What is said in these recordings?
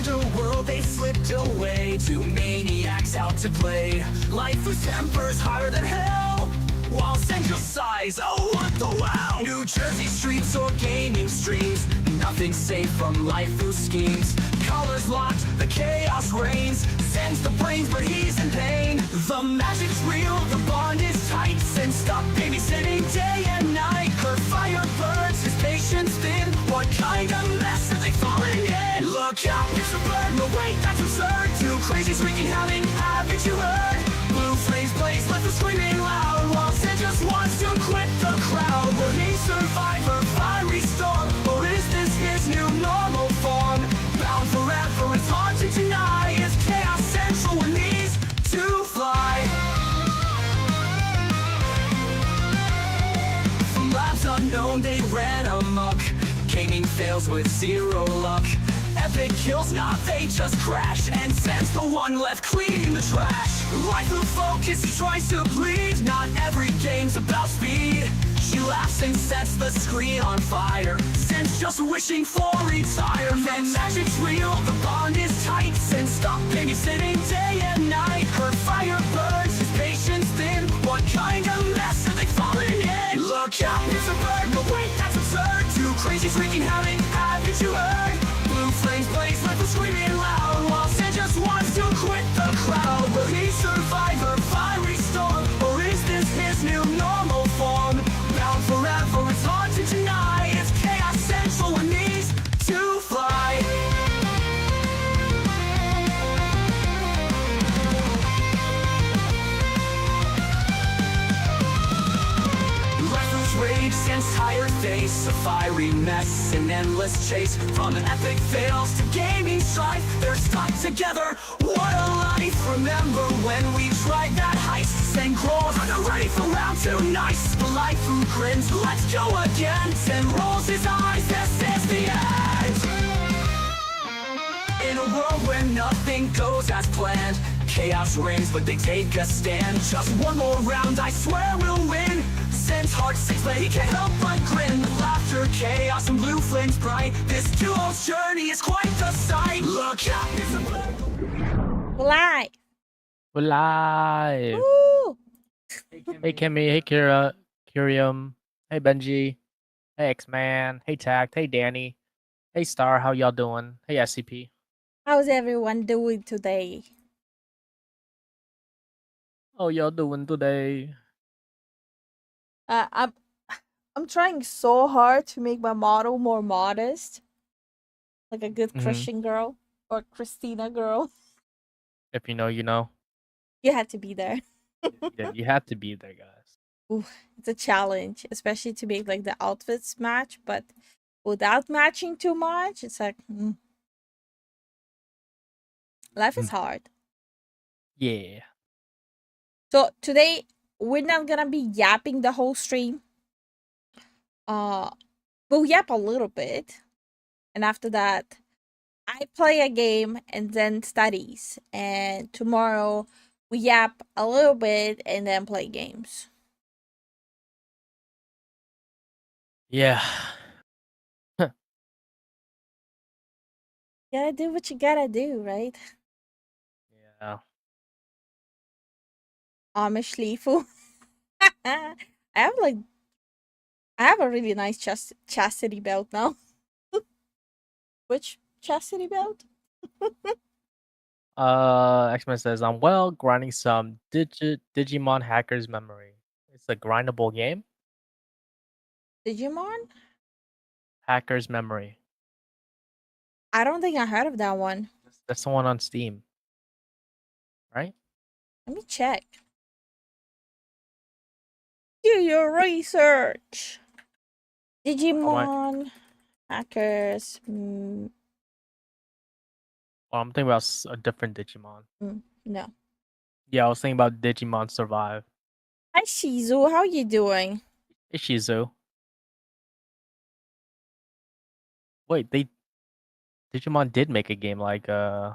Underworld, they slipped away. Two maniacs out to play. LifuLifu's temper's hotter than hell, while Central sighs, oh what the wow. New Jersey streets or gaming streams, nothing's safe from LifuLifu's schemes. Colors locked, the chaos reigns. Sends the brains, but he's in pain. The magic's real, the bond is tight. Since stop babysitting day and night. Her fire burns, his patience thin. What kind of mess are they falling in? Look out, it's a bird, no wait, that's absurd. Two crazies wreaking havoc, haven't you heard? Blue flames blaze, left screaming loud, while Zen just wants to quit the crowd. Will he survive her fiery storm, or is this his new normal form? Bound forever, it's hard to deny. It's chaos central when these two fly. From labs unknown, they ran amok. Gaming fails with zero luck. Epic kills not, they just crash. And Zen's the one left cleaning the trash. LifuLifu focus, he tries to bleed. Not every game's about speed. She laughs and sets the screen on fire. Zen's just wishing for retirement. Then magic's real, the bond is tight. Zen stop babysitting day and night. Her fire burns, his patience thin. What kind of mess are they falling in? Look out, it's a bird, but wait, that's absurd. Two crazies wreaking havoc, haven't you heard? Blue flames blaze, LifuLifu screaming loud, while Zen just wants to quit the crowd. Will he survive her fiery storm, or is this his new normal form? Bound forever, it's hard to deny. It's chaos central when these two fly. LifuLifu's rage, Zen's tired face, a fiery mess, an endless chase. From epic fails to gaming strife, they're stuck together. What a life! Remember when we tried that heist? Zen grows, are ready for round two. Nice. LifuLifu grins, let's go again. Zen rolls his eyes, this is the end. In a world where nothing goes as planned, chaos reigns, but they take a stand. Just one more round, I swear we'll win. Zen's heart sinks, but he can't help but grin. Laughter, chaos, and blue flames bright. This duo's journey is quite the sight. Look out, it's a Live. We're live. Woo! Hey Kimmy, hey Kira, Curium, hey Benji, hey X-Man, hey Tact, hey Danny, hey Star, how y'all doing? Hey SCP. How's everyone doing today? How y'all doing today? I'm trying so hard to make my model more modest, like a good Christian girl or Christina girl. If you know, you know. You had to be there. Yeah, you have to be there, guys. Ooh, it's a challenge, especially to make like the outfits match, but without matching too much, it's like life is hard. Yeah. So today we're not gonna be yapping the whole stream. We'll yap a little bit, and after that, I play a game and then studies. And tomorrow we yap a little bit and then play games. Yeah. Gotta do what you gotta do, right? Yeah. Amish Lifu. I have a really nice chastity belt now. Which chastity belt? X-Men says, I'm grinding some Digimon Hacker's Memory. It's a grindable game. Digimon? Hacker's Memory. I don't think I heard of that one. That's the one on Steam. Right? Let me check. Do your research. Digimon Hackers. Well, I'm thinking about a different Digimon. No. Yeah, I was thinking about Digimon Survive. Hi Shizu, how you doing? Hey Shizu. Wait, Digimon did make a game like yeah,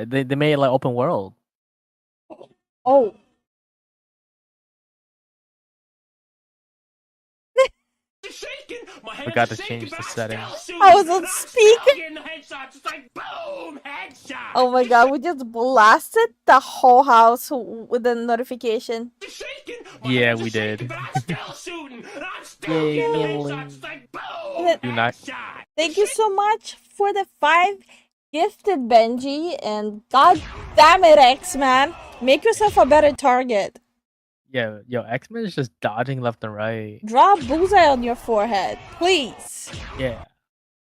they made it like open world. Oh. Shake Forgot to change the settings. I was on speaker. Boom, headshot. Oh my god, we just blasted the whole house with a notification. Yeah, we did. Yay, gambling. Do not. Thank you so much for the 5 gifted, Benji. And god damn it, X-Man. Make yourself a better target. Yeah, yo, X-Men is just dodging left and right. Draw a bullseye on your forehead, please. Yeah.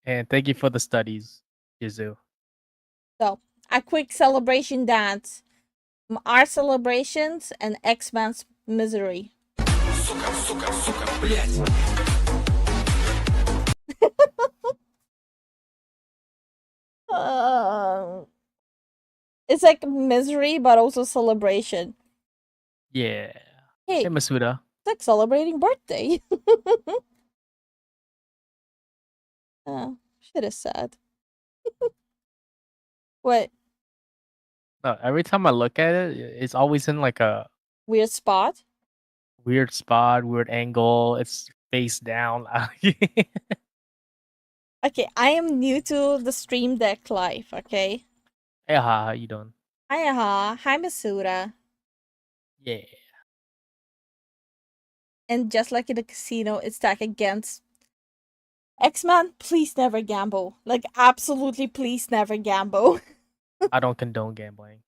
And thank you for the studies, Jizu. So, a quick celebration dance. Our celebrations and X-Man's misery. It's like misery, but also celebration. Yeah. Hey, Hey, Masuda. it's like celebrating birthday. Shit is sad. What? No, every time I look at it, it's always in like a Weird spot? weird spot, weird angle. It's face down. Okay, I am new to the Stream Deck life, okay? Hey, how you doing? Hi, Masuda. Yeah. And just like in the casino, it's stacked against X-Man. Please never gamble. Like, absolutely, please never gamble. I don't condone gambling.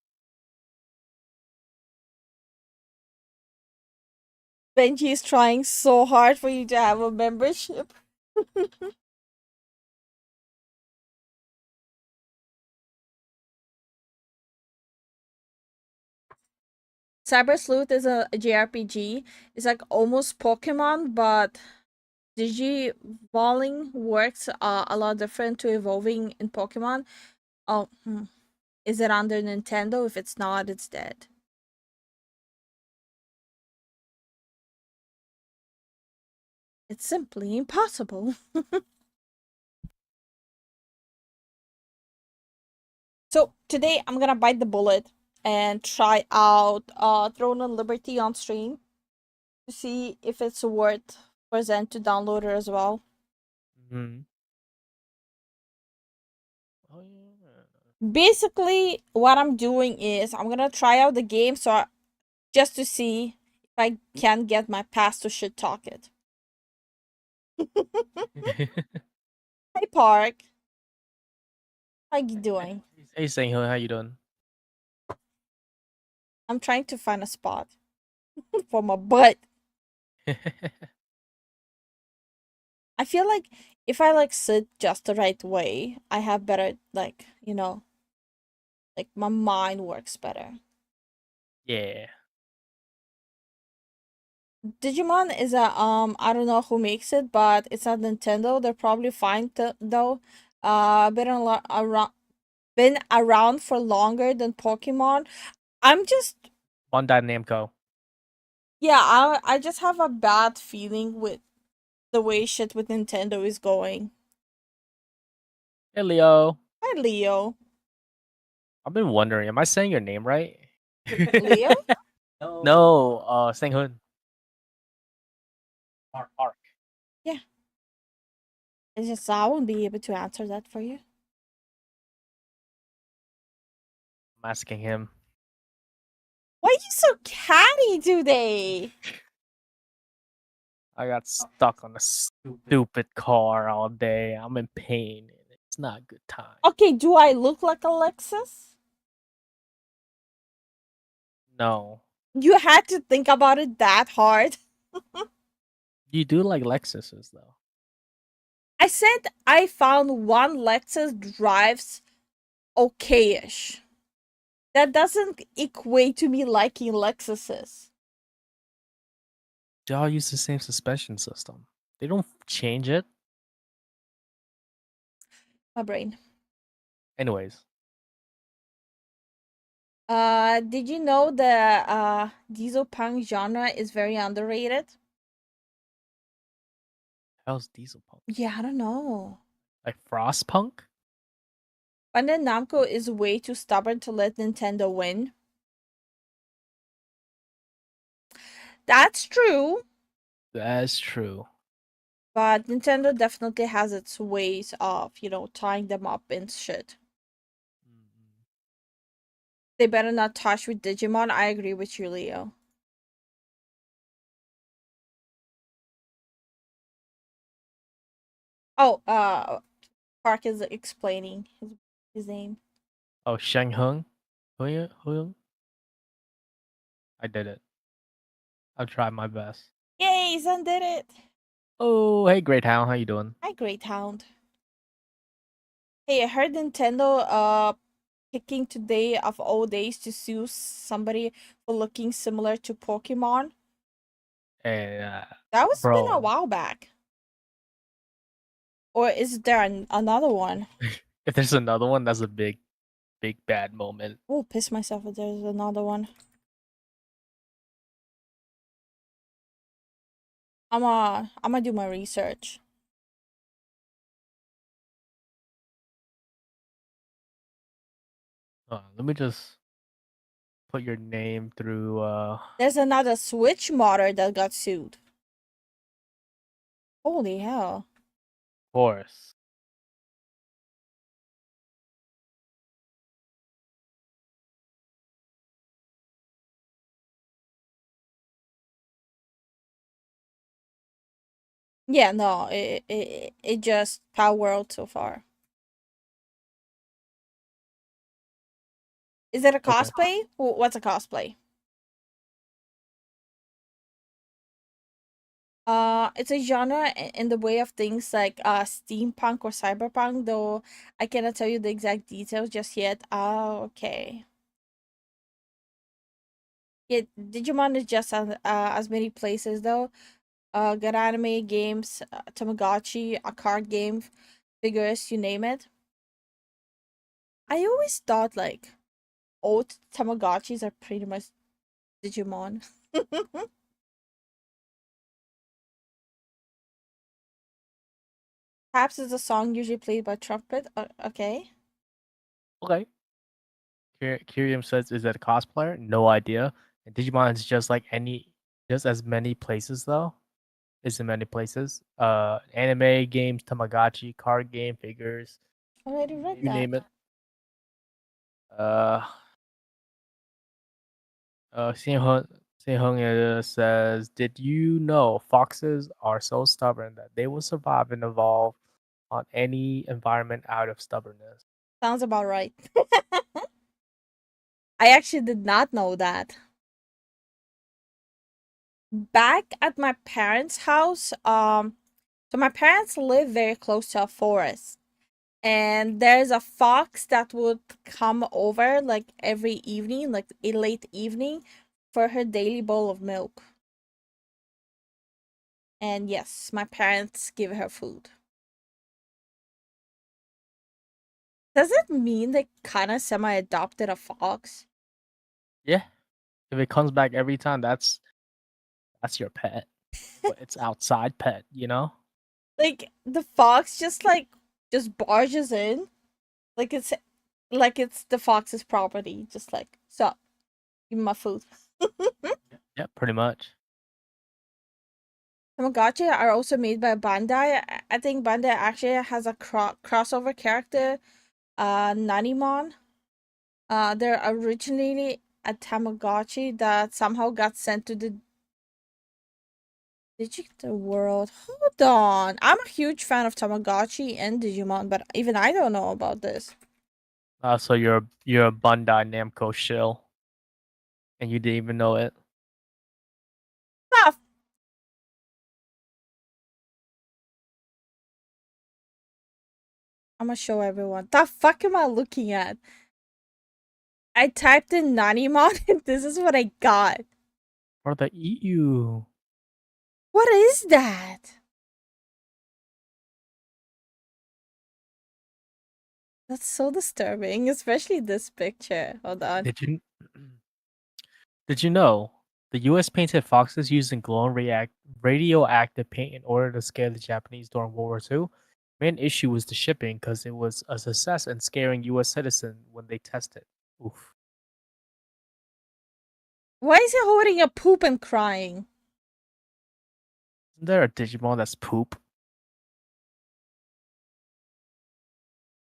Benji is trying so hard for you to have a membership. Cyber Sleuth is a JRPG. It's like almost Pokemon, but Digivolving works a lot different to evolving in Pokemon. Oh, is it under Nintendo? If it's not, it's dead. It's simply impossible. So today I'm gonna bite the bullet and try out Throne of Liberty on stream to see if it's worth for Zen to download it as well. Mm-hmm. Oh, yeah. Basically, what I'm doing is I'm gonna try out the game just to see if I can get my pass to shit talk it. Hey Park, how you doing? Hey, Sangho, how you doing? I'm trying to find a spot for my butt. I feel like if I like sit just the right way, I have better like, like my mind works better. Yeah. Digimon is a I don't know who makes it, but it's not Nintendo. They're probably fine though. Been around for longer than Pokemon. I'm just Bandai Namco. yeah, I just have a bad feeling with the way shit with Nintendo is going. Hey, Leo. Hi Leo. I've been wondering, am I saying your name right? Leo? No, Sanghun. Ark. Yeah. It's just I won't be able to answer that for you. I'm asking him. Why are you so catty today? I got stuck on a stupid car all day. I'm in pain. It's not a good time. Okay, do I look like Alexis? No. You had to think about it that hard. You do like Lexuses, though. I said I found one Lexus drives okay-ish. That doesn't equate to me liking Lexuses. They all use the same suspension system. They don't change it. My brain. Anyways. Did you know the diesel punk genre is very underrated? How's Diesel Punk? Yeah, I don't know. Like Frostpunk? Bandai Namco is way too stubborn to let Nintendo win. That's true. That's true. But Nintendo definitely has its ways of, tying them up and shit. Mm-mm. They better not touch with Digimon. I agree with you, Leo. Oh, Park is explaining his name. Oh, Sheng Hung? Huyung? I did it. I'll try my best. Yay, Zen did it! Oh, hey, Great Hound. How you doing? Hi, Greyhound. Hey, I heard Nintendo picking today of all days to sue somebody for looking similar to Pokemon. Hey, That was been a bro. while back. Or is there another one? If there's another one, that's a big, big bad moment. Oh, piss myself if there's another one. I'm gonna do my research. Let me just put your name through. There's another Switch modder that got sued. Holy hell. Course. Yeah, no, it just Power World so far. Is it a Okay. cosplay? What's a cosplay? It's a genre in the way of things like steampunk or cyberpunk, though I cannot tell you the exact details just yet. Oh, okay. Yeah, Digimon is just as many places though. Good anime games, Tamagotchi, a card game, figures, you name it. I always thought like old Tamagotchis are pretty much Digimon. Perhaps it's a song usually played by trumpet. Okay. Okay. Kyrium says, "Is that a cosplayer?" No idea. And Digimon is just like just as many places though. Is in many places. Anime games, Tamagotchi, card game, figures, Already read you that. name it. Uh, Hung says, "Did you know foxes are so stubborn that they will survive and evolve on any environment out of stubbornness?" Sounds about right. I actually did not know that. Back at my parents' house, so my parents live very close to a forest. And there's a fox that would come over like every evening, like a late evening, for her daily bowl of milk. And yes, my parents give her food. Does it mean they kind of semi adopted a fox? Yeah, if it comes back every time, that's your pet, but it's outside pet, you know? Like the fox just barges in, like it's the fox's property. Just like, so give me my food. Yeah, pretty much. Tamagotchi are also made by Bandai. I think Bandai actually has a crossover character, Nanimon. They're originally a Tamagotchi that somehow got sent to the digital world. Hold on. I'm a huge fan of Tamagotchi and Digimon, but even I don't know about this. So you're a Bandai Namco shill, and you didn't even know it. Ah, I'm gonna show everyone. The fuck am I looking at? I typed in Nanimon and this is what I got. Or the EU. What is that? That's so disturbing, especially this picture. Hold on. Did you did you know the U.S. painted foxes using glowing radioactive paint in order to scare the Japanese during World War II? Main issue was the shipping because it was a success in scaring U.S. citizens when they tested. Oof. Why is he holding a poop and crying? Isn't there a Digimon that's poop?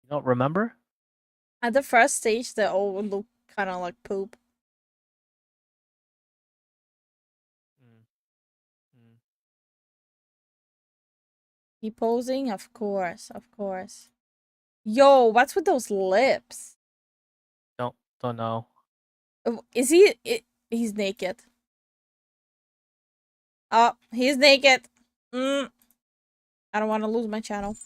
You don't remember? At the first stage, they all look kind of like poop. Mm, mm. Keep posing? Of course, of course. Yo, what's with those lips? Don't know. Is he... he's naked. Oh, he's naked. I don't want to lose my channel.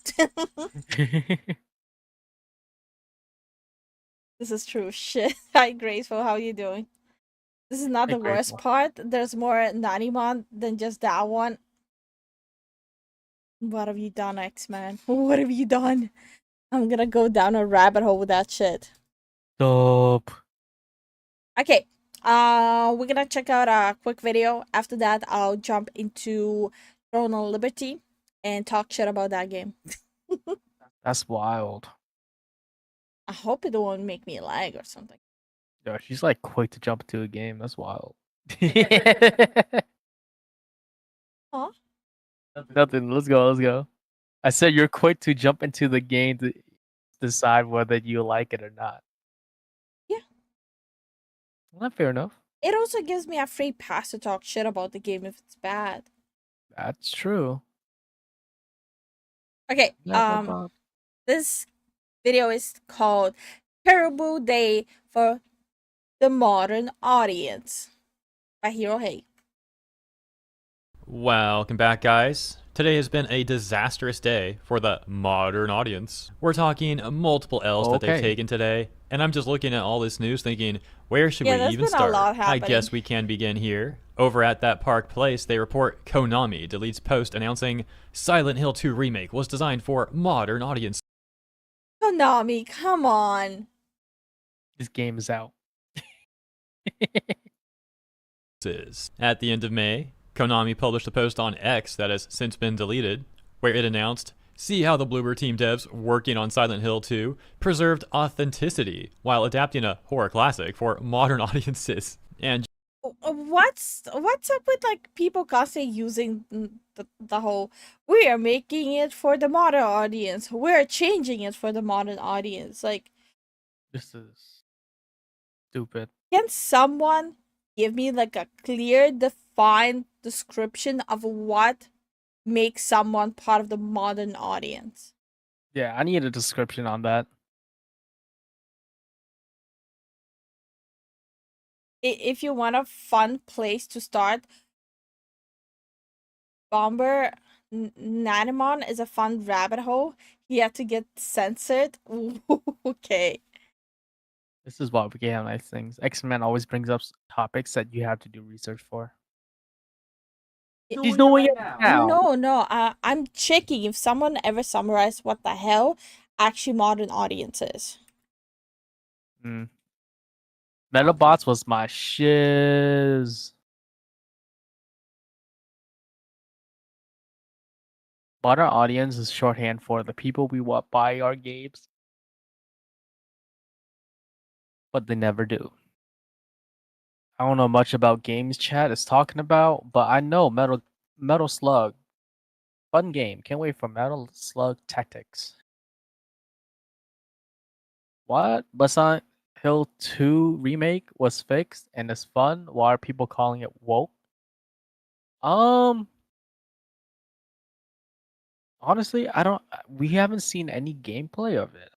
This is true. Shit. Hi, Graceful. How you doing? This is not Hey, the worst grateful. part. There's more Nanimon than just that one. What have you done, X-Man? What have you done? I'm gonna go down a rabbit hole with that shit. Dope. Okay. We're gonna check out a quick video. After that, I'll jump into Throne of Liberty and talk shit about that game. That's wild. I hope it won't make me lag or something. Yo, she's like quick to jump into a game. That's wild. Huh? Nothing. Let's go. Let's go. I said you're quick to jump into the game to decide whether you like it or not. Yeah. Well, not fair enough. It also gives me a free pass to talk shit about the game if it's bad. That's true. Okay, Never mind. this video is called Terrible Day for the Modern Audience by Hero Hey. Welcome back, guys. Today has been a disastrous day for the modern audience. We're talking multiple L's that they've Okay. taken today, and I'm just looking at all this news thinking, where should we there's even been a start? lot I happening. guess we can begin here. Over at that Park Place, they report Konami deletes post announcing Silent Hill 2 remake was designed for modern audiences. Konami, come on. This game is out. At the end of May, Konami published a post on X that has since been deleted, where it announced, see how the Bloober Team devs working on Silent Hill 2 preserved authenticity while adapting a horror classic for modern audiences. And What's up with like people constantly using the whole we are making it for the modern audience, we're changing it for the modern audience? Like, This is stupid. can someone give me like a clear, defined description of what makes someone part of the modern audience? Yeah, I need a description on that. If you want a fun place to start, Bomber Nanimon is a fun rabbit hole. He had to get censored. Okay. This is what we get on nice things. X-Men always brings up topics that you have to do research for. He's doing it now. No. I'm checking if someone ever summarized what the hell actually modern audience is. Metabots was my shiz. Modern audience is shorthand for the people we want buy our games, but they never do. I don't know much about games chat is talking about, but I know Metal Slug. Fun game. Can't wait for Metal Slug Tactics. What? But Silent Hill 2 remake was fixed and is fun. Why are people calling it woke? Honestly, we haven't seen any gameplay of it.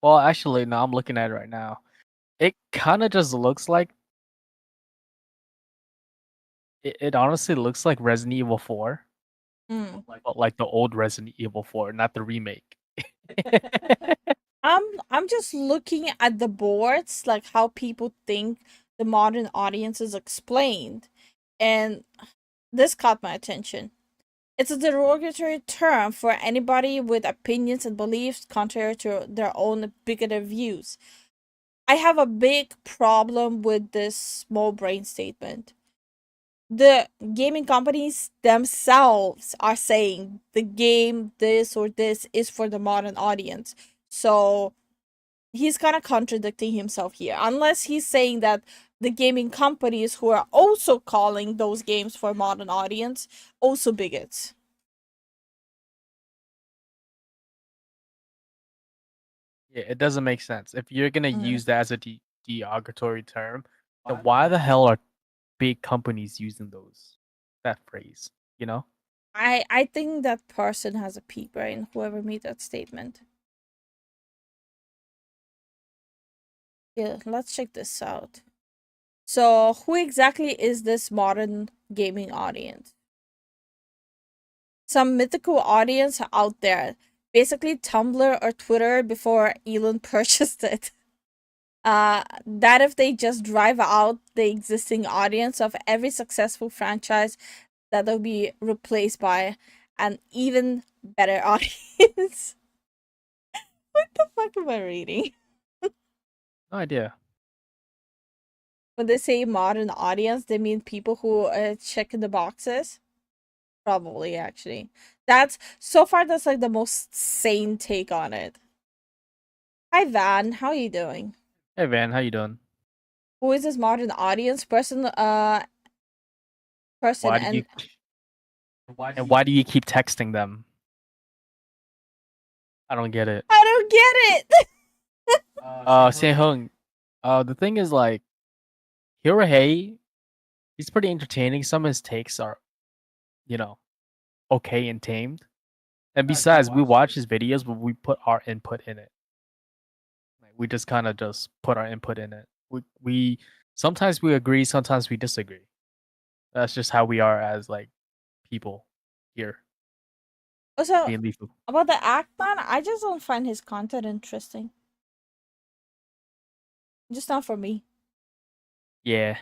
Well, actually, no, I'm looking at it right now. It kind of just looks like it honestly looks like Resident Evil 4. But like the old Resident Evil 4, not the remake. I'm just looking at the boards, like how people think the modern audience is explained, and this caught my attention. It's a derogatory term for anybody with opinions and beliefs contrary to their own bigoted views. I have a big problem with this small brain statement. The gaming companies themselves are saying the game this or this is for the modern audience. So he's kind of contradicting himself here. Unless he's saying that the gaming companies who are also calling those games for modern audience also bigots. Yeah, it doesn't make sense. If you're gonna Mm. use that as a derogatory term, then why the hell are big companies using that phrase? You know? I think that person has a pea brain, whoever made that statement. Yeah, let's check this out. So, who exactly is this modern gaming audience? Some mythical audience out there. Basically, Tumblr or Twitter before Elon purchased it. That if they just drive out the existing audience of every successful franchise, that'll be replaced by an even better audience. What the fuck am I reading? No idea. When they say modern audience, they mean people who check the boxes. Probably, actually. That's so far. That's like the most sane take on it. Hi, Van. How are you doing? Hey Van, how you doing? Who is this modern audience person? Person Why do and you and why do you keep texting them? I don't get it. I don't get it. Sehung. The thing is like Hirohei, he's pretty entertaining. Some of his takes are, you know, okay and tamed. And besides, we watch his videos, but we put our input in it. Like, we just kind of just put our input in it. We sometimes we agree, sometimes we disagree. That's just how we are as like people here. Also, Me and Lifu. about the act man, I just don't find his content interesting. Just not for me. Yeah.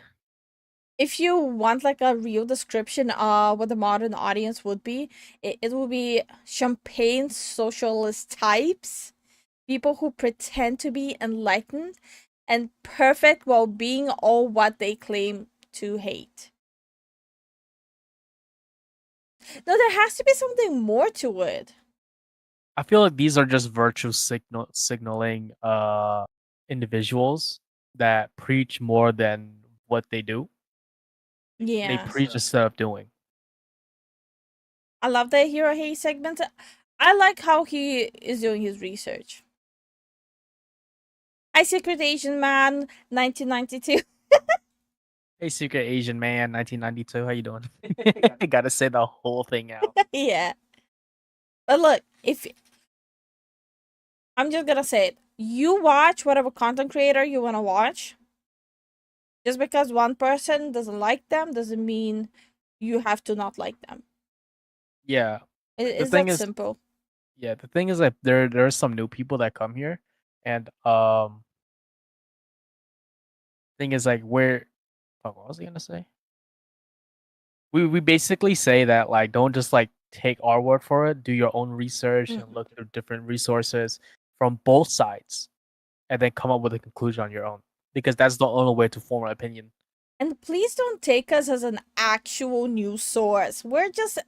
If you want like a real description of what the modern audience would be, it will be champagne socialist types, people who pretend to be enlightened and perfect while being all what they claim to hate. No, there has to be something more to it. I feel like these are just virtue signaling individuals that preach more than what they do. They Yeah. preach instead of doing. I love the Hero Hate segment. I like how he is doing his research. Hi, Secret Asian Man, 1992. Hey, Secret Asian Man, 1992. How you doing? I gotta say the whole thing out. Yeah. But look, if I'm just gonna say it, you watch whatever content creator you wanna watch. Just because one person doesn't like them doesn't mean you have to not like them. Yeah. It's thing that is- simple. Yeah, the thing is that there are some new people that come here, and thing is like what was I gonna say? We basically say that like don't just like take our word for it. Do your own research and look through different resources from both sides, and then come up with a conclusion on your own. Because that's the only way to form an opinion. And please don't take us as an actual news source. We're just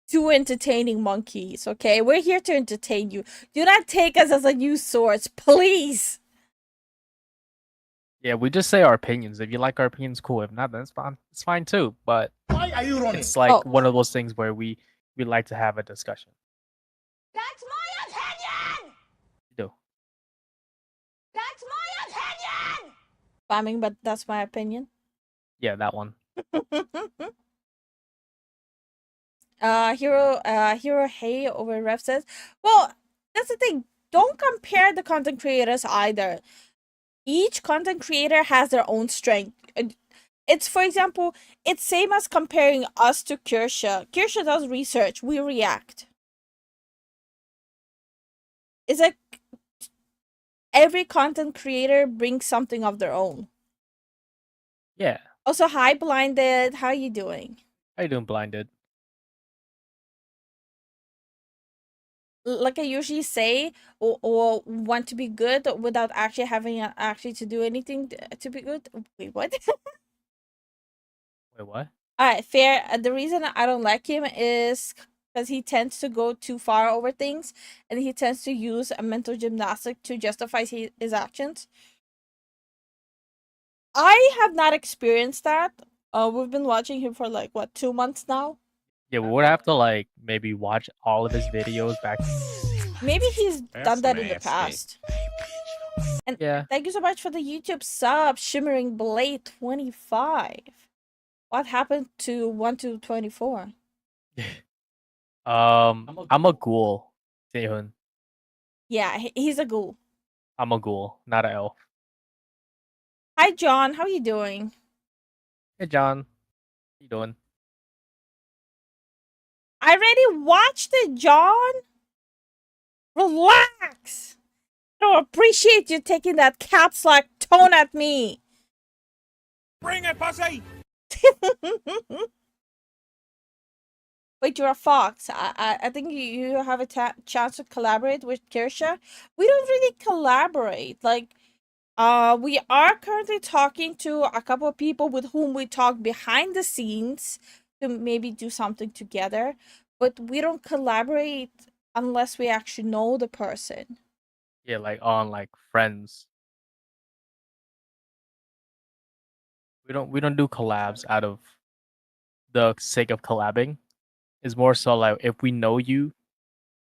two entertaining monkeys, okay? We're here to entertain you. Do not take us as a news source, please. Yeah, we just say our opinions. If you like our opinions, cool. If not, then it's fine. It's fine too. But Why are you running? it's like Oh. one of those things where we like to have a discussion. That's my opinion! We do. That's my opinion! Spamming, but that's my opinion. Yeah, that one. Hero Hey over Ref says, well, that's the thing. Don't compare the content creators either. Each content creator has their own strength. It's, for example, it's same as comparing us to Kirsha. Kirsha does research, we react. It's like every content creator brings something of their own. Yeah. Also, hi Blinded, how are you doing? How you doing, Blinded? Like I usually say, or want to be good without actually having actually to do anything to be good. Wait, what? Wait, what? All right, fair. The reason I don't like him is because he tends to go too far over things, and he tends to use a mental gymnastic to justify his actions. I have not experienced that. We've been watching him for like what 2 months now. Yeah, we would have to like maybe watch all of his videos back. Maybe he's done that in the nasty. past. And Yeah. thank you so much for the YouTube sub, Shimmering Blade 25. What happened to 1 to 24? I'm a ghoul, Sehun. Yeah, he's a ghoul. I'm a ghoul, not an elf. Hi, John. How are you doing? Hey, John. How you doing? I already watched it, John. Relax. I don't appreciate you taking that caps lock tone at me. Bring it, pussy! Wait, you're a fox. I think you have a chance to collaborate with Kirsha. We don't really collaborate. Like, we are currently talking to a couple of people with whom we talk behind the scenes to maybe do something together, but we don't collaborate unless we actually know the person. Yeah, like on like friends. We don't do collabs out of the sake of collabing. It's more so like if we know you,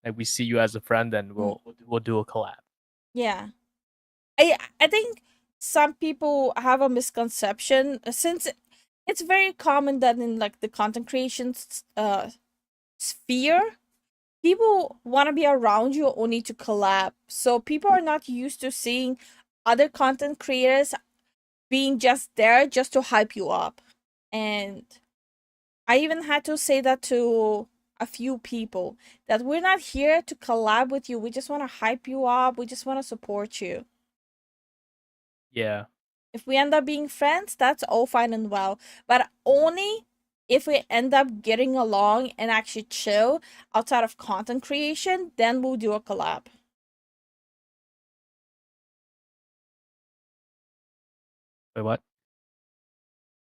like we see you as a friend, then we'll do a collab. Yeah. I think some people have a misconception since it's very common that in like the content creation sphere, people want to be around you only to collab. So people are not used to seeing other content creators being just there just to hype you up. And I even had to say that to a few people that we're not here to collab with you. We just want to hype you up. We just want to support you. Yeah. If we end up being friends, that's all fine and well. But only if we end up getting along and actually chill outside of content creation, then we'll do a collab. Wait, what?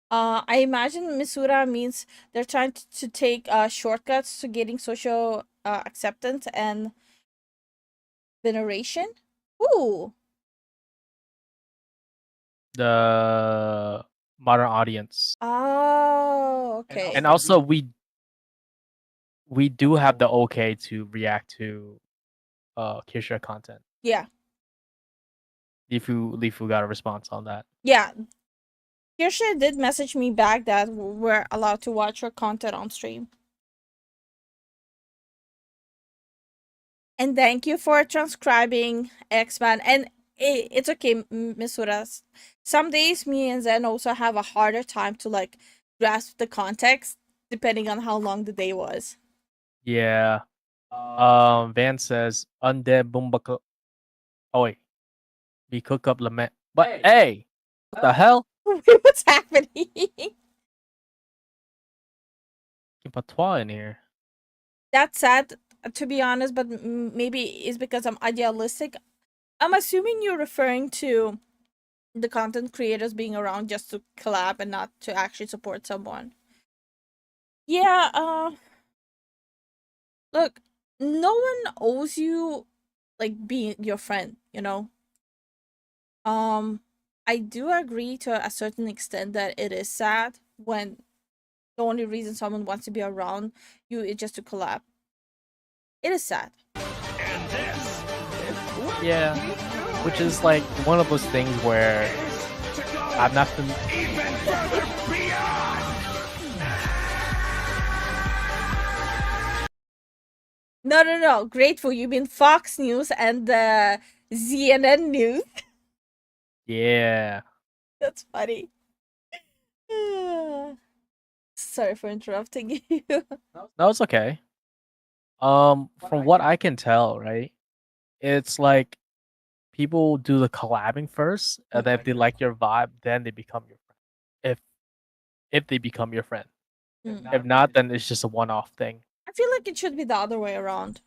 I imagine Misura means they're trying to take shortcuts to getting social acceptance and veneration. Ooh. The modern audience. Oh, okay. And also we do have the okay to react to Kirsha content. Yeah. Lifu got a response on that. Yeah. Kirsha did message me back that we're allowed to watch her content on stream. And thank you for transcribing, X-Man. And it's okay, Misuras. Some days me and Zen also have a harder time to like grasp the context depending on how long the day was. Yeah. Van says undead bumbaka. Oh wait. Be cook up lament. But hey, what the hell? What's happening? Keep patois in here. That's sad, to be honest, but maybe it's because I'm idealistic. I'm assuming you're referring to the content creators being around just to collab and not to actually support someone. Yeah, look, no one owes you like being your friend, you know? I do agree to a certain extent that it is sad when the only reason someone wants to be around you is just to collab. It is sad. Yeah. Which is like one of those things where I'm not No. Grateful. You mean Fox News and the CNN News? Yeah. That's funny. Sorry for interrupting you. No, it's okay. From what I can tell, right? It's like people do the collabing first, and then if they like your vibe, then they become your friend. If they become your friend. If not, then it's just a one-off thing. I feel like it should be the other way around.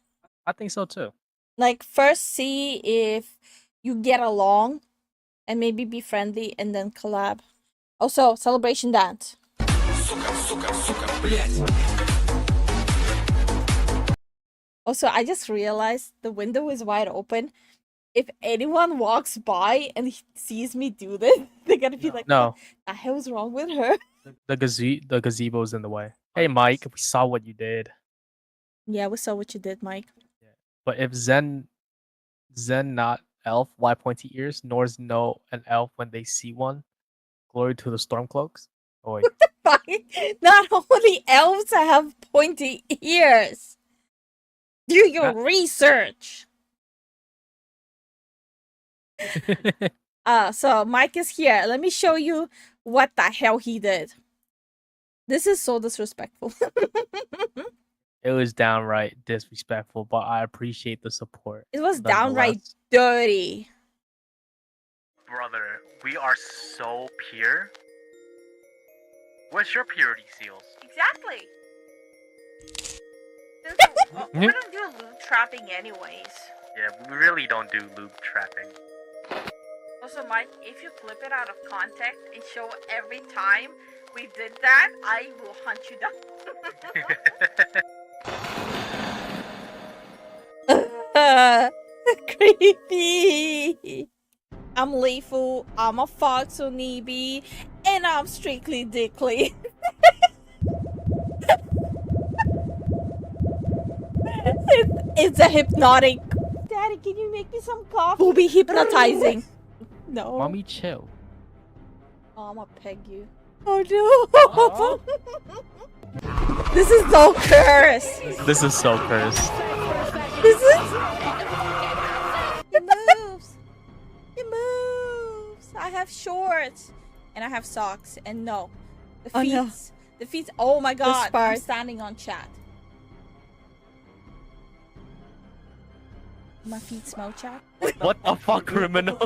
I think so too. Like, first see if you get along and maybe be friendly and then collab. Also, celebration dance. Also, I just realized the window is wide open. If anyone walks by and sees me do this, they're gonna be like, No, "What the hell's wrong with her?" the gazebo's in the way. Hey, Mike, we saw what you did. Yeah, we saw what you did, Mike. But if Zen not elf, why pointy ears? Nors know an elf when they see one. Glory to the Stormcloaks. Oh wait. Not only elves have pointy ears. Do your research. So Mike is here. Let me show you what the hell he did. This is so disrespectful. It was downright disrespectful, but I appreciate the support. It was downright nonetheless. dirty. Brother, we are so pure. What's your purity seals? Exactly. We don't do loot trapping anyways. Yeah, we really don't do loop trapping. Also, Mike, if you flip it out of context and show every time we did that, I will hunt you down. Creepy. I'm Lifu, I'm a Foxageddon, and I'm strictly dickly. It's a hypnotic. Daddy, can you make me some coffee? We'll be hypnotizing. No. Mommy, chill. Oh, I'm gonna peg you. Oh no. This is so cursed. This is so cursed. This is. It moves. It moves. I have shorts. And I have socks. And no. The feet. Oh, no. The feet. Oh my god. I'm part. standing on chat. My feet smell chat. What the fuck, criminal?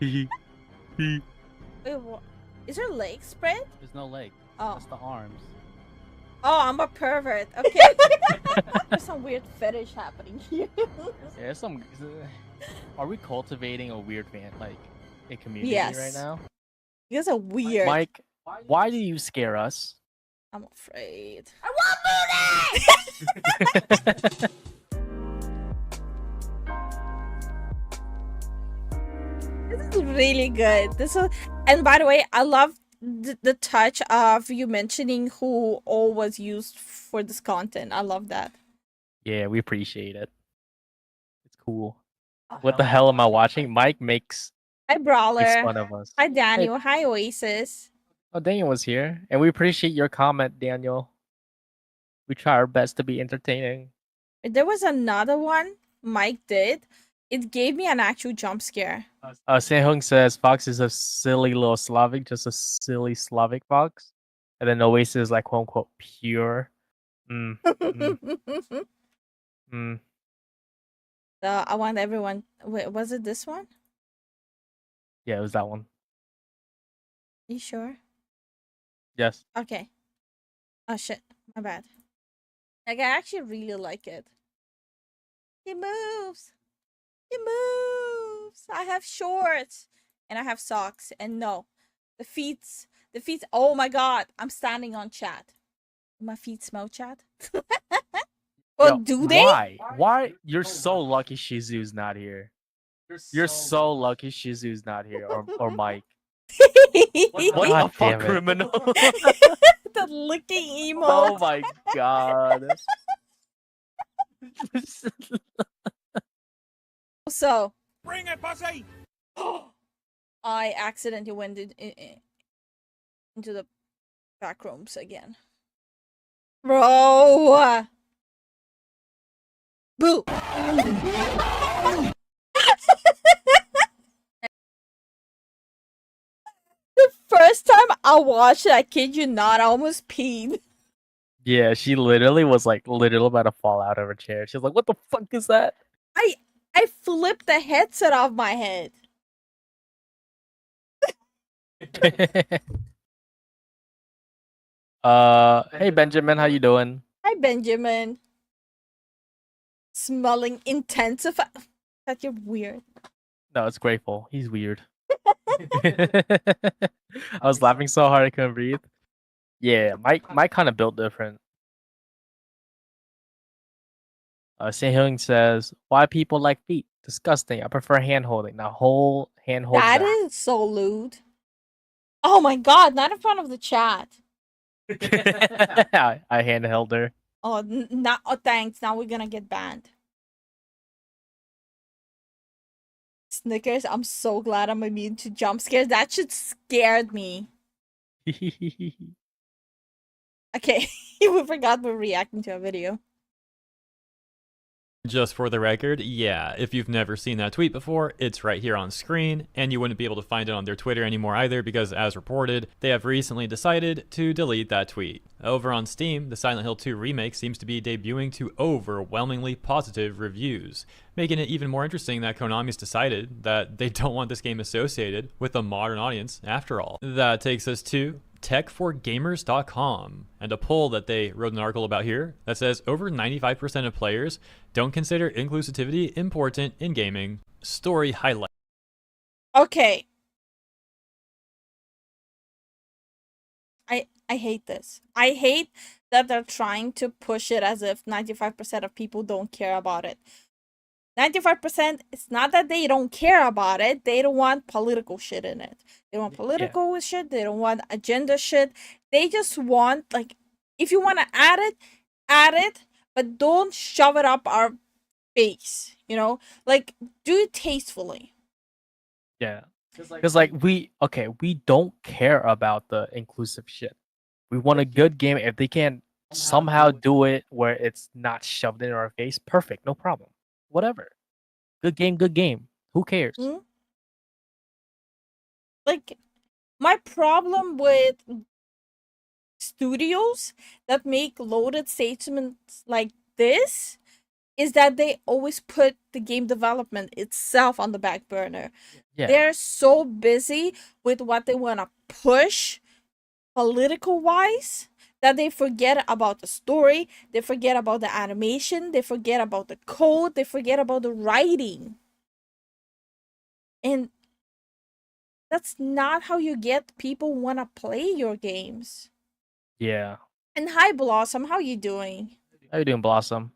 Wait, what? Is her leg spread? There's no leg. Oh. That's the arms. Oh, I'm a pervert. Okay. There's some weird fetish happening here. Yeah, some. Are we cultivating a weird fan like a community Yes. right now? You guys are weird. Mike, why do you scare us? I'm afraid. I want booty! This is really good. This is, and by the way, I love the touch of you mentioning who all was used for this content. I love that. Yeah, we appreciate it. It's cool. What the hell am I watching? Mike makes Hi, Brawler. fun of us. Hi, Daniel. Hi, Oasis. Oh, Daniel was here, and we appreciate your comment, Daniel. We try our best to be entertaining. There was another one Mike did. It gave me an actual jump scare. Sehung says Fox is a silly little Slavic, just a silly Slavic fox. And then Oasis is like quote unquote pure. Mm. I want everyone. Wait, was it this one? Yeah, it was that one. You sure? Yes. Okay. Oh shit, my bad. Like, I actually really like it. It moves. It moves. I have shorts and I have socks. And no, the feet. Oh my god, I'm standing on chat. My feet smell chat. Well, Yo, do they? Why? Why? You're so lucky Shizu's not here. You're so lucky Shizu's not here, or Mike. What God the fuck, criminal? The licking emote. Oh my god. So, Bring it, pussy! I accidentally went into the back rooms again. Bro! Boo! The first time I watched it, I kid you not, I almost peed. Yeah, she literally was like literally about to fall out of her chair. She's like, "What the fuck is that?" I flipped the headset off my head. Hey Benjamin, how you doing? Hi, Benjamin. Smelling intensify. That you're weird. No, it's grateful. He's weird. I was laughing so hard I couldn't breathe. Yeah, Mike kind of built different. Sehung says, "Why people like feet? Disgusting. I prefer hand holding. Now whole hand hold. That is so lewd. Oh my god, not in front of the chat. I hand held her. Oh, not. Oh, thanks. Now we're gonna get banned. Snickers. I'm so glad I'm immune to jump scares. That shit scared me. Okay, we forgot we're reacting to a video. Just for the record, yeah, if you've never seen that tweet before, it's right here on screen, and you wouldn't be able to find it on their Twitter anymore either because, as reported, they have recently decided to delete that tweet. Over on Steam, the Silent Hill 2 remake seems to be debuting to overwhelmingly positive reviews, making it even more interesting that Konami's decided that they don't want this game associated with a modern audience after all. That takes us to techforgamers.com and a poll that they wrote an article about here that says over 95% of players don't consider inclusivity important in gaming. Story highlight. Okay. I hate this. I hate that they're trying to push it as if 95% of people don't care about it. 95%, it's not that they don't care about it. They don't want political shit in it. They don't want political shit. They don't want agenda shit. They just want, like, if you want to add it, but don't shove it up our face, you know? Like, do it tastefully. Yeah. Because like we don't care about the inclusive shit. We want a good game. If they can somehow do it where it's not shoved in our face, perfect, no problem. Whatever. Good game, good game. Who cares? Like, my problem with studios that make loaded statements like this is that they always put the game development itself on the back burner. Yeah. They're so busy with what they want to push political wise that they forget about the story, they forget about the animation, they forget about the code, they forget about the writing. And that's not how you get people want to play your games. Yeah. And hi Blossom, how you doing? How you doing, Blossom?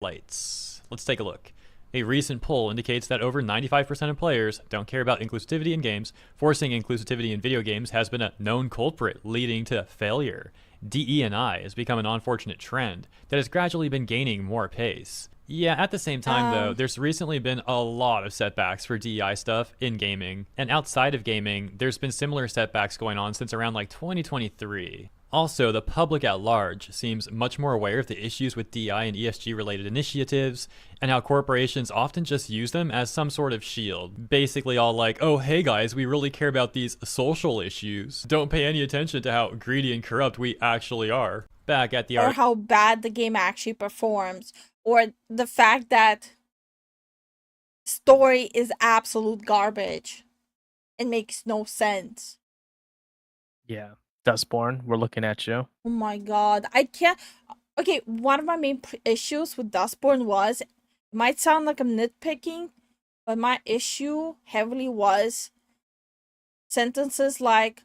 Lights. Let's take a look. A recent poll indicates that over 95% of players don't care about inclusivity in games. Forcing inclusivity in video games has been a known culprit, leading to failure. DE&I has become an unfortunate trend that has gradually been gaining more pace. Yeah, at the same time though, there's recently been a lot of setbacks for DEI stuff in gaming. And outside of gaming, there's been similar setbacks going on since around like 2023. Also, the public at large seems much more aware of the issues with DEI and ESG related initiatives, and how corporations often just use them as some sort of shield. Basically all like, oh hey guys, we really care about these social issues. Don't pay any attention to how greedy and corrupt we actually are. Back at the Or how bad the game actually performs. Or the fact that story is absolute garbage. It makes no sense. Yeah. Dustborn, we're looking at you. Oh my god. I can't. Okay, one of my main issues with Dustborn was, it might sound like I'm nitpicking, but my issue heavily was sentences like,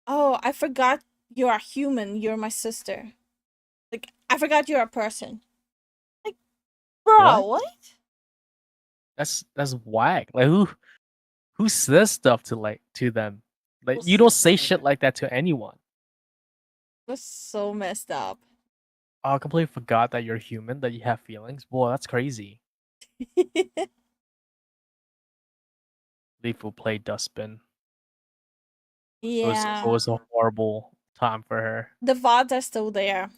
oh, I forgot you're a human, you're my sister. Like, I forgot you're a person. Like, bro, what? That's whack. Like who says stuff to them? Like you don't say shit like that to anyone. That's so messed up. Oh, I completely forgot that you're human, that you have feelings. Boy, that's crazy. LifuLifu played Dustbin. Yeah. It was a horrible time for her. The VODs are still there.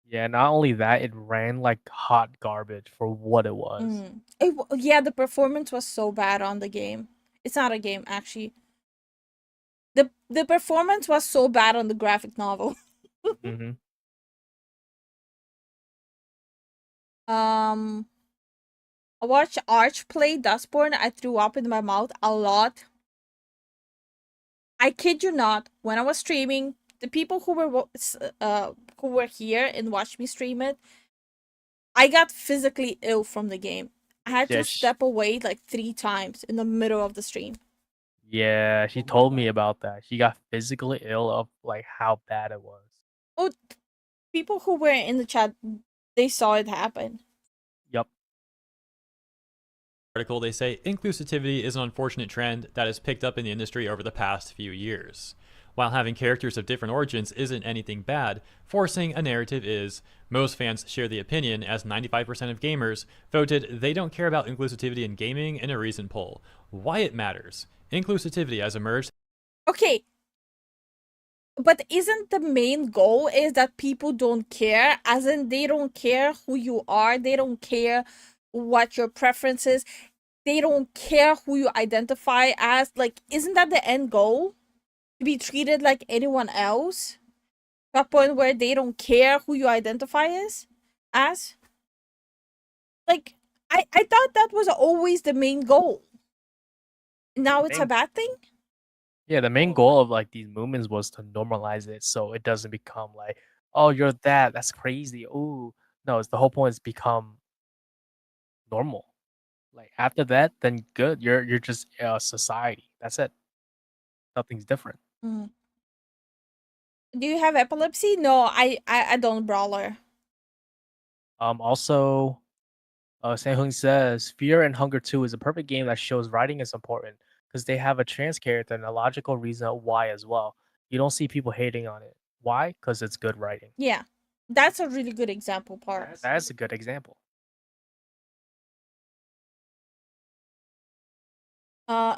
Yeah, not only that, it ran like hot garbage for what it was. Yeah, the performance was so bad on the game. It's not a game, actually. The performance was so bad on the graphic novel. Mm-hmm. I watched Arch play Dustborn. I threw up in my mouth a lot. I kid you not. When I was streaming, the people who were here and watched me stream it, I got physically ill from the game. I had to step away like 3 times in the middle of the stream. Yeah, she told me about that. She got physically ill of like how bad it was. Oh, people who were in the chat, they saw it happen. Yep. Article, they say inclusivity is an unfortunate trend that has picked up in the industry over the past few years. While having characters of different origins isn't anything bad, forcing a narrative is. Most fans share the opinion, as 95% of gamers voted they don't care about inclusivity in gaming in a recent poll. Why it matters. Inclusivity has emerged. Okay. But isn't the main goal is that people don't care? As in, they don't care who you are. They don't care what your preference is. They don't care who you identify as. Like, isn't that the end goal? To be treated like anyone else? To a point where they don't care who you identify as? Like, I thought that was always the main goal. Now it's a bad thing? Yeah, the main goal of like these movements was to normalize it so it doesn't become like, oh, you're that. That's crazy. Ooh, no, it's the whole point is become normal. Like after that, then good. You're just a society. That's it. Nothing's different. Mm. Do you have epilepsy? No, I don't, brawler. Also, Sang says Fear and Hunger 2 is a perfect game that shows writing is important because they have a trans character and a logical reason why as well. You don't see people hating on it. Why? Because it's good writing. Yeah, that's a really good example part. That is a good example.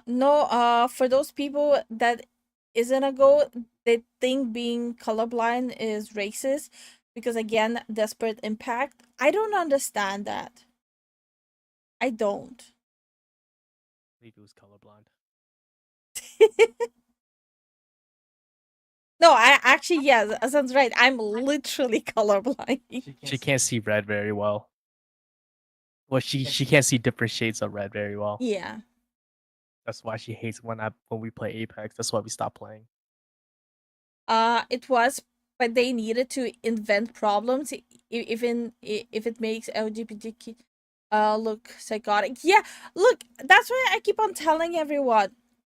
No, for those people that isn't a goat, they think being colorblind is racist because again, desperate impact. I don't understand that. I don't. Lifu's colorblind. No, I actually, yeah, that sounds right. I'm literally colorblind. She can't see red very well. Well, she can't see different shades of red very well. Yeah. That's why she hates when we play Apex. That's why we stopped playing. It was, but they needed to invent problems, even if it makes LGBTQ look psychotic. Yeah, look, that's why I keep on telling everyone,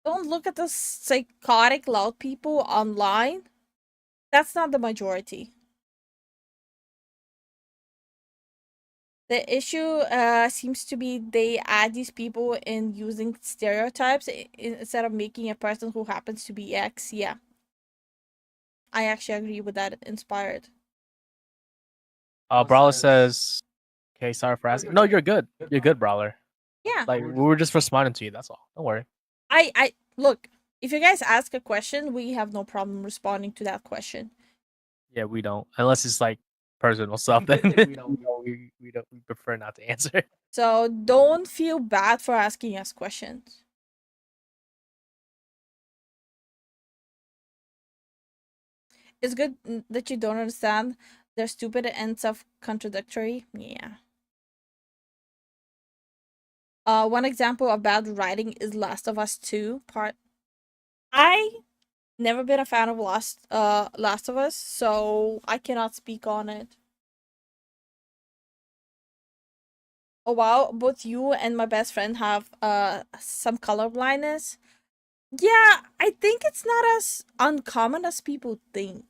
don't look at the psychotic loud people online. That's not the majority. The issue seems to be they add these people in using stereotypes instead of making a person who happens to be X. Yeah. I actually agree with that. Inspired. Brawler says, "Okay, sorry for asking." No, you're good. You're good, Brawler. Yeah. Like we were just responding to you. That's all. Don't worry. I look, if you guys ask a question, we have no problem responding to that question. Yeah, we don't. Unless it's like personal stuff, then we prefer not to answer. So don't feel bad for asking us questions. It's good that you don't understand. They're stupid and self-contradictory. Yeah. One example of bad writing is Last of Us 2 part. I never been a fan of Last of Us, so I cannot speak on it. Oh wow, both you and my best friend have some color blindness. Yeah, I think it's not as uncommon as people think.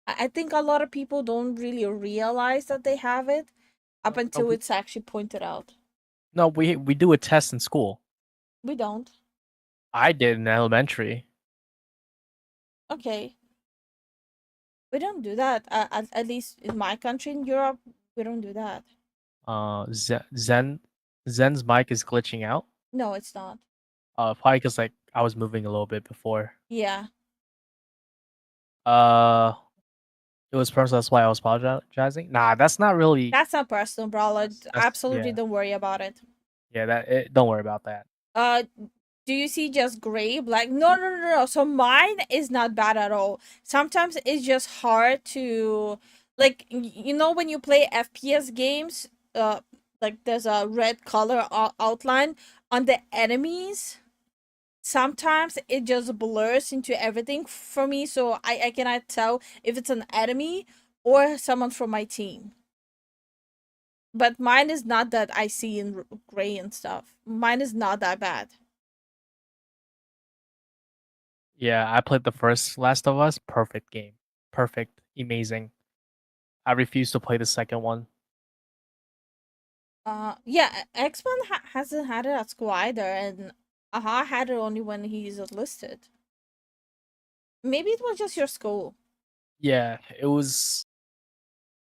I think a lot of people don't really realize that they have it up until it's actually pointed out. No, we do a test in school. We don't. I did in elementary. Okay. We don't do that. At least in my country in Europe, we don't do that. Zen's mic is glitching out. No, it's not. Probably because like I was moving a little bit before. Yeah. It was personal. That's why I was apologizing. Nah, that's not really. That's not personal, brawler. Absolutely yeah. don't worry about it. Yeah, don't worry about that. Do you see just gray, black? No. So mine is not bad at all. Sometimes it's just hard to, like, you know, when you play FPS games, like there's a red color outline on the enemies. Sometimes it just blurs into everything for me, so I cannot tell if it's an enemy or someone from my team. But mine is not that I see in gray and stuff. Mine is not that bad. Yeah, I played the first Last of Us. Perfect game. Perfect. Amazing. I refuse to play the second one. Yeah, X-Men hasn't had it at school either, and Aha had it only when he's listed. Maybe it was just your school. Yeah, it was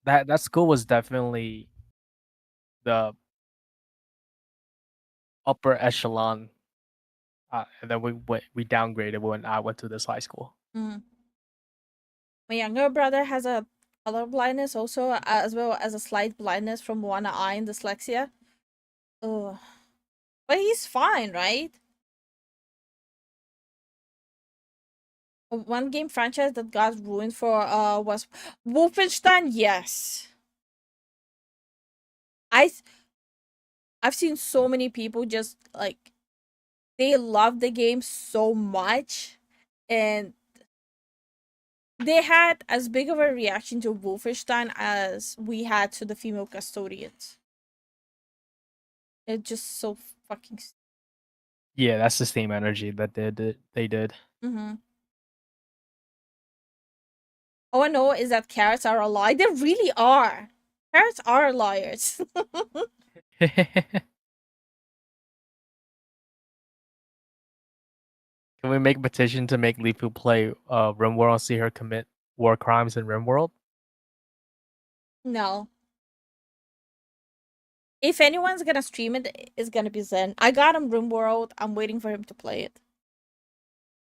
that school was definitely the upper echelon. And then we downgraded when I went to this high school. Mm. My younger brother has a color blindness also, as well as a slight blindness from one eye and dyslexia. Ugh. But he's fine, right? One game franchise that got ruined for was Wolfenstein. Yes, I I've seen so many people just like they love the game so much, and they had as big of a reaction to Wolfenstein as we had to the female custodians. It's just so fucking. Yeah, that's the same energy that they did. Mm-hmm. All I know is that carrots are a lie. They really are. Carrots are liars. Can we make a petition to make Lifu play RimWorld and see her commit war crimes in RimWorld? No. If anyone's gonna stream it, it's gonna be Zen. I got him RimWorld. I'm waiting for him to play it.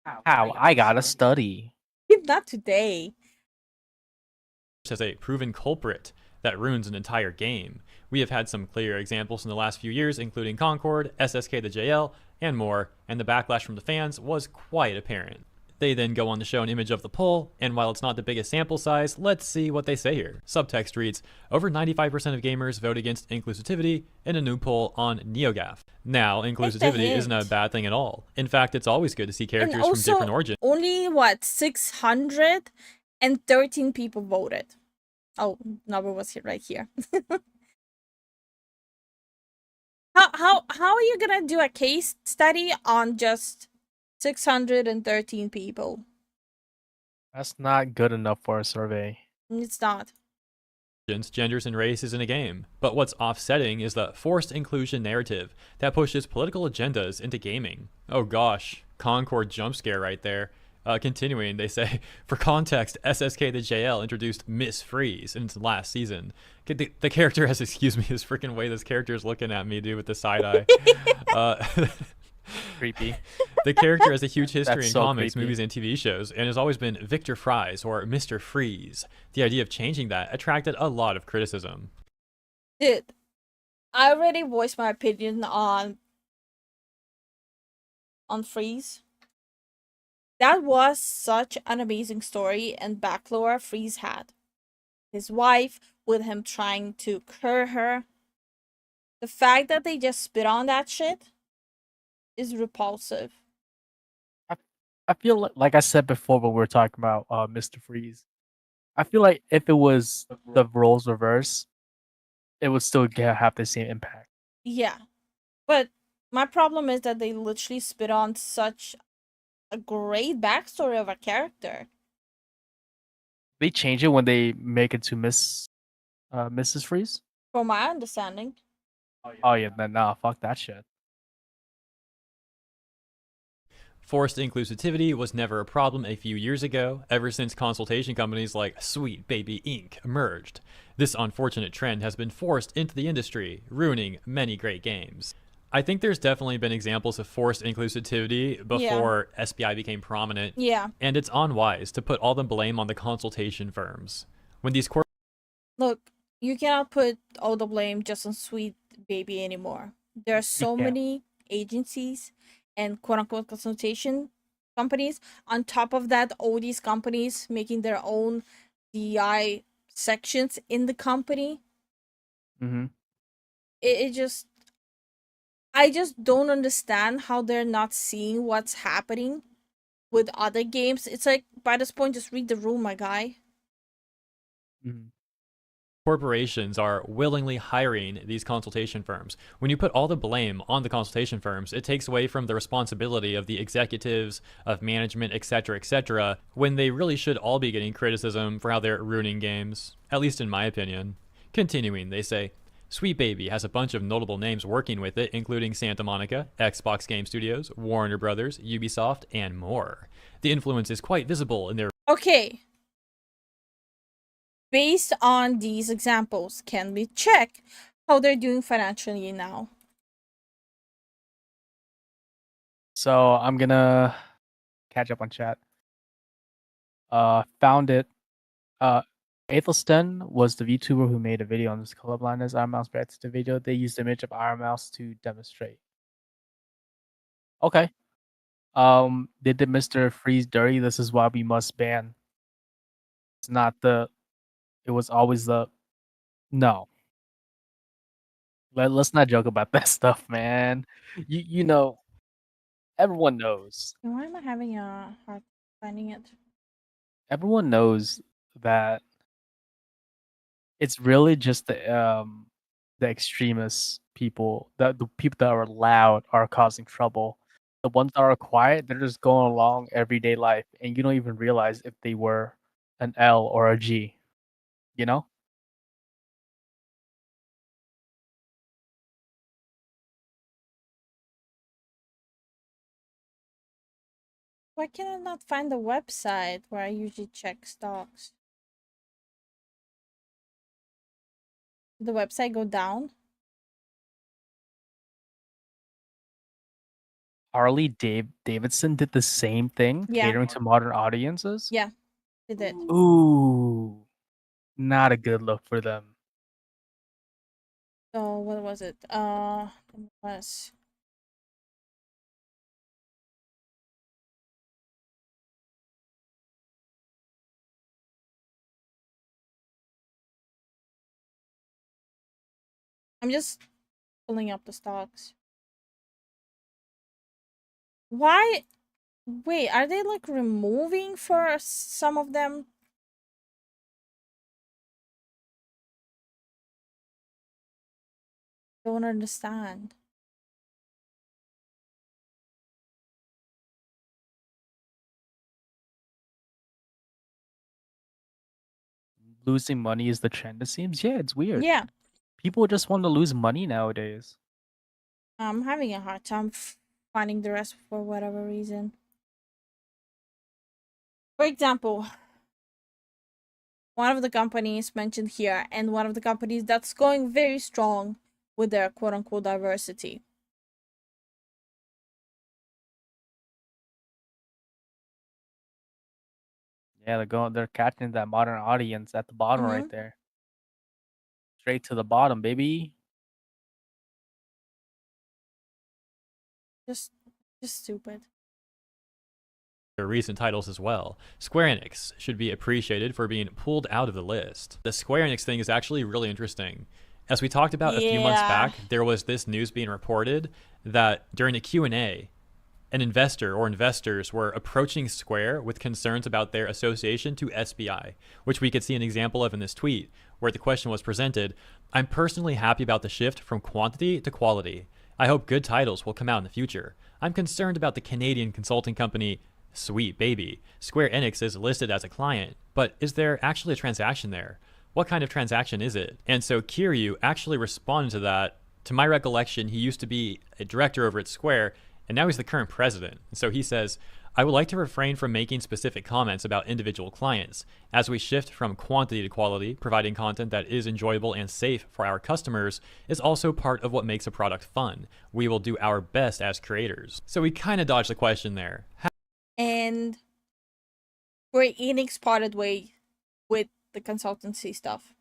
How? I gotta study. Not today. As a proven culprit that ruins an entire game. We have had some clear examples in the last few years, including Concord, SSK the JL, and more, and the backlash from the fans was quite apparent. They then go on to show an image of the poll, and while it's not the biggest sample size, let's see what they say here. Subtext reads, over 95% of gamers vote against inclusivity in a new poll on NeoGAF. Now, inclusivity isn't a bad thing at all. In fact, it's always good to see characters from different origins. Only, what, 613 people voted. Oh, number was here, right here. How are you gonna do a case study on just 613 people? That's not good enough for a survey. It's not. Genders, and races in a game. But what's offsetting is the forced inclusion narrative that pushes political agendas into gaming. Oh gosh, Concord jump scare right there. Continuing, they say, for context, SSK the JL introduced Miss Freeze in its last season. The character has, excuse me, this freaking way this character is looking at me, dude, with the side eye. Creepy. The character has a huge history That's in so comics, creepy. movies, and TV shows, and has always been Victor Fries or Mr. Freeze. The idea of changing that attracted a lot of criticism. Dude, I already voiced my opinion on Freeze. That was such an amazing story and backlore Freeze had. His wife, with him trying to cure her. The fact that they just spit on that shit is repulsive. I feel like I said before when we were talking about Mr. Freeze. I feel like if it was the roles reverse, it would still have the same impact. Yeah. But my problem is that they literally spit on such a great backstory of a character. They change it when they make it to Mrs. Freeze. From my understanding. Oh yeah, then nah, fuck that shit. Forced inclusivity was never a problem a few years ago, ever since consultation companies like Sweet Baby Inc. emerged. This unfortunate trend has been forced into the industry, ruining many great games. I think there's definitely been examples of forced inclusivity before SBI became prominent, Yeah. and it's unwise to put all the blame on the consultation firms. When these Look, you cannot put all the blame just on Sweet Baby anymore. There are so many agencies and quote-unquote consultation companies. On top of that, all these companies making their own DI sections in the company. Mm-hmm. It just... I just don't understand how they're not seeing what's happening with other games. It's like, by this point, just read the room, my guy. Mm-hmm. corporations are willingly hiring these consultation firms. When you put all the blame on the consultation firms, it takes away from the responsibility of the executives, of management, etc., when they really should all be getting criticism for how they're ruining games, at least in my opinion. Continuing, they say, Sweet Baby has a bunch of notable names working with it, including Santa Monica, Xbox Game Studios, Warner Brothers, Ubisoft, and more. The influence is quite visible in their Okay. Based on these examples, can we check how they're doing financially now? So I'm gonna catch up on chat. Found it. Aethelston was the VTuber who made a video on this colorblindness Iron Mouse reacts to the video. They used the image of Iron Mouse to demonstrate. Okay. They did Mr. Freeze dirty. This is why we must ban. It's not the. It was always the. No. Let's not joke about that stuff, man. You know, everyone knows. Why am I having a hard finding it? Everyone knows that it's really just the extremists people, the people that are loud are causing trouble. The ones that are quiet, they're just going along everyday life, and you don't even realize if they were an L or a G. You know? Why can I not find the website where I usually check stocks? Did the website go down? Harley Davidson did the same thing, Yeah. catering to modern audiences. Yeah, it did. Ooh, not a good look for them. So what was it? It was I'm just pulling up the stocks. Why? Wait, are they like removing for some of them? Don't understand. Losing money is the trend, it seems. Yeah, it's weird. Yeah, People just want to lose money nowadays. I'm having a hard time finding the rest for whatever reason. For example, one of the companies mentioned here, and one of the companies that's going very strong with their quote-unquote diversity. Yeah, they're catching that modern audience at the bottom right Mhm. there. Straight to the bottom, baby. Just stupid. their recent titles as well. Square Enix should be appreciated for being pulled out of the list. The Square Enix thing is actually really interesting. As we talked about a few months Yeah. back, there was this news being reported that during a Q&A, an investor or investors were approaching Square with concerns about their association to SBI, which we could see an example of in this tweet, where the question was presented, "I'm personally happy about the shift from quantity to quality. I hope good titles will come out in the future. I'm concerned about the Canadian consulting company Sweet Baby. Square Enix is listed as a client, but is there actually a transaction there? What kind of transaction is it?" And so Kiryu actually responded to that. To my recollection, he used to be a director over at Square, and now he's the current president. So he says, "I would like to refrain from making specific comments about individual clients. As we shift from quantity to quality, providing content that is enjoyable and safe for our customers is also part of what makes a product fun. We will do our best as creators." So we kind of dodged the question there. And Square Enix parted way with the consultancy stuff.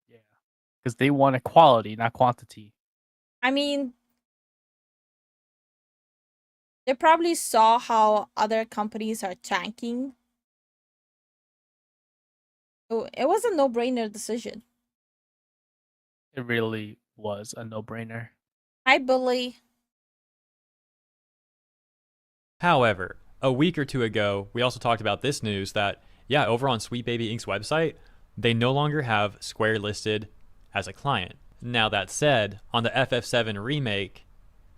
Yeah. Because they want quality, not quantity. I mean, they probably saw how other companies are tanking. So it was a no-brainer decision. It really was a no-brainer. Hi, Billy. However, a week or two ago, we also talked about this news that, yeah, over on Sweet Baby Inc.'s website, they no longer have Square listed as a client. Now, that said, on the FF7 remake,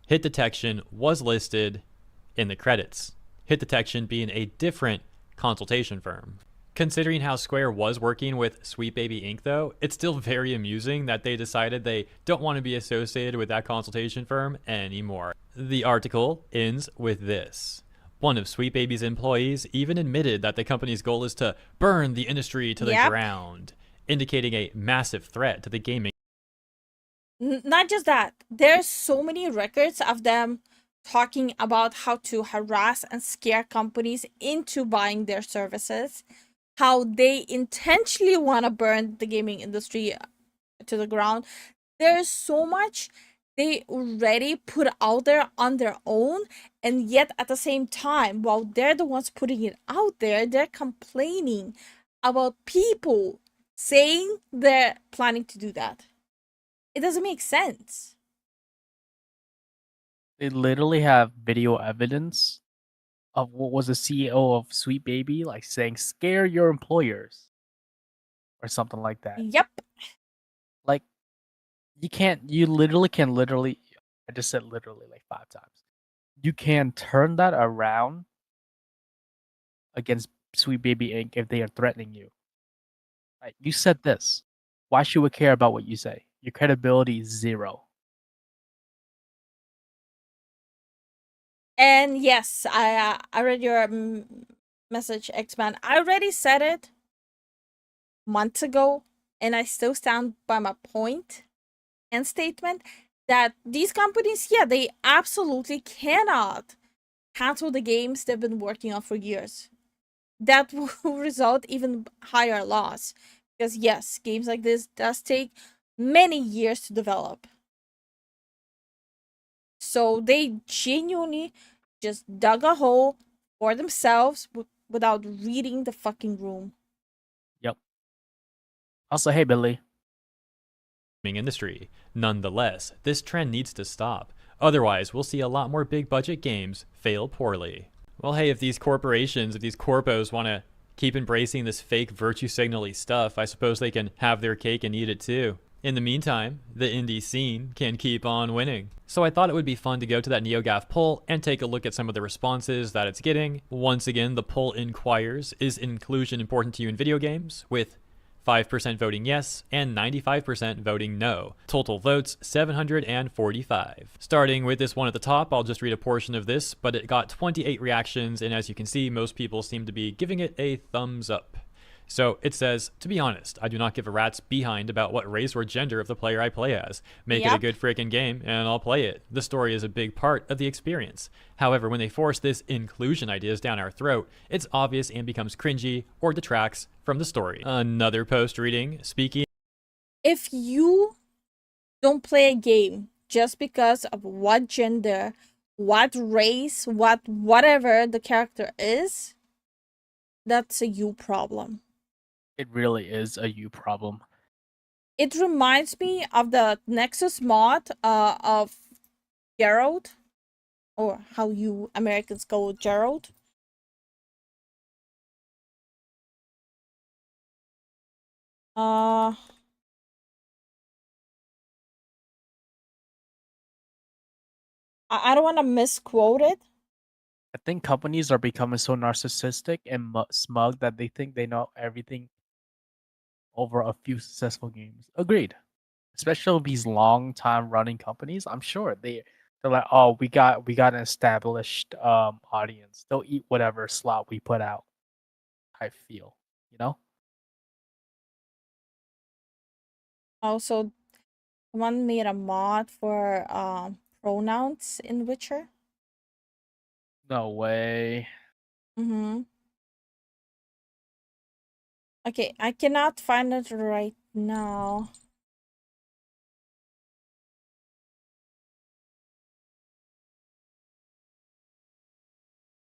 Hit Detection was listed in the credits. Hit Detection being a different consultation firm. Considering how Square was working with Sweet Baby Inc., though, it's still very amusing that they decided they don't want to be associated with that consultation firm anymore. The article ends with this. One of Sweet Baby's employees even admitted that the company's goal is to burn the industry to the ground, indicating a massive threat to the gaming. Not just that, there's so many records of them talking about how to harass and scare companies into buying their services, how they intentionally want to burn the gaming industry to the ground. There's so much they already put out there on their own, and yet at the same time, while they're the ones putting it out there, they're complaining about people saying they're planning to do that. It doesn't make sense. They literally have video evidence of what was the CEO of Sweet Baby like saying scare your employers or something like that. Yep. Like you literally can I just said literally like 5 times. You can turn that around against Sweet Baby Inc. if they are threatening you. Right? You said this. Why should we care about what you say? Your credibility is 0. And yes, I read your message, X-Man. I already said it months ago, and I still stand by my point and statement that these companies, yeah, they absolutely cannot cancel the games they've been working on for years. That will result even higher loss, because yes, games like this does take many years to develop. So they genuinely just dug a hole for themselves without reading the fucking room. Yep. Also, hey Billy. Industry. Nonetheless, this trend needs to stop. Otherwise, we'll see a lot more big budget games fail poorly. Well, hey, if these corporations, if these corpos want to keep embracing this fake virtue signal-y stuff, I suppose they can have their cake and eat it too. In the meantime, the indie scene can keep on winning. So I thought it would be fun to go to that NeoGAF poll and take a look at some of the responses that it's getting. Once again, the poll inquires, is inclusion important to you in video games? With 5% voting yes and 95% voting no. Total votes 745. Starting with this one at the top, I'll just read a portion of this, but it got 28 reactions, and as you can see, most people seem to be giving it a thumbs up. So it says, to be honest, I do not give a rat's behind about what race or gender of the player I play as. Make it a good freaking game and I'll play it. The story is a big part of the experience. However, when they force this inclusion ideas down our throat, it's obvious and becomes cringy or detracts from the story. Another post reading, speaking. If you don't play a game just because of what gender, what race, whatever the character is, that's a you problem. It really is a you problem. It reminds me of the Nexus mod of Gerald, or how you Americans go Gerald. I don't want to misquote it. I think companies are becoming so narcissistic and smug that they think they know everything over a few successful games. Agreed. Especially these long time running companies, I'm sure they're like, oh, we got an established audience. They'll eat whatever slot we put out. I feel, you know. Also, someone made a mod for pronouns in Witcher. No way. Mm-hmm. Okay, I cannot find it right now.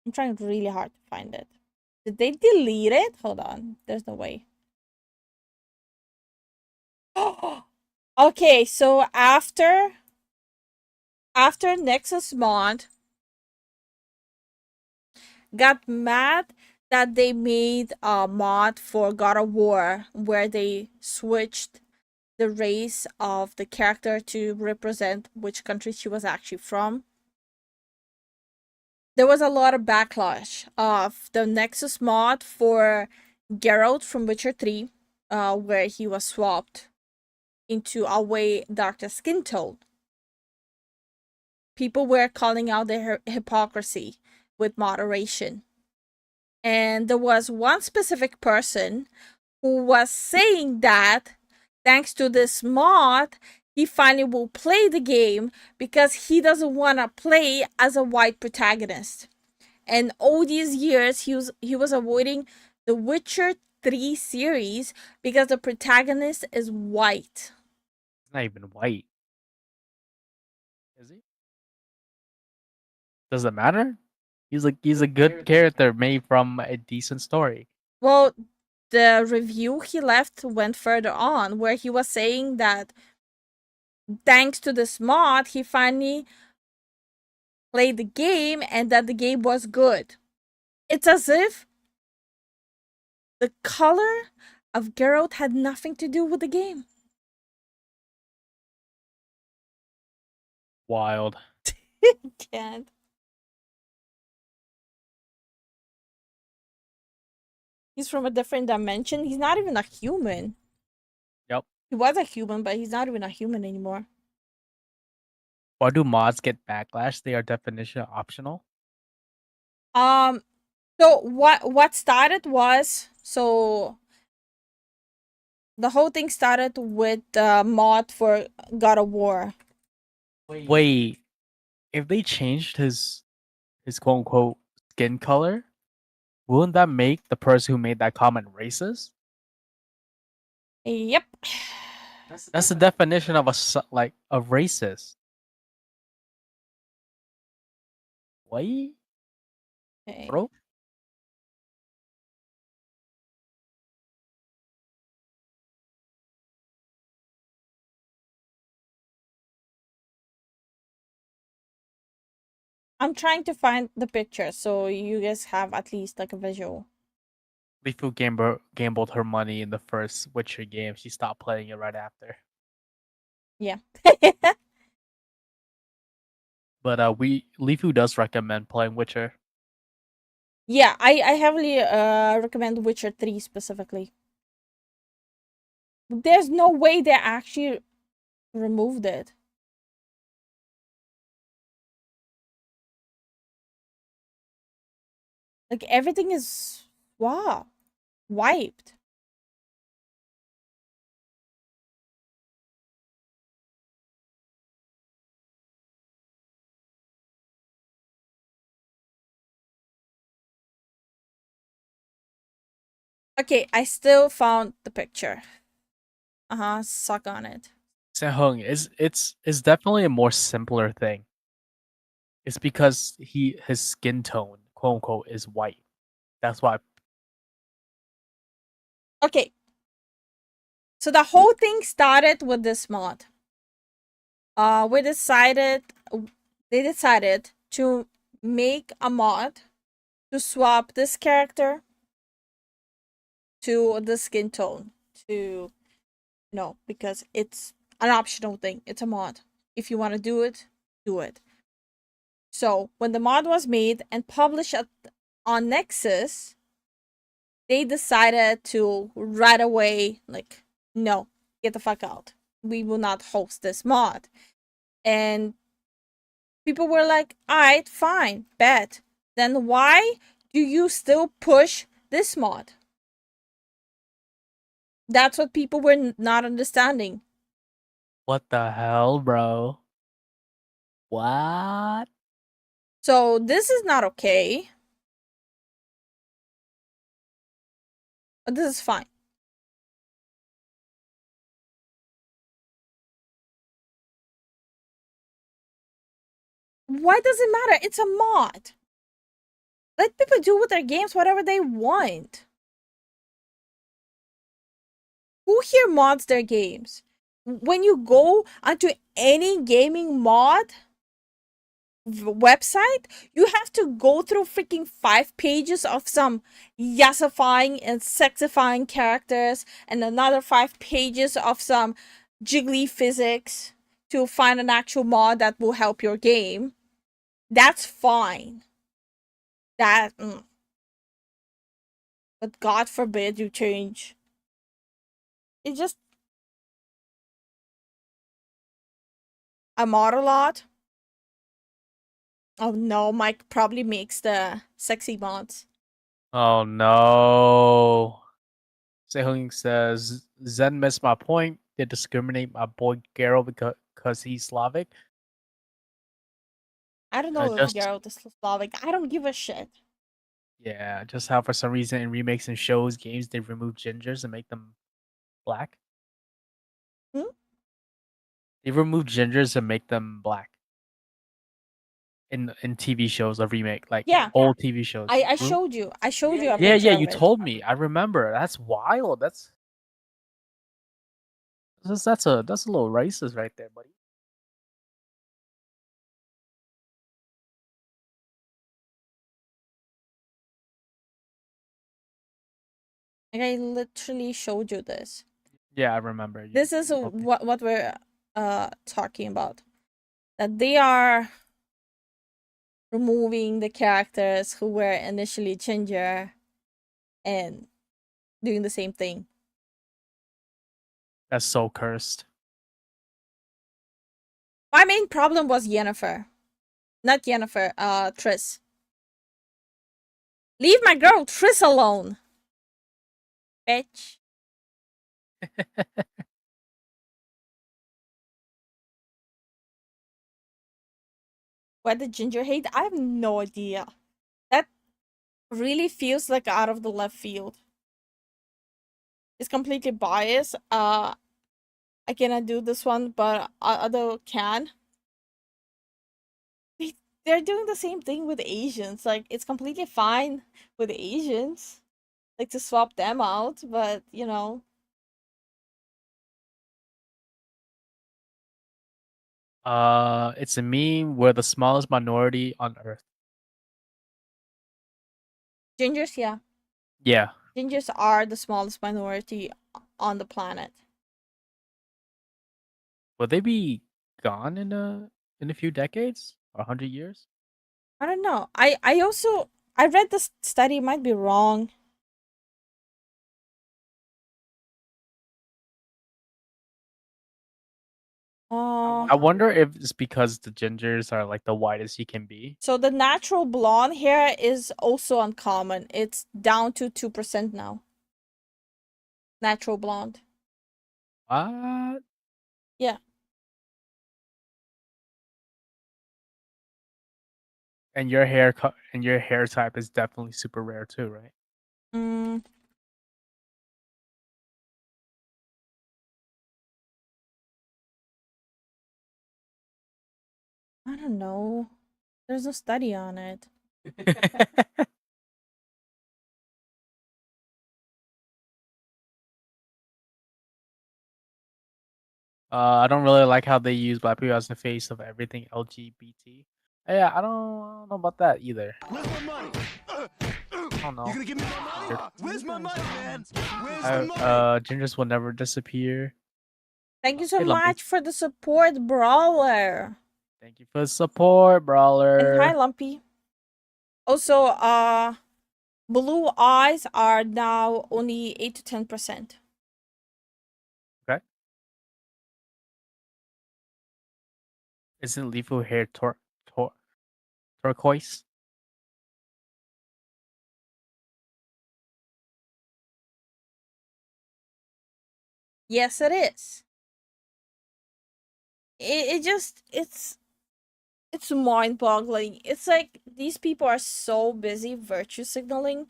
I'm trying really hard to find it. Did they delete it? Hold on. There's no way. Okay, so after Nexus Mod got mad that they made a mod for God of War where they switched the race of the character to represent which country she was actually from. There was a lot of backlash of the Nexus mod for Geralt from Witcher 3, where he was swapped into a way darker skin tone. People were calling out their hypocrisy with moderation. And there was one specific person who was saying that thanks to this mod, he finally will play the game because he doesn't want to play as a white protagonist. And all these years, he was avoiding the Witcher 3 series because the protagonist is white. He's not even white. Is he? Does it matter? He's a good character made from a decent story. Well, the review he left went further on, where he was saying that thanks to this mod, he finally played the game and that the game was good. It's as if the color of Geralt had nothing to do with the game. Wild. Can't. He's from a different dimension. He's not even a human. Yep. He was a human, but he's not even a human anymore. Why do mods get backlash? They are definition optional. So what started was, so the whole thing started with the mod for God of War. Wait, if they changed his quote unquote skin color, wouldn't that make the person who made that comment racist? Yep. That's the definition of like a racist. Why, Okay. bro? I'm trying to find the picture so you guys have at least like a visual. Lifu gambled her money in the first Witcher game. She stopped playing it right after. Yeah. But Lifu does recommend playing Witcher. Yeah, I heavily recommend Witcher 3 specifically. There's no way they actually removed it. Like everything is wow, wiped. Okay, I still found the picture. Suck on it. Sehung is it's definitely a more simpler thing. It's because his skin tone, quote unquote, is white. That's why. Okay. So the whole thing started with this mod. They decided to make a mod to swap this character to the skin tone to because it's an optional thing. It's a mod. If you want to do it, do it. So when the mod was made and published on Nexus, they decided to right away no, get the fuck out. We will not host this mod. And people were like, alright, fine, bet. Then why do you still push this mod? That's what people were not understanding. What the hell, bro? What? So this is not okay. But this is fine. Why does it matter? It's a mod. Let people do with their games whatever they want. Who here mods their games? When you go onto any gaming mod website, you have to go through freaking 5 pages of some yassifying and sexifying characters and another 5 pages of some jiggly physics to find an actual mod that will help your game. That's fine. But God forbid you change. It just I mod a lot. Oh no, Mike probably makes the sexy mods. Oh no. Sehung says Zen missed my point. They discriminate my boy Garo because he's Slavic. I don't know if Just Geralt is Slavic. I don't give a shit. yeah, just how for some reason in remakes and shows, games they remove gingers and make them black. Hmm? They remove gingers and make them black. In TV shows, a remake, like Yeah. old TV shows. I showed you. I showed you a Yeah, picture yeah, of you it. told me. I remember. That's wild. That's a little racist right there, buddy. Like I literally showed you this. Yeah, I remember. This is what we're talking about. That they are removing the characters who were initially ginger and doing the same thing. That's so cursed. My main problem was Yennefer. Not Yennefer, Triss. Leave my girl Triss alone. Bitch. Why the ginger hate? I have no idea. That really feels like out of the left field. It's completely biased. I cannot do this one, but other can. They're doing the same thing with Asians. Like it's completely fine with Asians, like to swap them out, but you know. It's a meme. We're the smallest minority on Earth. Gingers, yeah. Yeah. Gingers are the smallest minority on the planet. Will they be gone in a few decades or 100 years? I don't know. I also I read this study, might be wrong. I wonder if it's because the gingers are like the whitest you can be. So the natural blonde hair is also uncommon. It's down to 2% now. Natural blonde. What? Yeah. And your hair type is definitely super rare too, right? Mm. I don't know. There's no study on it. I don't really like how they use black people as the face of everything LGBT. Yeah, I don't know about that either. Where's my money? I don't know. You gonna give me my money? Where's my money, man? Where's the money? Gingers will never disappear. Thank you so Hey, Lumpy. much for the support, Brawler. Thank you for the support, brawler. And hi, Lumpy. Also, blue eyes are now only 8 to 10%. Okay. Isn't LifuLifu hair turquoise? Yes, it is. It just it's mind-boggling. It's like these people are so busy virtue signaling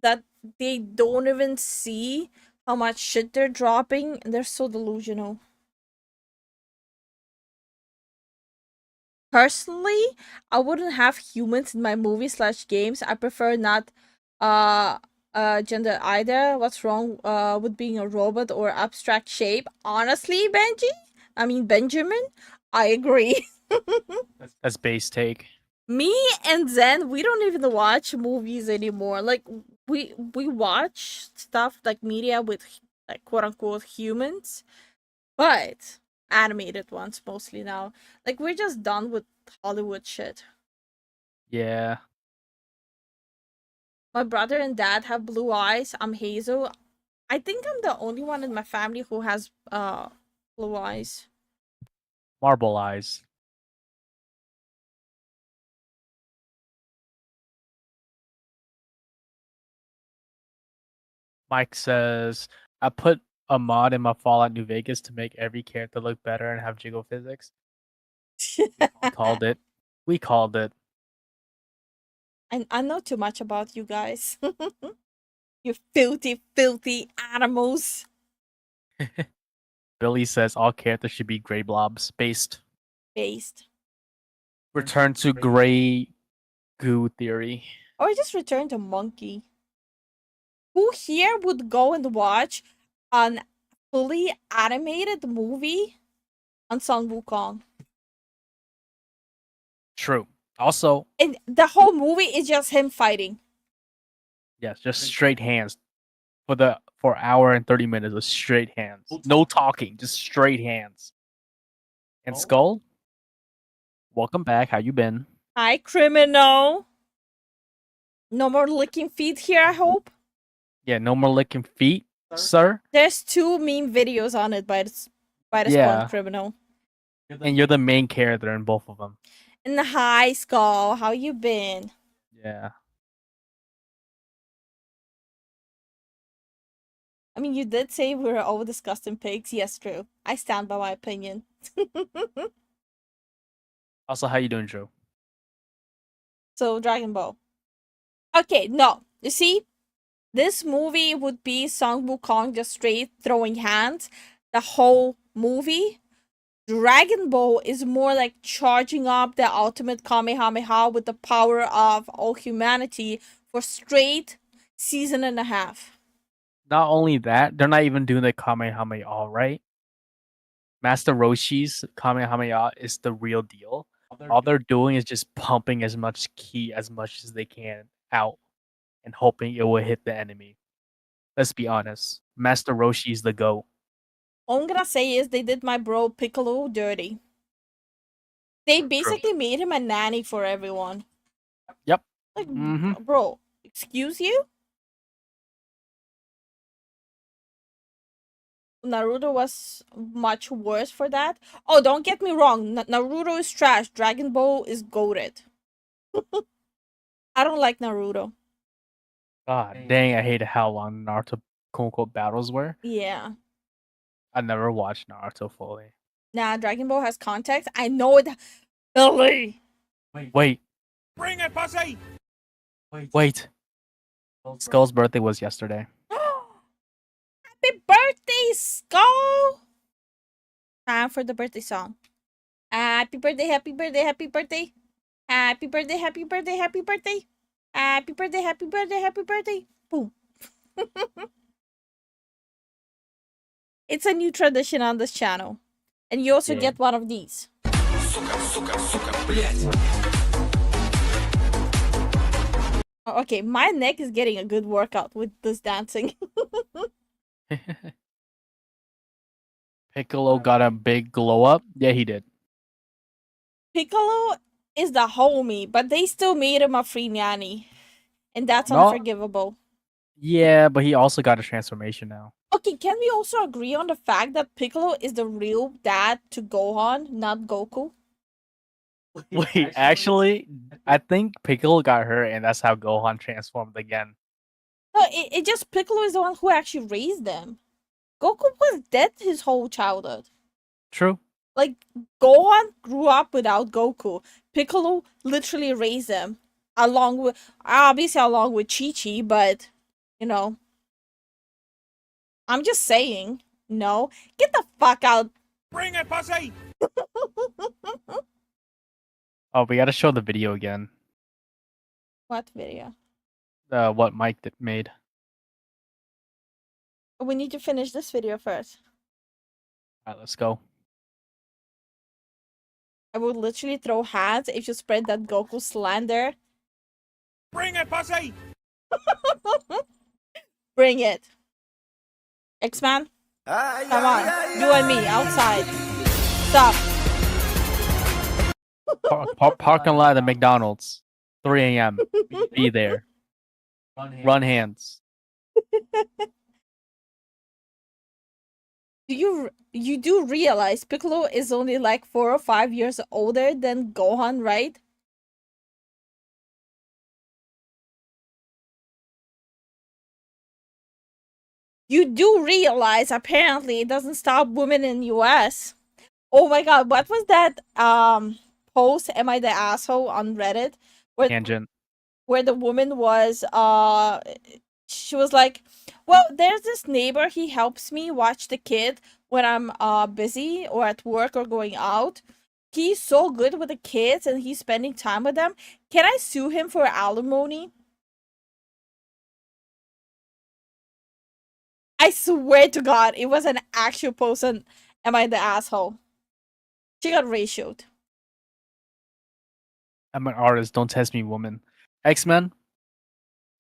that they don't even see how much shit they're dropping, and they're so delusional. Personally, I wouldn't have humans in my movies slash games. I prefer not uh gender either. What's wrong with being a robot or abstract shape? Honestly, Benjamin, I agree. That's base take. Me and Zen, we don't even watch movies anymore. Like we watch stuff like media with like quote unquote humans, but animated ones mostly now. Like we're just done with Hollywood shit. Yeah. My brother and dad have blue eyes. I'm Hazel. I think I'm the only one in my family who has blue eyes. Marble eyes. Mike says, I put a mod in my Fallout New Vegas to make every character look better and have jiggle physics. We called it. We called it. I know too much about you guys. You filthy, filthy animals. Billy says all characters should be gray blobs. Based. Based. Return to gray goo theory. Or just return to monkey. Who here would go and watch an fully animated movie on Sun Wukong? True. Also, And the whole movie is just him fighting. yes, just straight hands for hour and 30 minutes of straight hands. No talking, just straight hands. And Skull, welcome back. How you been? Hi, criminal. No more licking feet here, I hope. Yeah, no more licking feet, sir. There's 2 meme videos on it by the Yeah. Spawn criminal. And you're the main character in both of them. And hi, Skull. How you been? Yeah. I mean, you did say we were all disgusting pigs. Yes, true. I stand by my opinion. Also, how you doing, Joe? So, Dragon Ball. Okay, no. You see, this movie would be Song Wukong just straight throwing hands the whole movie. Dragon Ball is more like charging up the ultimate Kamehameha with the power of all humanity for straight season and a half. Not only that, they're not even doing the Kamehameha, right? Master Roshi's Kamehameha is the real deal. All they're doing is just pumping as much ki as much as they can out and hoping it will hit the enemy. Let's be honest. Master Roshi is the GOAT. All I'm gonna say is they did my bro Piccolo dirty. They basically made him a nanny for everyone. Yep. Like, Mhm. bro, excuse you? Naruto was much worse for that. Oh, don't get me wrong. Naruto is trash. Dragon Ball is goated. I don't like Naruto. God dang, I hated how long Naruto quote unquote battles were. Yeah. I never watched Naruto fully. Nah, Dragon Ball has context. I know it. Billy. Wait. Bring it, pussy! Wait. Skull's birthday was yesterday. Happy birthday, Skull! Time for the birthday song. Happy birthday, happy birthday, happy birthday. Happy birthday, happy birthday, happy birthday. Happy birthday, happy birthday, happy birthday. Boom. It's a new tradition on this channel. And you also get one of these. Okay, my neck is getting a good workout with this dancing. Piccolo got a big glow up. Yeah, he did. Piccolo is the homie, but they still made him a free nanny. And that's No. unforgivable. Yeah, but he also got a transformation now. Okay, can we also agree on the fact that Piccolo is the real dad to Gohan, not Goku? Wait, actually, I think Piccolo got hurt, and that's how Gohan transformed again. No, it just Piccolo is the one who actually raised them. Goku was dead his whole childhood. True. Like, Gohan grew up without Goku. Piccolo literally raised them. Along with Chi-Chi, but, you know. I'm just saying. No. Get the fuck out. Bring it, pussy! Oh, we gotta show the video again. What video? What Mike made. We need to finish this video first. Alright, let's go. I would literally throw hands if you spread that Goku slander. Bring it, pussy! Bring it. X-Man, come on. You and me, outside. Stop. Parking lot at McDonald's. 3 a.m. Be there. Run hands. You do realize Piccolo is only like 4 or 5 years older than Gohan, right? You do realize apparently it doesn't stop women in US. Oh my god, what was that post, am I the asshole, on Reddit where Tangent. the woman was she was like, well, there's this neighbor, he helps me watch the kid when I'm busy or at work or going out. He's so good with the kids and he's spending time with them. Can I sue him for alimony? I swear to God, it was an actual post on Am I the Asshole? She got ratioed. I'm an artist. Don't test me, woman. X-Men.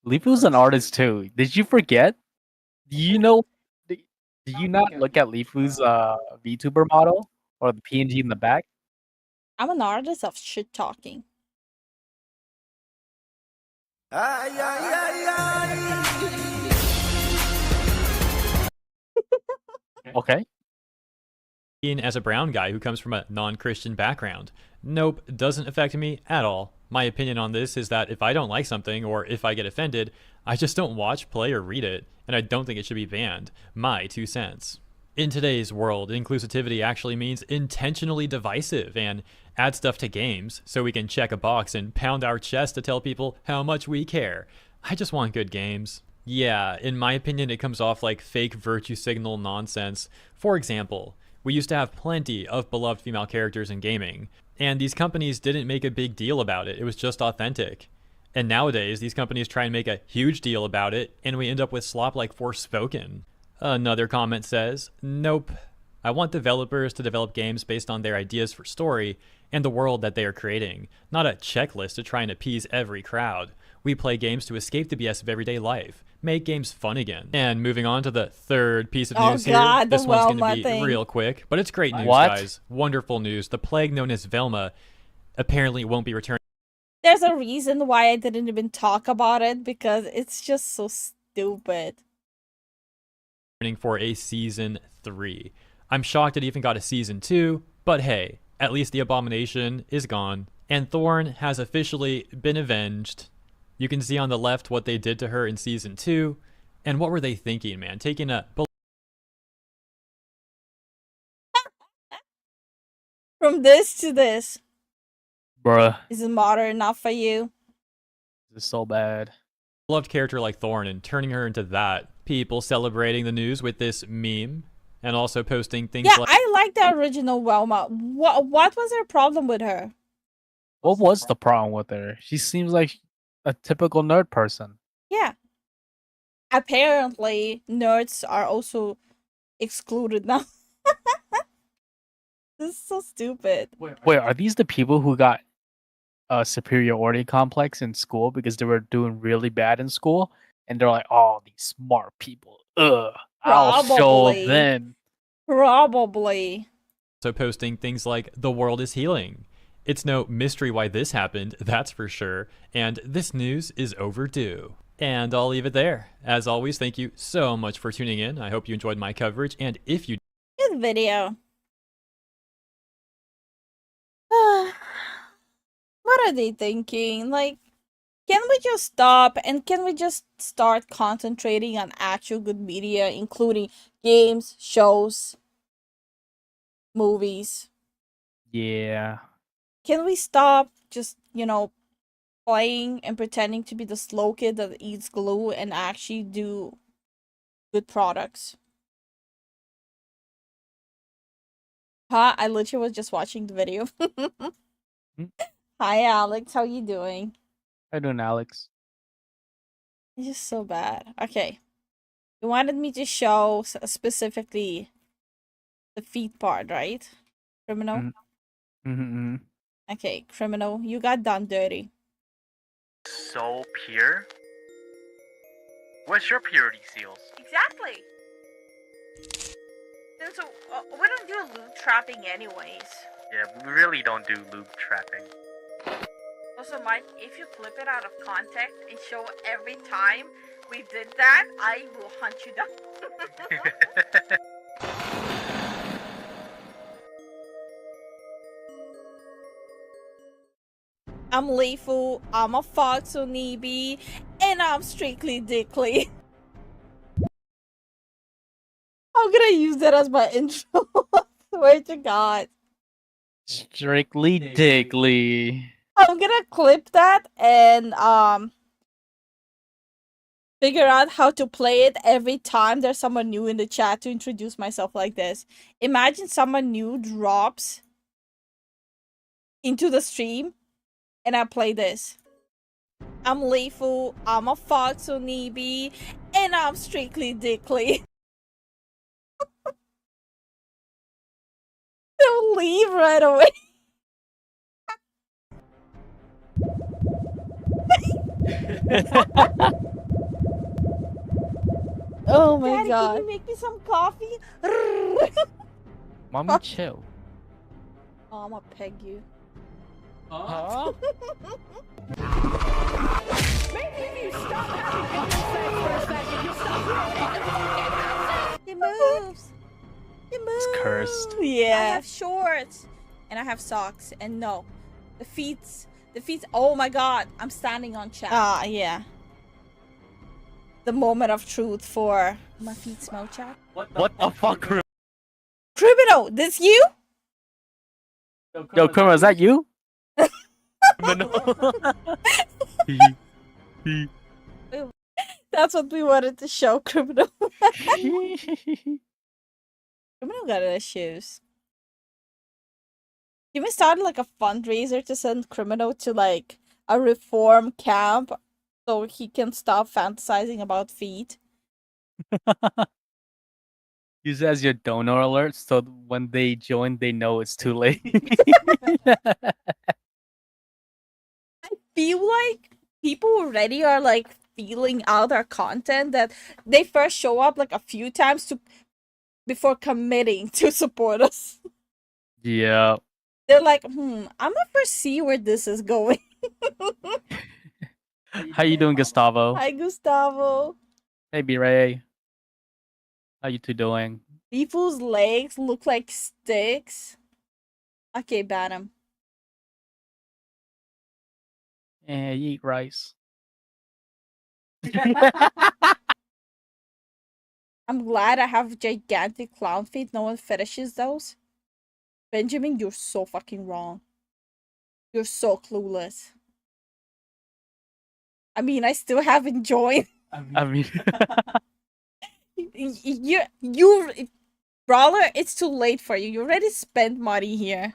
Lifu's an artist too. Did you forget? Do you know? Do you not look at Lifu's VTuber model or the PNG in the back? I'm an artist of shit talking. Ay, ay, ay, ay. Okay. As a brown guy who comes from a non-Christian background. Nope, doesn't affect me at all. My opinion on this is that if I don't like something or if I get offended, I just don't watch, play, or read it, and I don't think it should be banned. My 2 cents. In today's world, inclusivity actually means intentionally divisive and add stuff to games so we can check a box and pound our chest to tell people how much we care. I just want good games. Yeah, in my opinion, it comes off like fake virtue signal nonsense. For example, we used to have plenty of beloved female characters in gaming, and these companies didn't make a big deal about it. It was just authentic. And nowadays, these companies try and make a huge deal about it, and we end up with slop like Forspoken. Another comment says, nope. I want developers to develop games based on their ideas for story and the world that they are creating, not a checklist to try and appease every crowd. We play games to escape the BS of everyday life, make games fun again. And moving on to the third piece of news God, here. This the one's going Velma to be thing. real quick, but it's great news, What? guys. Wonderful news. The plague known as Velma apparently won't be returning There's a reason why I didn't even talk about it because it's just so stupid. for a season 3. I'm shocked it even got a season 2, but hey, at least the abomination is gone, and Thorn has officially been avenged. You can see on the left what they did to her in season 2, and what were they thinking, man? Taking a From this to this, Bruh. is it modern enough for you? This is so bad. beloved character like Thorn and turning her into that. People celebrating the news with this meme, and also posting things Yeah, like I like the original Velma. What was their problem with her? What was the problem with her? She seems like a typical nerd person. Yeah. Apparently, nerds are also excluded now. This is so stupid. Wait, are these the people who got a superiority complex in school because they were doing really bad in school? And they're like, oh, these smart people. Ugh. I'll show Probably. them. Probably. so posting things like the world is healing. It's no mystery why this happened, that's for sure, and this news is overdue. And I'll leave it there. As always, thank you so much for tuning in. I hope you enjoyed my coverage, and if you Good video. What are they thinking? Like, can we just stop and can we just start concentrating on actual good media, including games, shows, movies? Yeah. Can we stop just, playing and pretending to be the slow kid that eats glue and actually do good products? Huh? I literally was just watching the video. Hi, Alex. How you doing? How you doing, Alex? It's just so bad. Okay. You wanted me to show specifically the feet part, right? Criminal? Mhm. Mm-hmm. Okay, criminal. You got done dirty. So pure? What's your purity seals? Exactly. And so, we don't do loot trapping anyways. Yeah, we really don't do loop trapping. Also, Mike, if you clip it out of context and show every time we did that, I will hunt you down. I'm LifuLifu, I'm a Foxageddon, and I'm strictly dickly. I'm gonna use that as my intro. Swear to God. Strictly Dickly. I'm gonna clip that and figure out how to play it every time there's someone new in the chat to introduce myself like this. Imagine someone new drops into the stream and I play this. I'm LifuLifu, I'm a Foxageddon, and I'm strictly dickly. They'll leave right away. Oh my Daddy, God. can you make me some coffee? Mommy, chill. Oh, I'm gonna peg you. Huh? Maybe if you stop having idiots for a second, you'll stop It moves. It moves. It's cursed. Yeah. I have shorts and I have socks and no, the feet. Oh my God, I'm standing on chat. Yeah. The moment of truth for my feet smell chat. What the fuck? Criminal, this you? Yo, Kuma, is that you? That's what we wanted to show, Criminal. Criminal got issues. Can we start like a fundraiser to send Criminal to like a reform camp so he can stop fantasizing about feet? Use it as your donor alert so when they join, they know it's too late. I feel like people already are like feeling out our content that they first show up like a few times before committing to support us. Yeah. They're like, I'm gonna first see where this is going. How you doing, Gustavo? Hi, Gustavo. Hey, B-Ray. How you two doing? Lifu's legs look like sticks. Okay, ban him. Eh, you eat rice. I'm glad I have gigantic clown feet. No one fetishes those. Benjamin, you're so fucking wrong. You're so clueless. I mean, I still haven't joined. I mean, you, Brawler, it's too late for you. You already spent money here.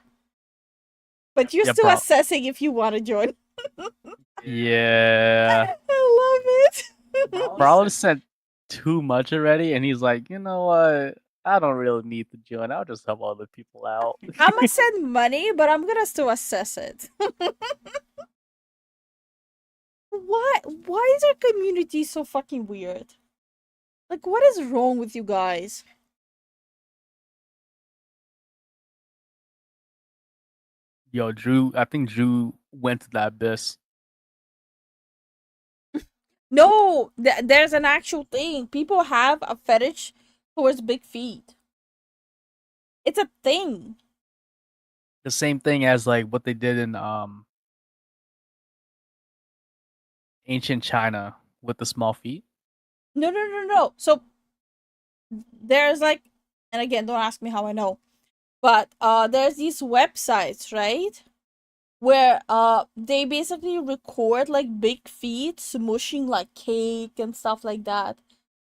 But you're Yeah, still bro. assessing if you want to join. yeah. I love it. Brawler sent too much already, and he's like, you know what? I don't really need to join. I'll just help other people out. I'm gonna send money, but I'm gonna still assess it. Why is our community so fucking weird? Like, what is wrong with you guys? Yo, Drew, I think Drew went to the abyss. No, there's an actual thing. People have a fetish towards big feet. It's a thing. The same thing as like what they did in ancient China with the small feet. No. So there's like, and again, don't ask me how I know, but there's these websites, right? Where they basically record like big feet smushing like cake and stuff like that.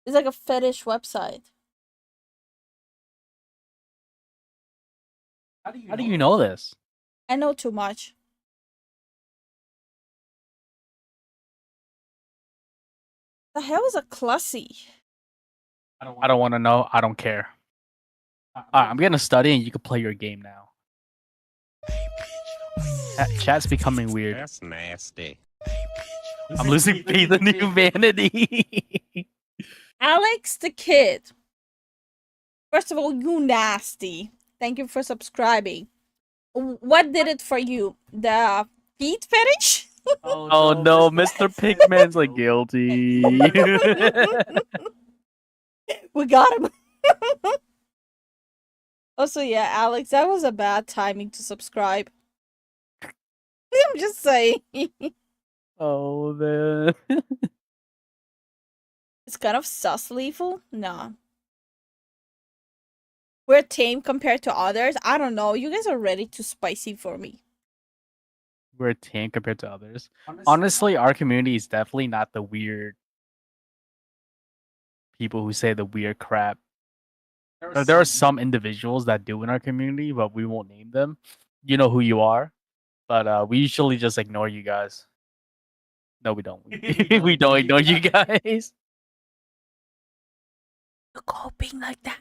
It's like a fetish website. How do you know this? I know too much. The hell is a clussy? I don't want to know. I don't care. Alright, I'm gonna study and you can play your game now. Chat's becoming weird. That's nasty. I'm losing faith in humanity. Alex the Kid. First of all, you nasty. Thank you for subscribing. What did it for you? The Feet fetish? Oh no, Mr. Pigman's like guilty. We got him. Also, yeah, Alex, that was a bad timing to subscribe. I'm just saying. Oh man. It's kind of sus lethal. Nah. We're tame compared to others. I don't know. You guys are ready too spicy for me. We're tame compared to others. Honestly, our community is definitely not the weird people who say the weird crap. There are some individuals that do in our community, but we won't name them. You know who you are, but we usually just ignore you guys. No, we don't. We don't ignore you guys. You're coping like that.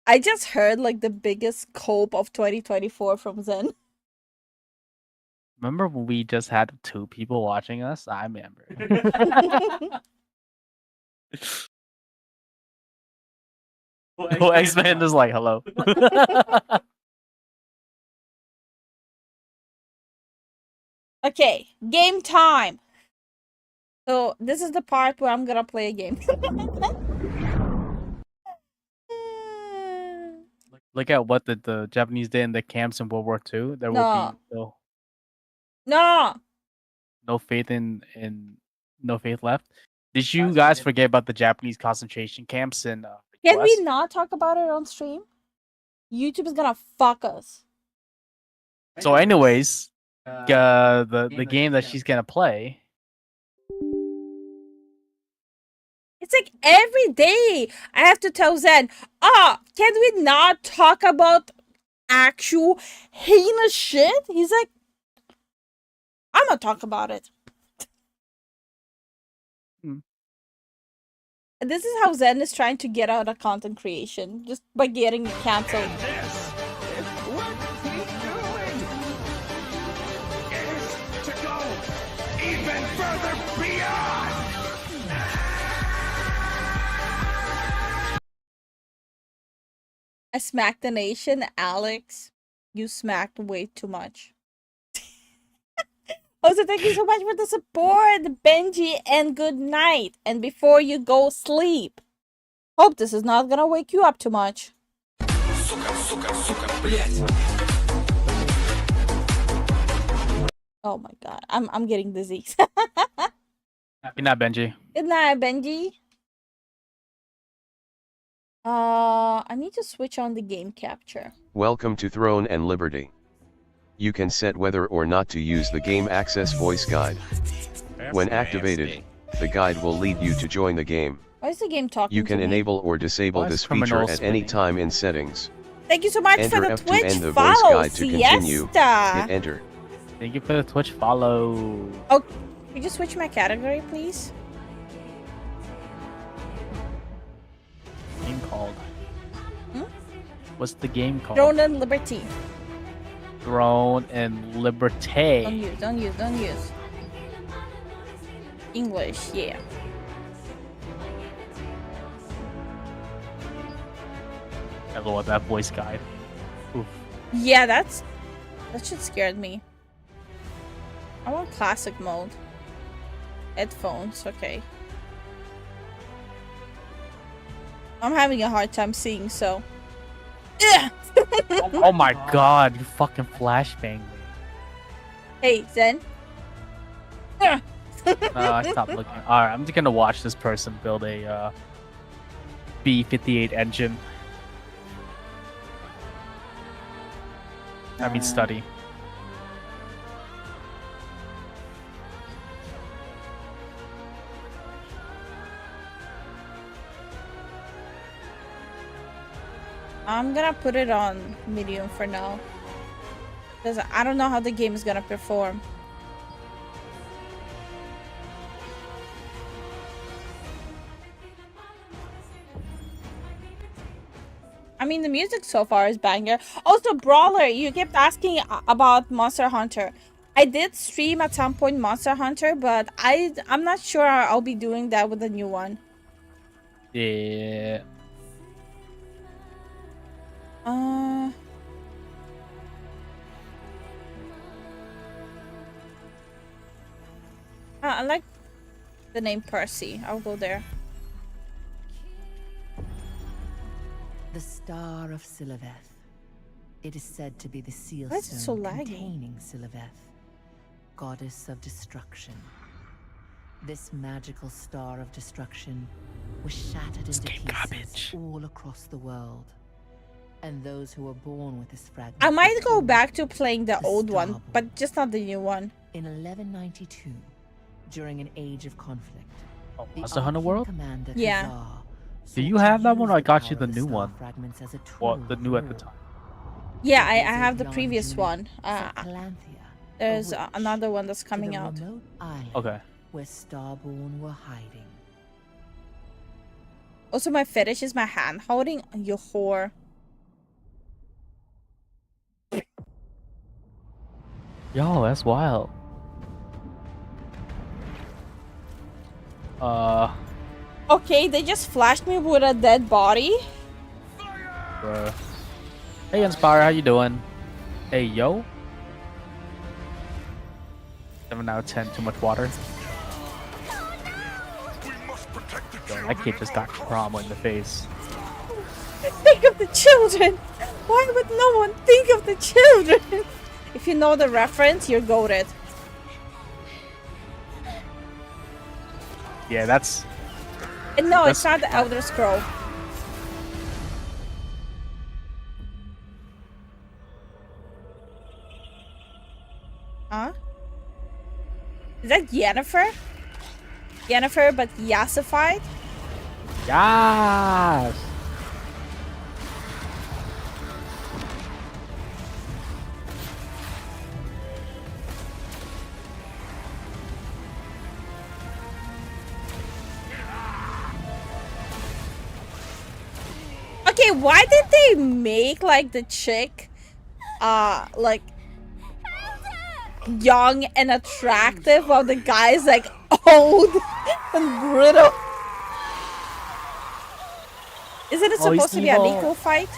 I just heard like the biggest cope of 2024 from Zen. Remember when we just had 2 people watching us? I remember. Oh, X-Men is like, hello. Okay, game time. So this is the part where I'm gonna play a game. Look at what the Japanese did in the camps in World War II. There No. will be No. no faith no faith left. Did you guys forget about the Japanese concentration camps in the Can we US? not talk about it on stream? YouTube is gonna fuck us. So, anyways, the game that she's gonna play. It's like every day I have to tell Zen, can we not talk about actual heinous shit? He's like, I'm gonna talk about it. Hmm. And this is how Zen is trying to get out of content creation, just by getting canceled. This is what he's doing. Is to go even further beyond. I smacked the nation, Alex. You smacked way too much. Also, thank you so much for the support, Benji, and good night. And before you go sleep, hope this is not gonna wake you up too much. Oh my god, I'm getting dizzy. Happy night, Benji. Good night, Benji. I need to switch on the game capture. Welcome to Throne and Liberty. You can set whether or not to use the game access voice guide. When activated, the guide will lead you to join the game. Why is the game talking You can to me? enable or disable Why is this feature criminal at any spinning? time in settings. Thank you so much Enter for the F to Twitch end the voice follow, guide to continue. Hit Siesta. enter. Thank you for the Twitch follow. Oh, could you switch my category, please? Game called. Hmm? What's the game called? Throne and Liberty. Throne and Liberty. Don't use. English, yeah. I love that voice guide. Oof. Yeah, that shit scared me. I want classic mode. Headphones, okay. I'm having a hard time seeing, so. Ugh! Oh my god, you fucking flashbang me. Hey, Zen. Ugh! I stopped looking. Alright, I'm just gonna watch this person build a B-58 engine. I mean study. I'm gonna put it on medium for now. Because I don't know how the game is gonna perform. I mean, the music so far is banger. Also, Brawler, you kept asking about Monster Hunter. I did stream at some point Monster Hunter, but I'm not sure I'll be doing that with the new one. Yeah. I like the name Percy. I'll go there. The Star of Siliveth. It is said to be the seal Why is it so stone laggy? containing Siliveth, goddess of destruction. This magical star of destruction was shattered into pieces all across the world. And those who were born with this fragment. I might were go called back to playing the old one, Starborn. but just not the new one. In 1192, during an age of conflict, Oh, the Monster Hunter Archon World? commander Yeah. Khazar Do you sought to have that one, or use I got you power the of new star one? fragments as a Well, tool the of new at the war. time. Yeah, I Wizard have the Jan previous Juna one. sent Calanthea, a There's witch, another one that's to coming the out. remote island Okay. where Starborn were hiding. Also, my fetish is my hand holding. You whore. Yo, that's wild. Okay, they just flashed me with a dead body. Bruh. Hey, Inspire, how you doing? Hey, yo. 7 out of 10, too much water. Yo, that kid just got trauma in the face. Think of the children. Why would no one think of the children? If you know the reference, you're goated. Yeah, that's... And no, it's That's- not the Elder Scroll. Huh? Is that Yennefer? Yennefer, but yassified? Yes! Okay, why did they make like the chick like young and attractive while the guy's like old and brittle? Isn't it Oh, he's supposed to be an evil. equal fight?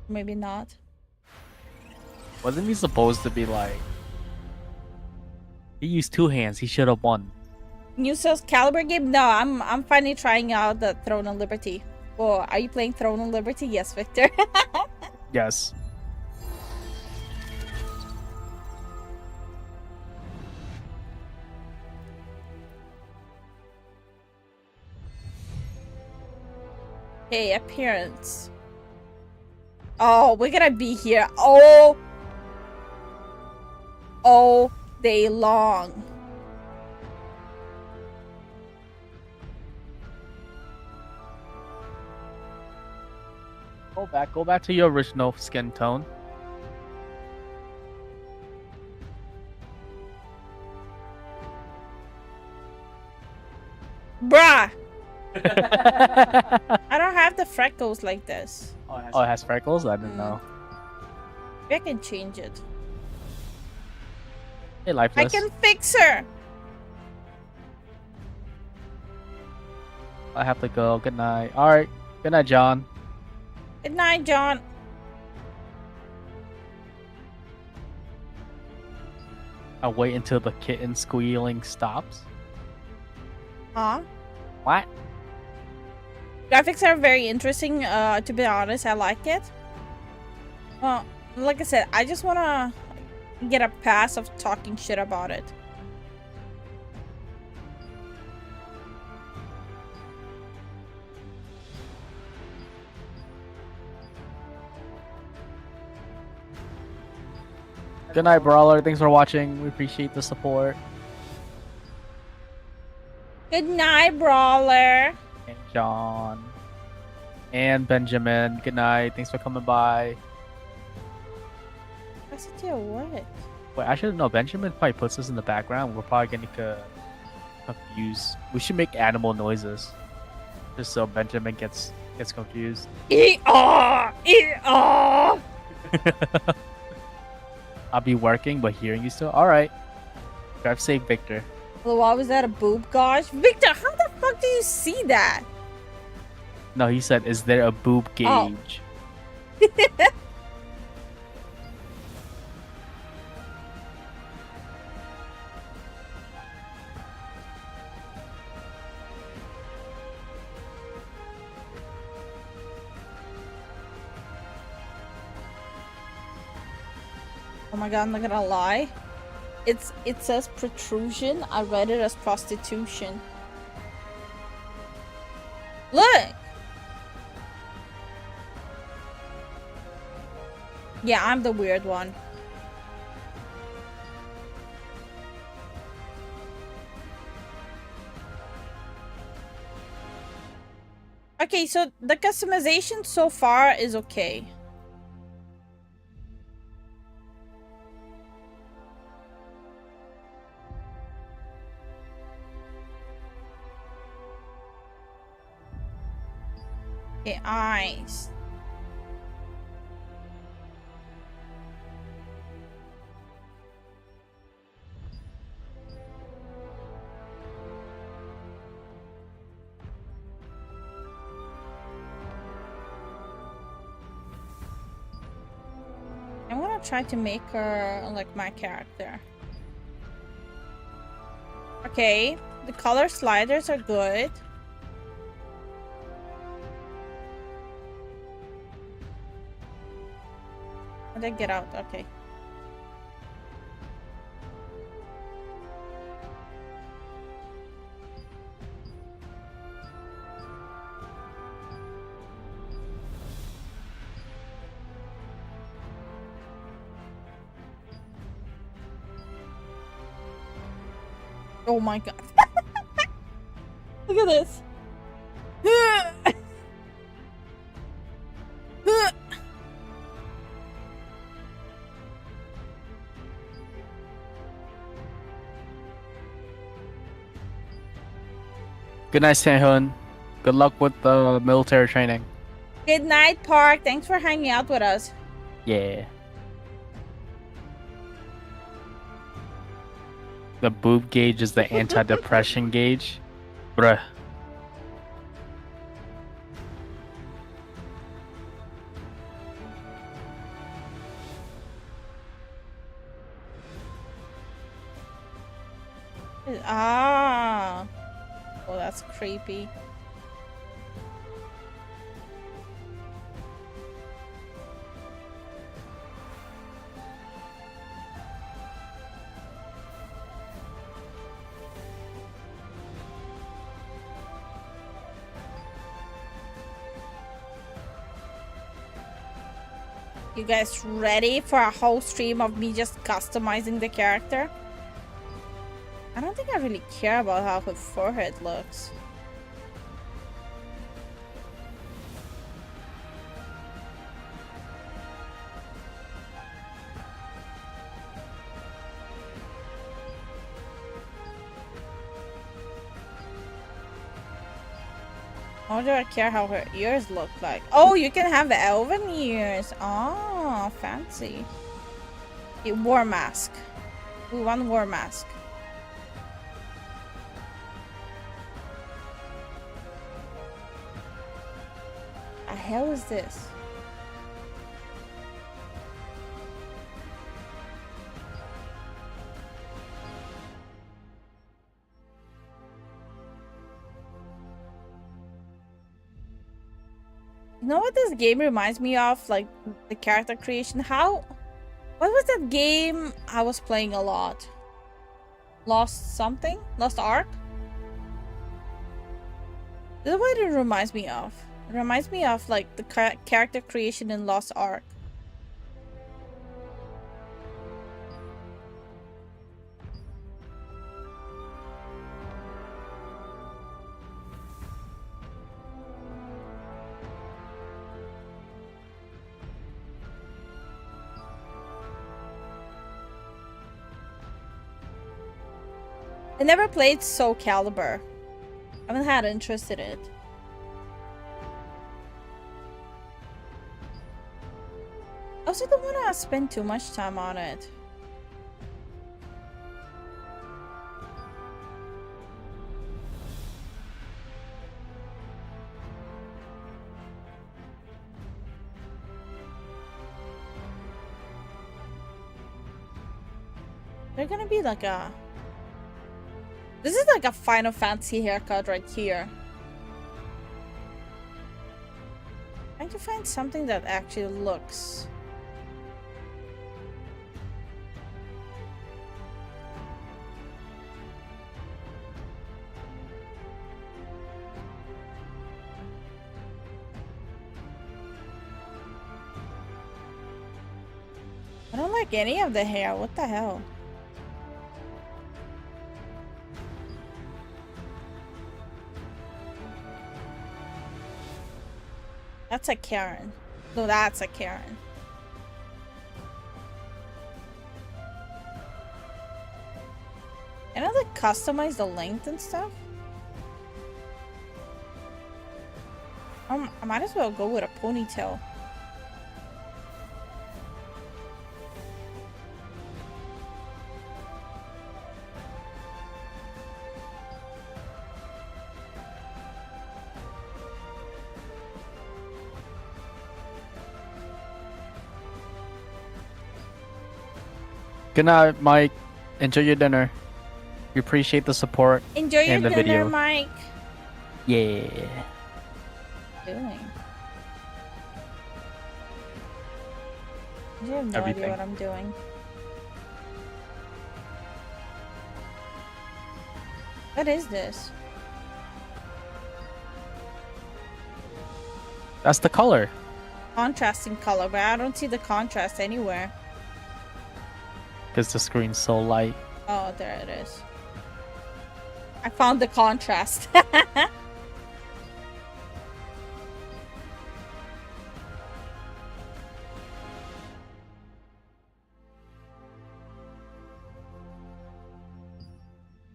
Maybe not. Wasn't he supposed to be like... He used 2 hands, he should have won. New Soul Calibur game? No, I'm finally trying out the Throne of Liberty. Oh, are you playing Throne of Liberty? Yes, Victor. Yes. Hey, appearance. Oh, we're gonna be here all day long. Go back to your original skin tone. Bruh! I don't have the freckles like this. Oh, it has freckles? I didn't know. Maybe I can change it. Hey, I Lifeless. can fix her! I have to go. Good night. Alright. Good night, John. Good night, John. I'll wait until the kitten squealing stops. Huh? What? Graphics are very interesting. To be honest, I like it. Well, like I said, I just wanna get a pass of talking shit about it. Good night, Brawler. Thanks for watching. We appreciate the support. Good night, Brawler. And John. And Benjamin. Good night. Thanks for coming by. I said to you what? Wait, I should know. Benjamin probably puts us in the background. We're probably gonna confused. We should make animal noises, just so Benjamin gets confused. E-ah! I'll be working, but hearing you still. All right. Drive safe, Victor. Well, why was that a boob gosh? Victor, how the fuck do you see that? No, he said, is there a boob Oh. gauge? Oh my god, I'm not gonna lie. It says protrusion. I read it as prostitution. Look! Yeah, I'm the weird one. Okay, so the customization so far is okay. Okay, eyes. I'm gonna try to make her like my character. Okay, the color sliders are good. How did I get out? Okay. Oh my god. Look at this. Good night, Sehun. Good luck with the military training. Good night, Park. Thanks for hanging out with us. Yeah. The boob gauge is the anti-depression gauge. Bruh. Ah. Oh, that's creepy. You guys ready for a whole stream of me just customizing the character? I don't think I really care about how her forehead looks. Or do I care how her ears look like? Oh, you can have elven ears. Oh, fancy. Okay, war mask. We want war mask. The hell is this? You know what this game reminds me of? Like the character creation. What was that game I was playing a lot? Lost something? Lost Ark? This is what it reminds me of. It reminds me of like the character creation in Lost Ark. I never played Soul Calibur. I haven't had interest in it. I also don't want to spend too much time on it. They're gonna be like a... This is like a Final Fantasy haircut right here. Trying to find something that actually looks... I don't like any of the hair. What the hell? That's a Karen. No, that's a Karen. Can I like customize the length and stuff? I might as well go with a ponytail. Good night, Mike. Enjoy your dinner. We appreciate the support. Enjoy your and the dinner, video. Mike. Yeah. Doing. I have no Everything. idea what I'm doing. What is this? That's the color. Contrasting color, but I don't see the contrast anywhere. Because the screen's so light. Oh, there it is. I found the contrast.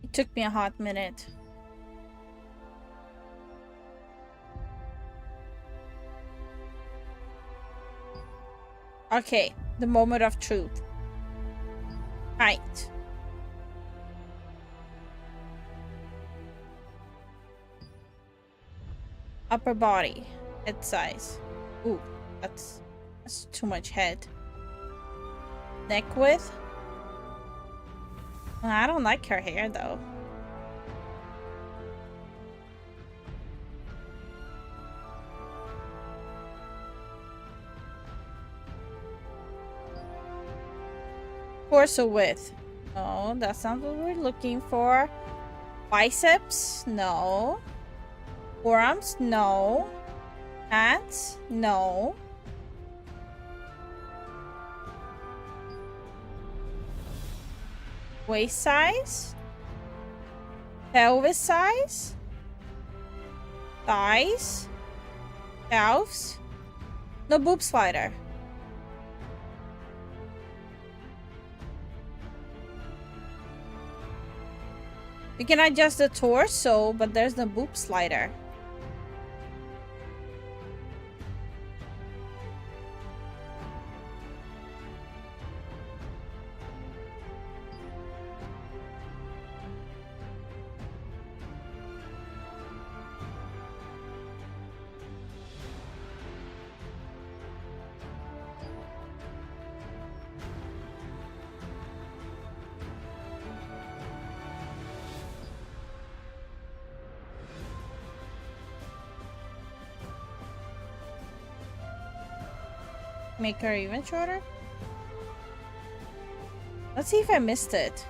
It took me a hot minute. Okay, the moment of truth. Height. Upper body. Head size. Ooh, that's too much head. Neck width. I don't like her hair though. Torso width. No, that's not what we're looking for. Biceps? No. Forearms? No. Hands? No. Waist size? Pelvis size? Thighs? Calves? No boob slider. You can adjust the torso, but there's no boob slider. Make her even shorter? Let's see if I missed it.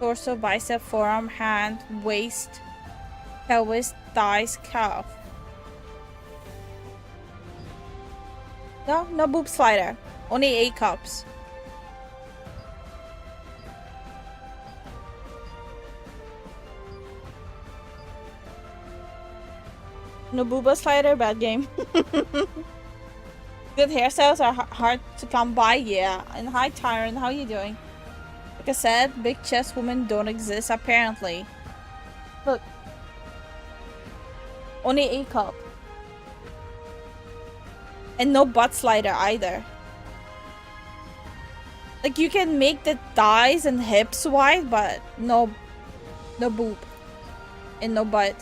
Torso, bicep, forearm, hand, waist, pelvis, thighs, calf. No, no boob slider. Only A cups. No booba slider, bad game. Good hairstyles are hard to come by, yeah. And hi, Tyron, how you doing? Like I said, big chest women don't exist, apparently. Look. Only A cup. And no butt slider either. Like, you can make the thighs and hips wide, but no boob. And no butt.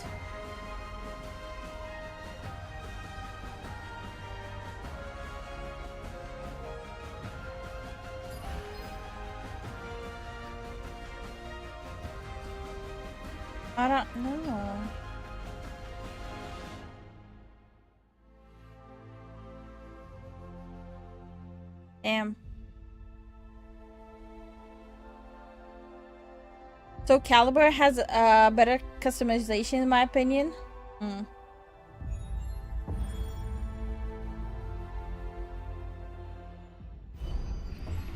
Damn. So Caliber has better customization in my opinion.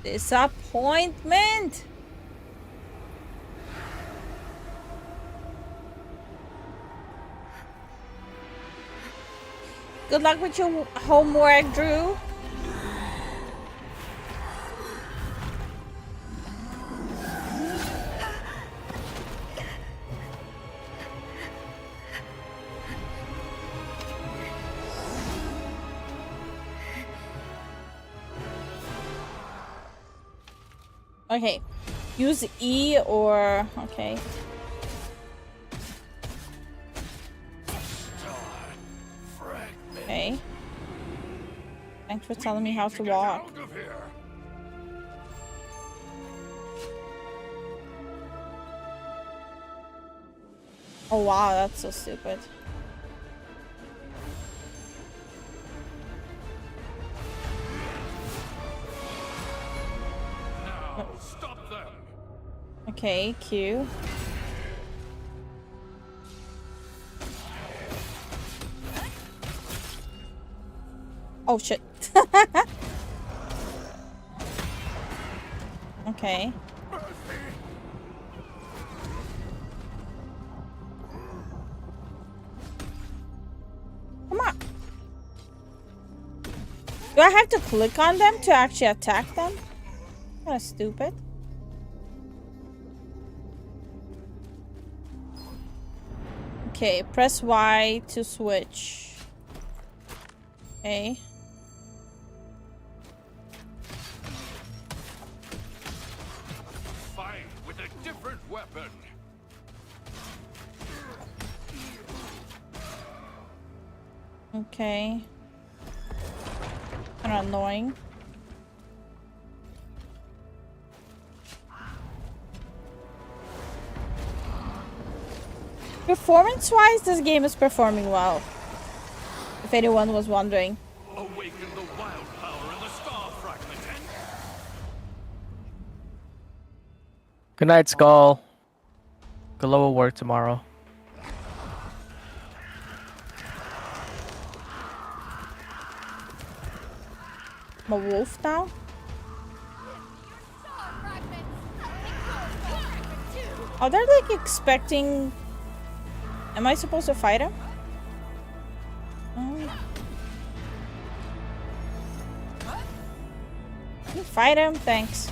Disappointment. Good luck with your homework, Drew. Okay, use E or okay. Okay. Thanks for telling me how to walk. Oh wow, that's so stupid. Now, stop them. Okay, Q. Oh shit. Okay. Come on. Do I have to click on them to actually attack them? Kind of stupid. Okay, press Y to switch. Okay. Fight with a different weapon. Okay. Kind of annoying. Performance-wise, this game is performing well. If anyone was wondering. Awaken the wild power in the star fragment and Good night, Skull. Galo will work tomorrow. I'm a wolf now? Are they like expecting... Am I supposed to fight him? You fight him? Thanks.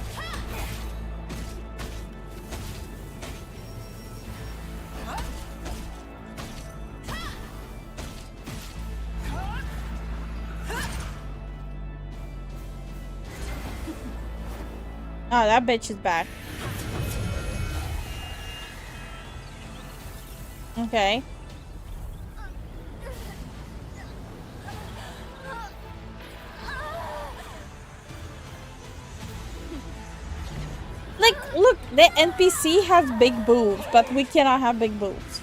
Oh, that bitch is back. Okay. Like, look, the NPC has big boobs, but we cannot have big boobs.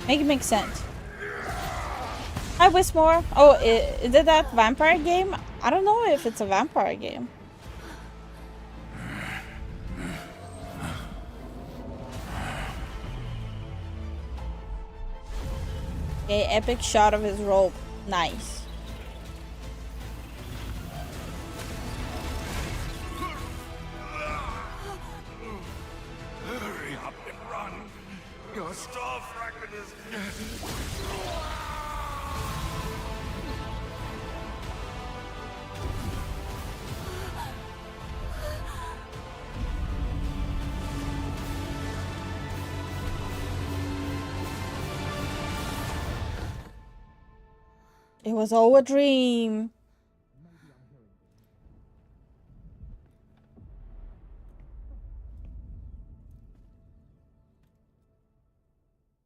Make it make sense. Hi, Wismore. Oh, is it that vampire game? I don't know if it's a vampire game. Okay, epic shot of his robe. Nice. hurry up and run. Your star fragment is. It was all a dream.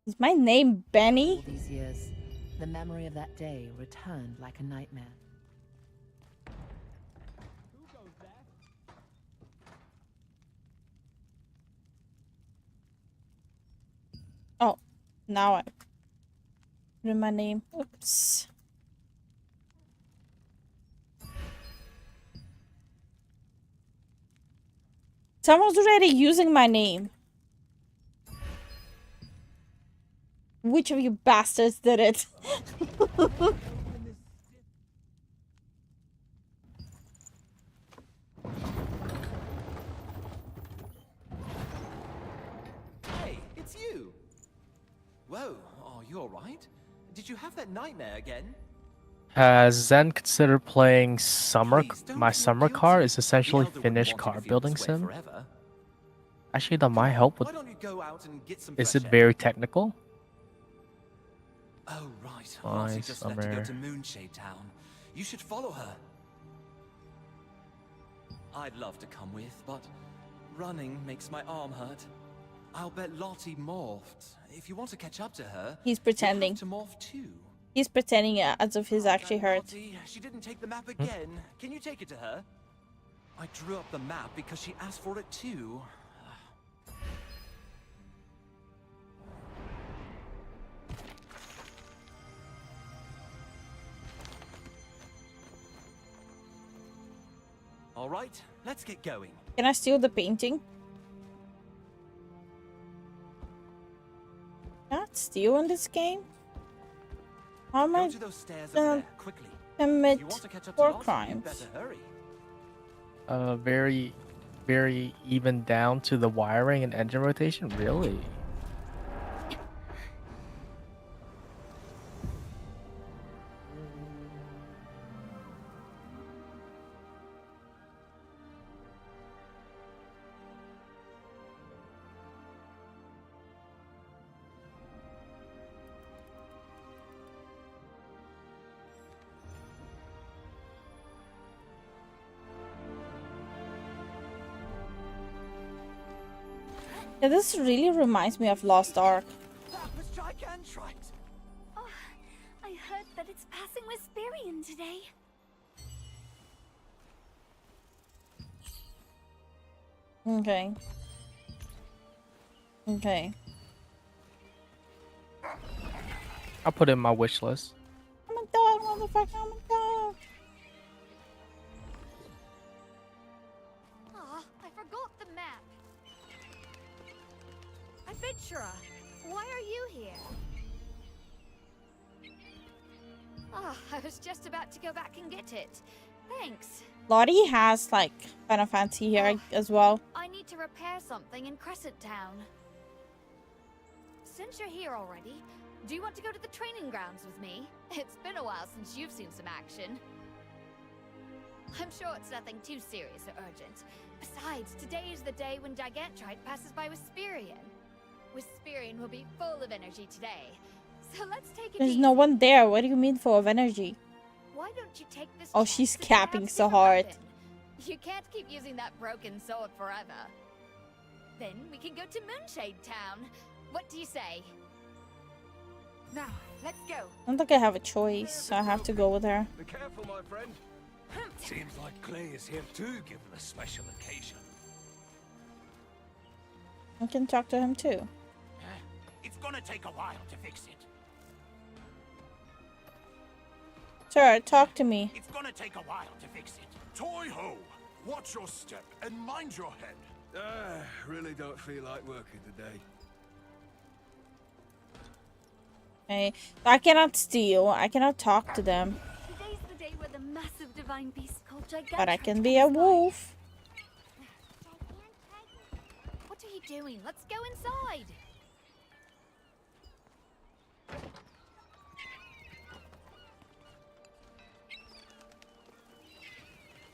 Is my name Benny? All these years, the memory of that day returned like a nightmare. Oh, now I put in my name. Oops. Someone's already using my name. Which of you bastards did it? Hey, it's you. Whoa, oh, you alright? Did you have that nightmare again? Has Zen considered playing Summer? Please, don't My feel summer car guilty. is The essentially Elder wouldn't Finnish want you car to feel building this way sim. forever. Actually, that might help with. Why don't you go out and get some Is fresh it air? very technical? Oh, right. My Marcy just left to go summer. to Moonshade Town. You should follow her. I'd love to come with, but running makes my arm hurt. I'll bet Lottie morphed. If you want to catch up to her, He's you'll pretending. have to morph too. He's pretending as if he's actually hurt. Lottie, she didn't take the map again. Can you take it to her? I drew up the map because she asked for it too. All right, let's get going. Can I steal the painting? Not steal in this game? How am Go I to those stairs over there, quickly. commit If you want to catch up to war Lottie, you crimes? better hurry. Very, very even down to the wiring and engine rotation. Really? Yeah, this really reminds me of Lost Ark. That was gigantrite. Oh, I heard that it's passing Wisperian today. Okay. Okay. I'll put it in my wish list. I'm a dog, motherfucker. I'm a dog. Aw, I forgot the map. Adventurer, why are you here? Ah, I was just about to go back and get it. Thanks. Lottie has like Final Fantasy here as well. I need to repair something in Crescent Town. Since you're here already, do you want to go to the training grounds with me? It's been a while since you've seen some action. I'm sure it's nothing too serious or urgent. Besides, today is the day when Gigantrite passes by Wisperian. Wisperian will be full of energy today. So let's take it There's easy. no one there. What do you mean full of energy? Why don't you take this Oh, chance she's to try capping out a so different hard. weapon? You can't keep using that broken sword forever. Then we can go to Moonshade Town. What do you say? Now, let's go. I don't think I have a choice, so I have to go with her. Be careful, my friend. Seems like Clay is here too, given the special occasion. I can talk to him too. It's gonna take a while to fix it. Sir, talk to me. It's gonna take a while to fix it. Toy-ho! Watch your step and mind your head. Really don't feel like working today. Okay. I cannot steal. I cannot talk to them. Today's the day where the massive divine beast called Gigantrite But I can be a wolf. What are you doing? Let's go inside.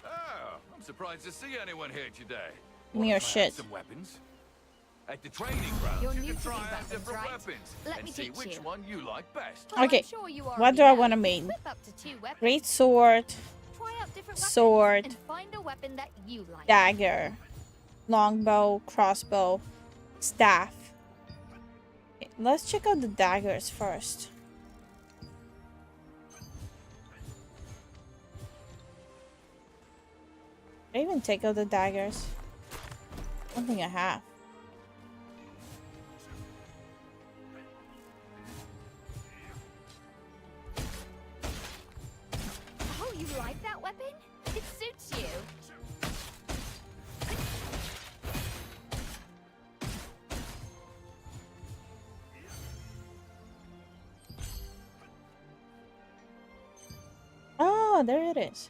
Oh, I'm surprised to see anyone here today. Give me your Wanna try out shit. Some weapons? At the training grounds, You're you new can to try these out weapons, different right? weapons Let and me see teach which you. one you like best. Well, Okay, I'm sure you what already do I know. wanna main? Whip up to 2 weapons. Great sword, Try out different weapons sword, and find a weapon that you like. dagger, longbow, crossbow, staff. Okay, let's check out the daggers first. Did I even take out the daggers? I don't think I have. Oh, you like that weapon? It suits you. Oh, there it is.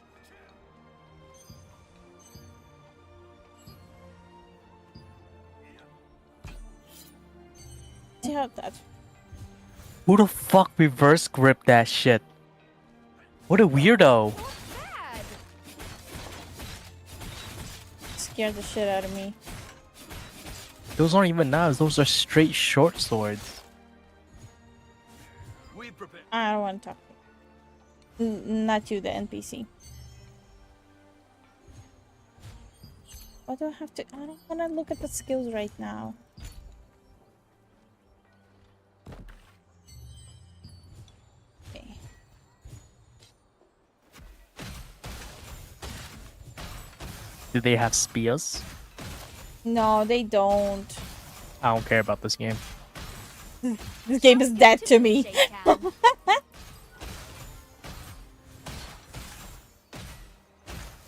See how that. Who the fuck reverse grip that shit? What a weirdo. Bad. Scared the shit out of me. Those aren't even knives, those are straight short swords. We prepare. I don't want to talk. Not you, the NPC. Why do I have to? I don't want to look at the skills right now. Okay. Do they have spears? No, they don't. I don't care about this game. This game is dead to me.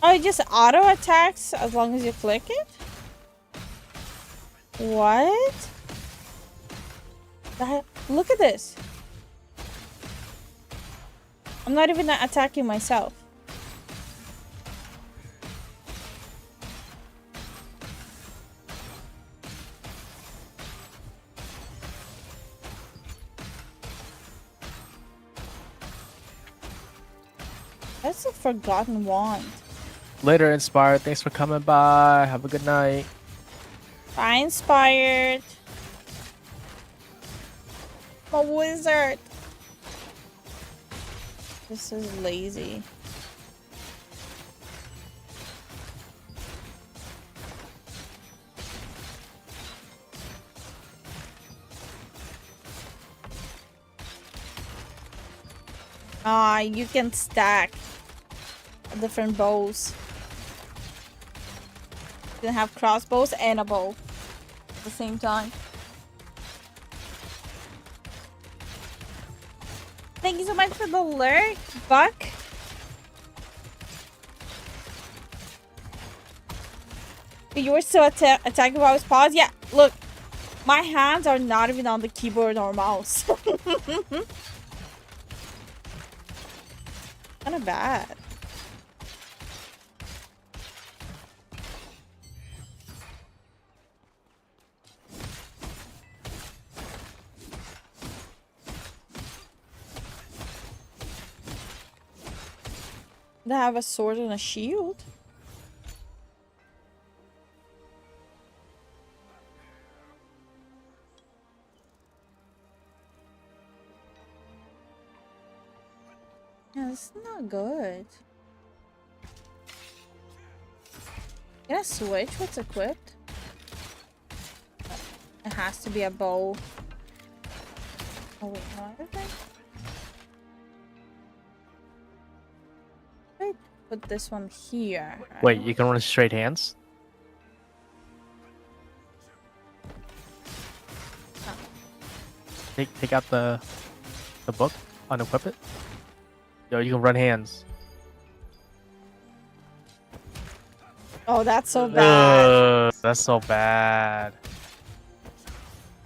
Oh, it just auto attacks as long as you click it? What? Look at this. I'm not even attacking myself. That's a forgotten wand. Later, Inspired. Thanks for coming by. Have a good night. Bye, Inspired. I'm a wizard. This is lazy. Ah, you can stack different bows. You can have crossbows and a bow at the same time. Thank you so much for the lurk, Buck. You were still attacking while I was paused? Yeah, look. My hands are not even on the keyboard or mouse. Kinda bad. They have a sword and a shield. Yeah, this is not good. Can I switch what's equipped? It has to be a bow. Oh wait, what is it? Wait, put this one here. Wait, you can run straight hands? Take out the book, unequip it. Yo, you can run hands. Oh, that's so bad. That's so bad.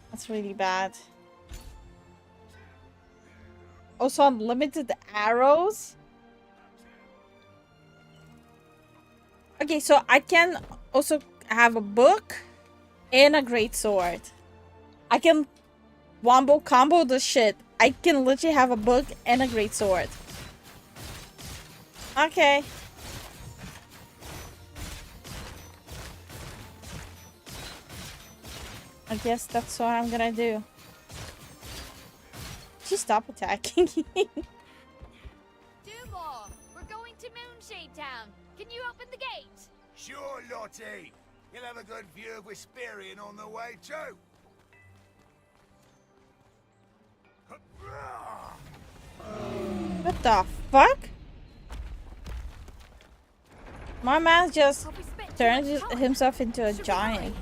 That's really bad. Also, unlimited arrows. Okay, so I can also have a book and a great sword. I can wombo combo the shit. I can literally have a book and a great sword. Okay. I guess that's what I'm gonna do. Just stop attacking. Do more. We're going to Moonshade Town. Can you open the gate? Sure, Lottie. You'll have a good view of Wisperian on the way too. What the fuck? My man just turned himself into a giant.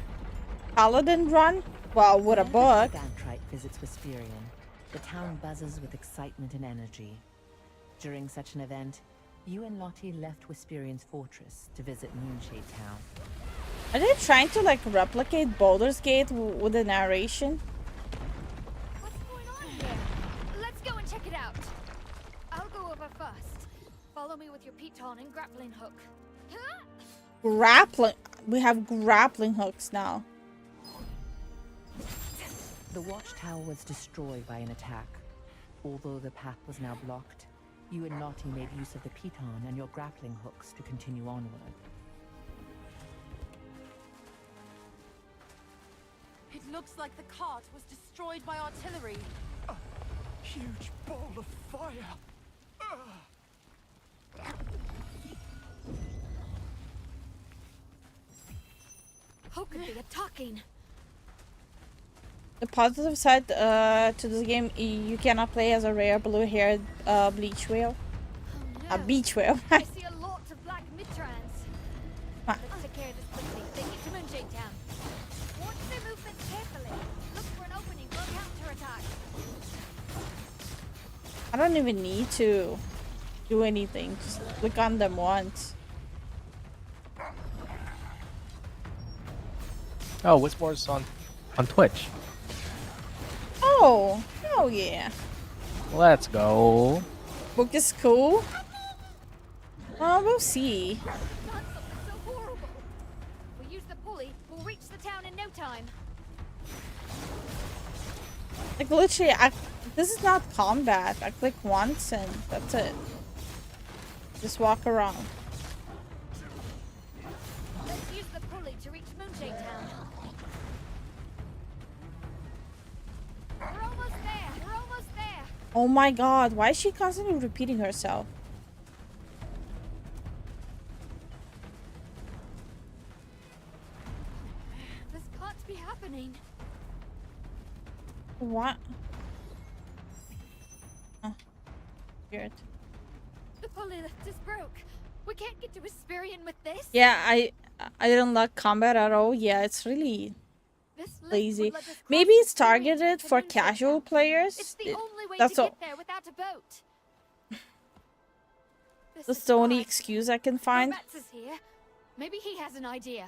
Paladin run? Well, with a book. Bantrite visits Wisperian. The town buzzes with excitement and energy. During such an event, you and Lottie left Wisperian's fortress to visit Moonshade Town. Are they trying to like replicate Baldur's Gate with the narration? What's going on here? Let's go and check it out. I'll go over first. Follow me with your piton and grappling hook. Grappling. We have grappling hooks now. The watchtower was destroyed by an attack. Although the path was now blocked, you and Lottie made use of the piton and your grappling hooks to continue onward. It looks like the cart was destroyed by artillery. A huge ball of fire. Who could be attacking? The positive side to this game, you cannot play as a rare blue-haired bleach whale. Oh, A no. beach whale. I see a lot of black mid-trans. Ah. Let's take care of this quickly. They get to Moonshade Town. Watch their movements carefully. Look for an opening for a counterattack. I don't even need to do anything. Just click on them once. Oh, Whitmore's on Twitch. Oh, oh yeah. Let's go. Book is cool. Oh, we'll see. Done something so horrible. We use the pulley. We'll reach the town in no time. Like literally, this is not combat. I click once and that's it. Just walk around. Let's use the pulley to reach Moonshade Town. We're almost there. We're almost there. Oh my god, why is she constantly repeating herself? This can't be happening. What? Oh, weird. The pulley lift is broke. We can't get to Hesperian with this. Yeah, I didn't like combat at all. Yeah, it's really This lift lazy. would let us cross Maybe it's Hesperian targeted to for Moonshade casual Town. players. It's the only way that's to all. get there without a boat. This That's is the only fine. excuse I can find. Mats is here. Maybe he has an idea.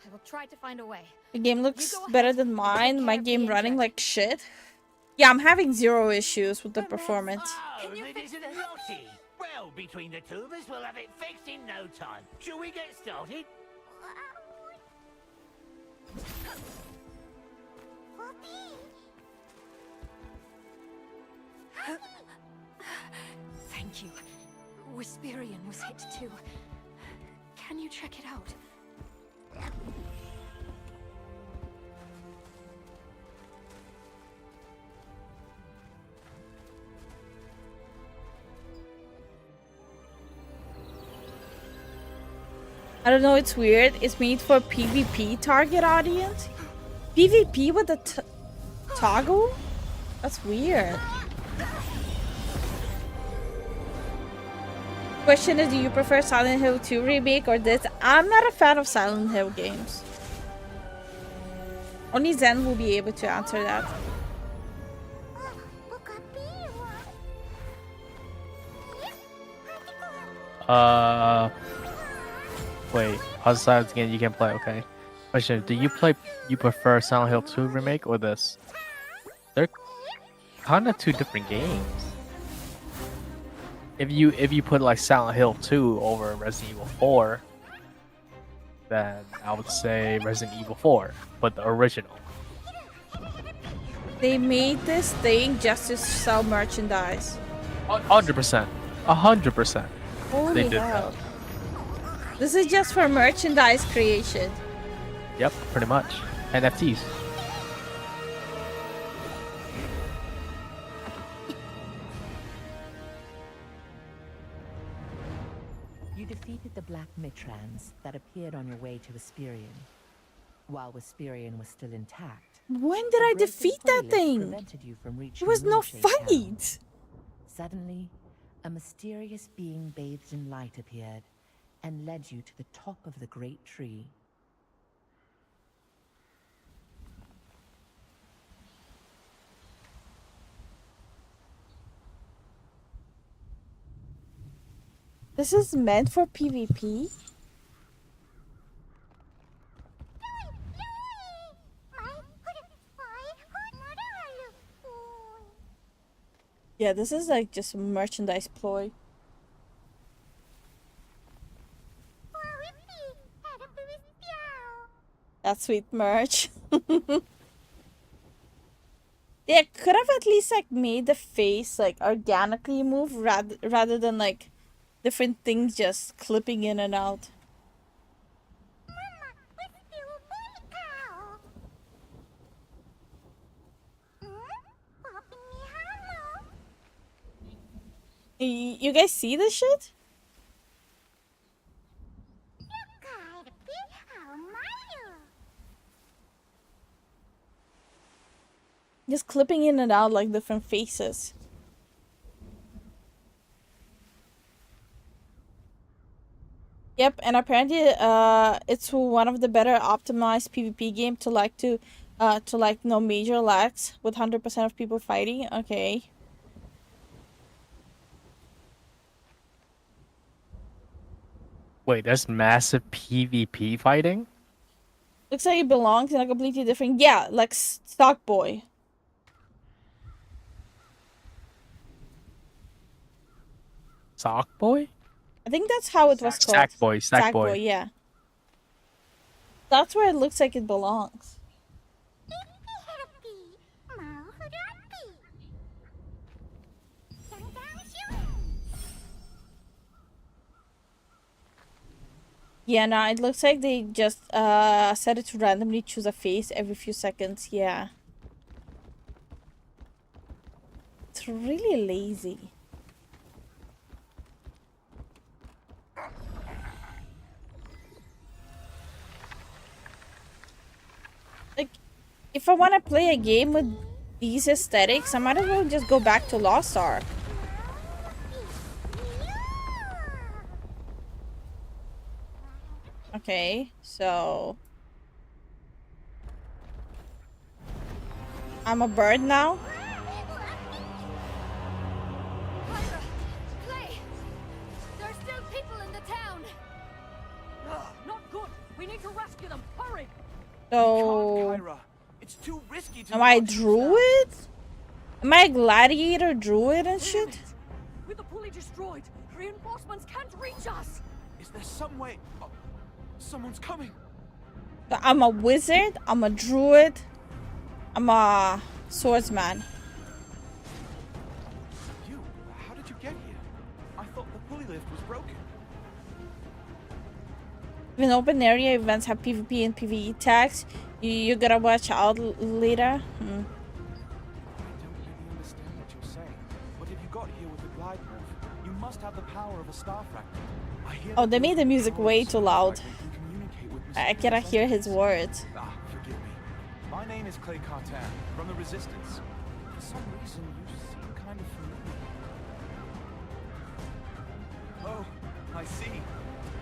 I will try to find a way. The game looks You go better ahead. than I'll take mine. care My of the game running engine. like shit. Yeah, I'm having zero issues with the performance. Can you fix this? Lottie? Well, between the two of us, we'll have it fixed in no time. Shall we get started? Thank you. Hesperian was hit too. Can you check it out? I don't know, it's weird. It's made for PvP target audience. PvP with a toggle? That's weird. Question is, do you prefer Silent Hill 2 remake or this? I'm not a fan of Silent Hill games. Only Zen will be able to answer that. Wait, how's the silence again? You can play, okay. Question, do you prefer Silent Hill 2 remake or this? They're kind of two different games. If you put like Silent Hill 2 over Resident Evil 4, then I would say Resident Evil 4, but the original. They made this thing just to sell merchandise. 100%. 100%. Holy They did hell. that. This is just for merchandise creation. Yep, pretty much. NFTs. You defeated the Black Mitrans that appeared on your way to Hesperian. While Hesperian was still intact, When did I the brazen defeat that pulley thing? prevented you from There reaching was no Moonshade Town. fight. Suddenly, a mysterious being bathed in light appeared and led you to the top of the great tree. This is meant for PvP? Yeah, this is like just a merchandise ploy. that sweet merch. They could have at least like made the face like organically move rather than like different things just clipping in and out. You guys see this shit? Just clipping in and out like different faces. Yep, and apparently it's one of the better optimized PvP game to no major lags with 100% of people fighting. Okay. Wait, there's massive PvP fighting? Looks like it belongs in a completely different, yeah, like Stock Boy. Sock Boy? I think that's how it was called. Sack Boy. Yeah. That's where it looks like it belongs. Yeah, no, it looks like they just set it to randomly choose a face every few seconds. Yeah. It's really lazy. Like, if I want to play a game with these aesthetics, I might as well just go back to Lost Ark. Okay, so I'm a bird now. Clay, there are still people in the town. Not good. We need to rescue them. Hurry. So, It's too risky to am I a watch this now. druid? Am I a gladiator druid and shit? With the pulley destroyed, reinforcements can't reach us. Is there some way? Oh, someone's coming. So I'm a wizard, I'm a druid, I'm a swordsman. You? How did you get here? I thought the pulley lift was broken. When open area events have PvP and PvE tags, you gotta watch out later. I don't really understand what you're saying, but if you got here with the glide morph, you must have the power of a star fragment. I hear Oh, they that made the music power way of too a loud. fragment can communicate with I cannot hear his mysterious words. Ah, forgive me. My name is Clay Cartan, from the Resistance. For some reason, you seem kind of familiar. Oh, I see.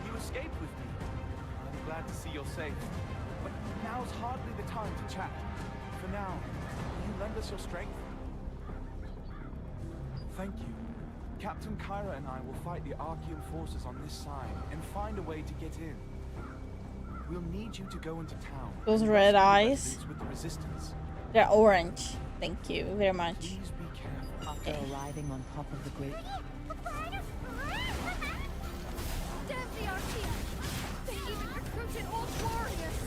You escaped with me. I'm glad to see you're safe. But now's hardly the time to chat. For now, will you lend us your strength? Thank you. Captain Kyra and I will fight the Archean forces on this side and find a way to get in. We'll need you to go into town. Those and red rescue the eyes. residents with the Resistance. They're orange. Thank you very much. Please be careful. After arriving on top of the great Damn the Archean! They even recruited old warriors.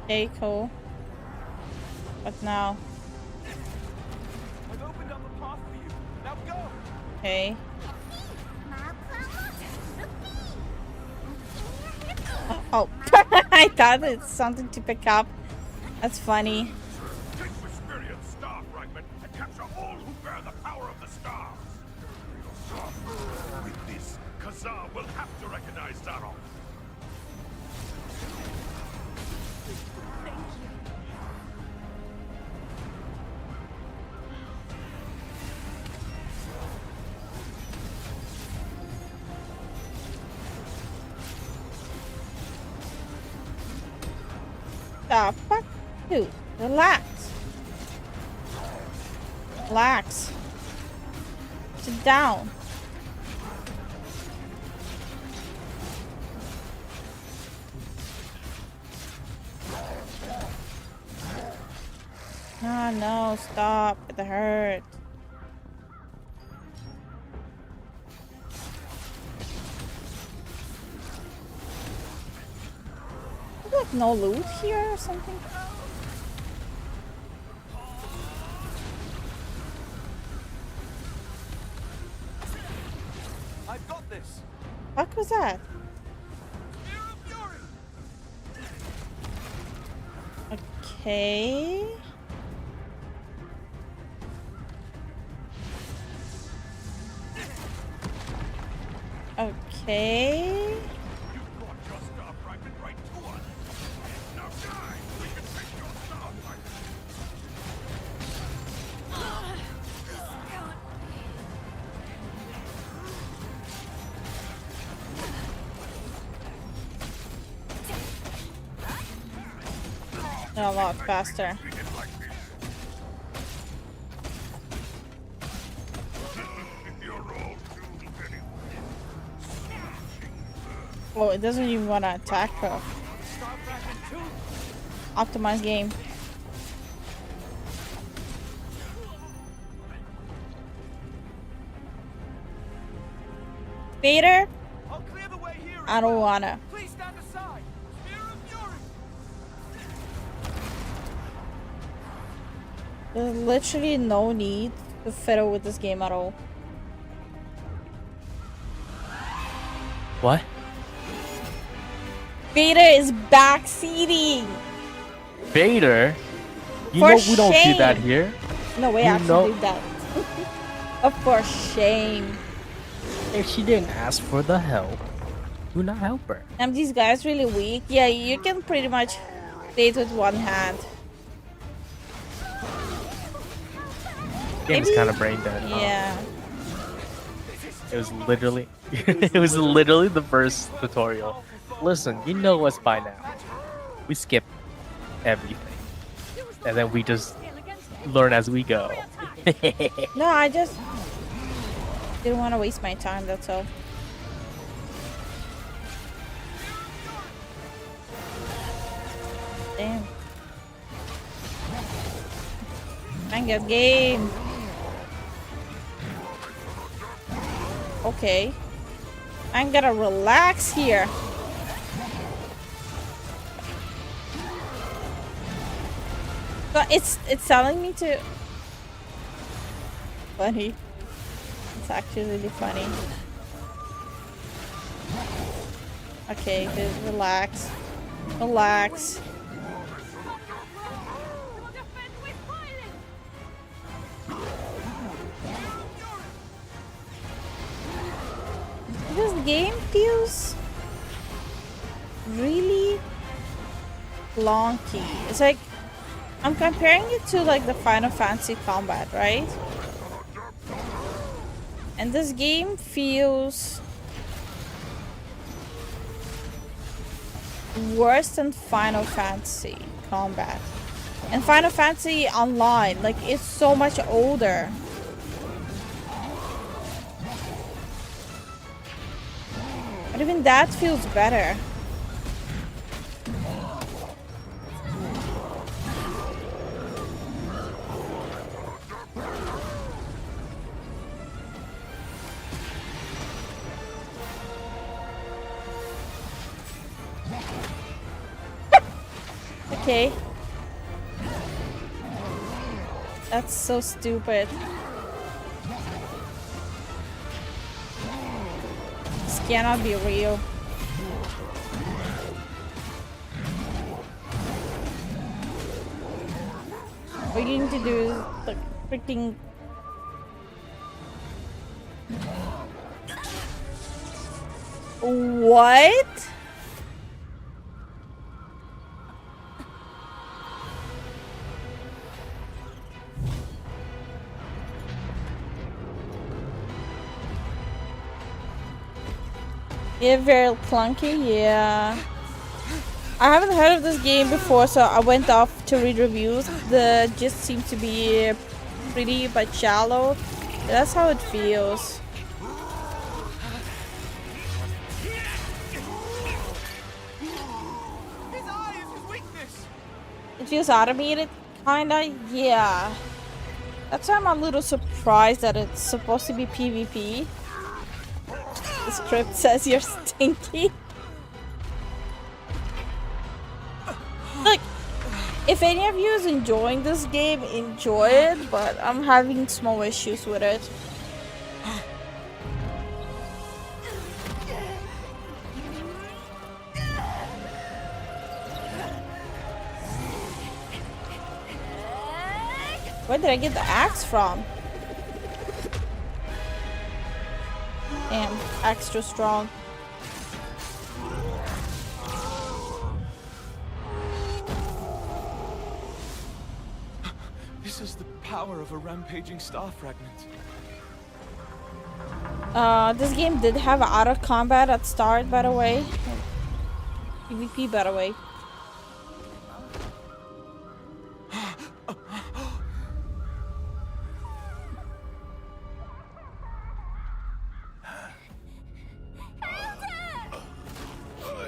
Okay, cool. What now? I've opened up a path for you. Now go! Okay. Oh, I thought it's something to pick up. That's funny. Take Vesperian's star fragment and capture all who bear the power of the stars. With this, Khazar will have to recognize Zaroff. The fuck? Dude, relax. Relax. Sit down. Ah, no, stop. It hurt. Like no loot here or something? I've got this. What was that? Okay. Okay. A lot faster. Oh, it doesn't even want to attack her. Optimized game. Vader? I'll clear the way here. I don't wanna. Please stand aside. Spear of fury. There's literally no need to fiddle with this game at all. What? Vader is backseating. Vader? You For know we don't do that shame. here. No, we You actually know- do that. Oh, for shame. If she didn't ask for the help, do not help her. These guys really weak. Yeah, you can pretty much date with one hand. Game is Maybe- kind of brain dead. huh? Yeah. It was literally, it was literally the first tutorial. Listen, you know us by now. We skip everything, and then we just learn as we go. No, I just didn't want to waste my time, that's all. Damn. Manga game. Okay. I'm gonna relax here. But it's telling me to. Funny. It's actually really funny. Okay, just relax. Relax. This game feels really clunky. It's like I'm comparing it to like the Final Fantasy combat, right? And this game feels worse than Final Fantasy combat. And Final Fantasy Online, like it's so much older. But even that feels better. Okay. That's so stupid. This cannot be real. What you need to do is like freaking. What? Yeah, very clunky, yeah. I haven't heard of this game before, so I went off to read reviews. The gist seemed to be pretty but shallow. That's how it feels. His eye is his weakness. It feels automated, kinda, yeah. That's why I'm a little surprised that it's supposed to be PvP. The script says you're stinky. If any of you is enjoying this game, enjoy it, but I'm having small issues with it. Where did I get the axe from? Damn, axe too strong. This is the power of a rampaging star fragment. This game did have auto combat at start, by the way. PvP, by the way.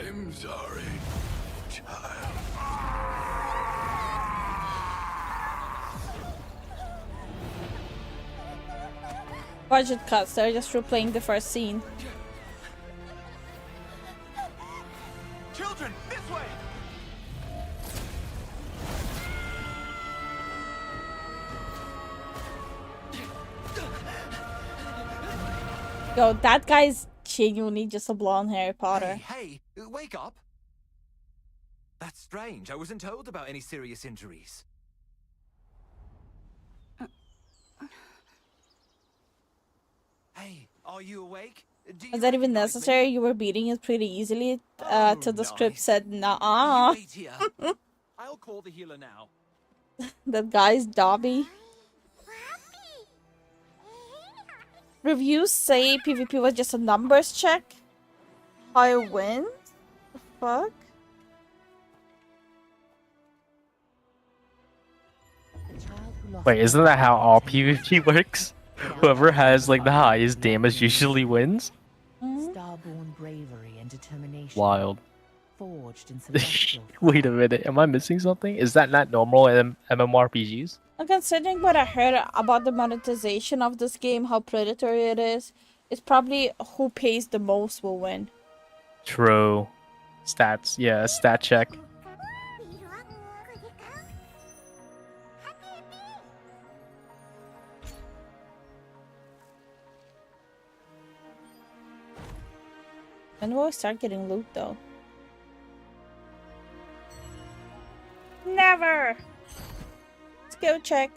I'm sorry, child. Budget cuts, they're just replaying the first scene. Children, this way! Yo, that guy's genuinely just a blonde Harry Potter. Hey, wake up! That's strange. I wasn't told about any serious injuries. Hey, are you awake? Do you Was that even recognize me? necessary? You were beating it pretty easily till the script nice. said, You nah. wait here. I'll call the healer now. That guy's Dobby. Reviews say PvP was just a numbers check. Higher wins? The fuck? Wait, isn't that how all PvP works? Whoever has like the highest damage usually wins? Starborn bravery and determination. Wild. Forged in celestial Wait a minute, am I missing something? Is that not normal in MMORPGs? And considering what I heard about the monetization of this game, how predatory it is, it's probably who pays the most will win. True. Stats, yeah, stat check. When will I start getting loot though? Never! Skill check.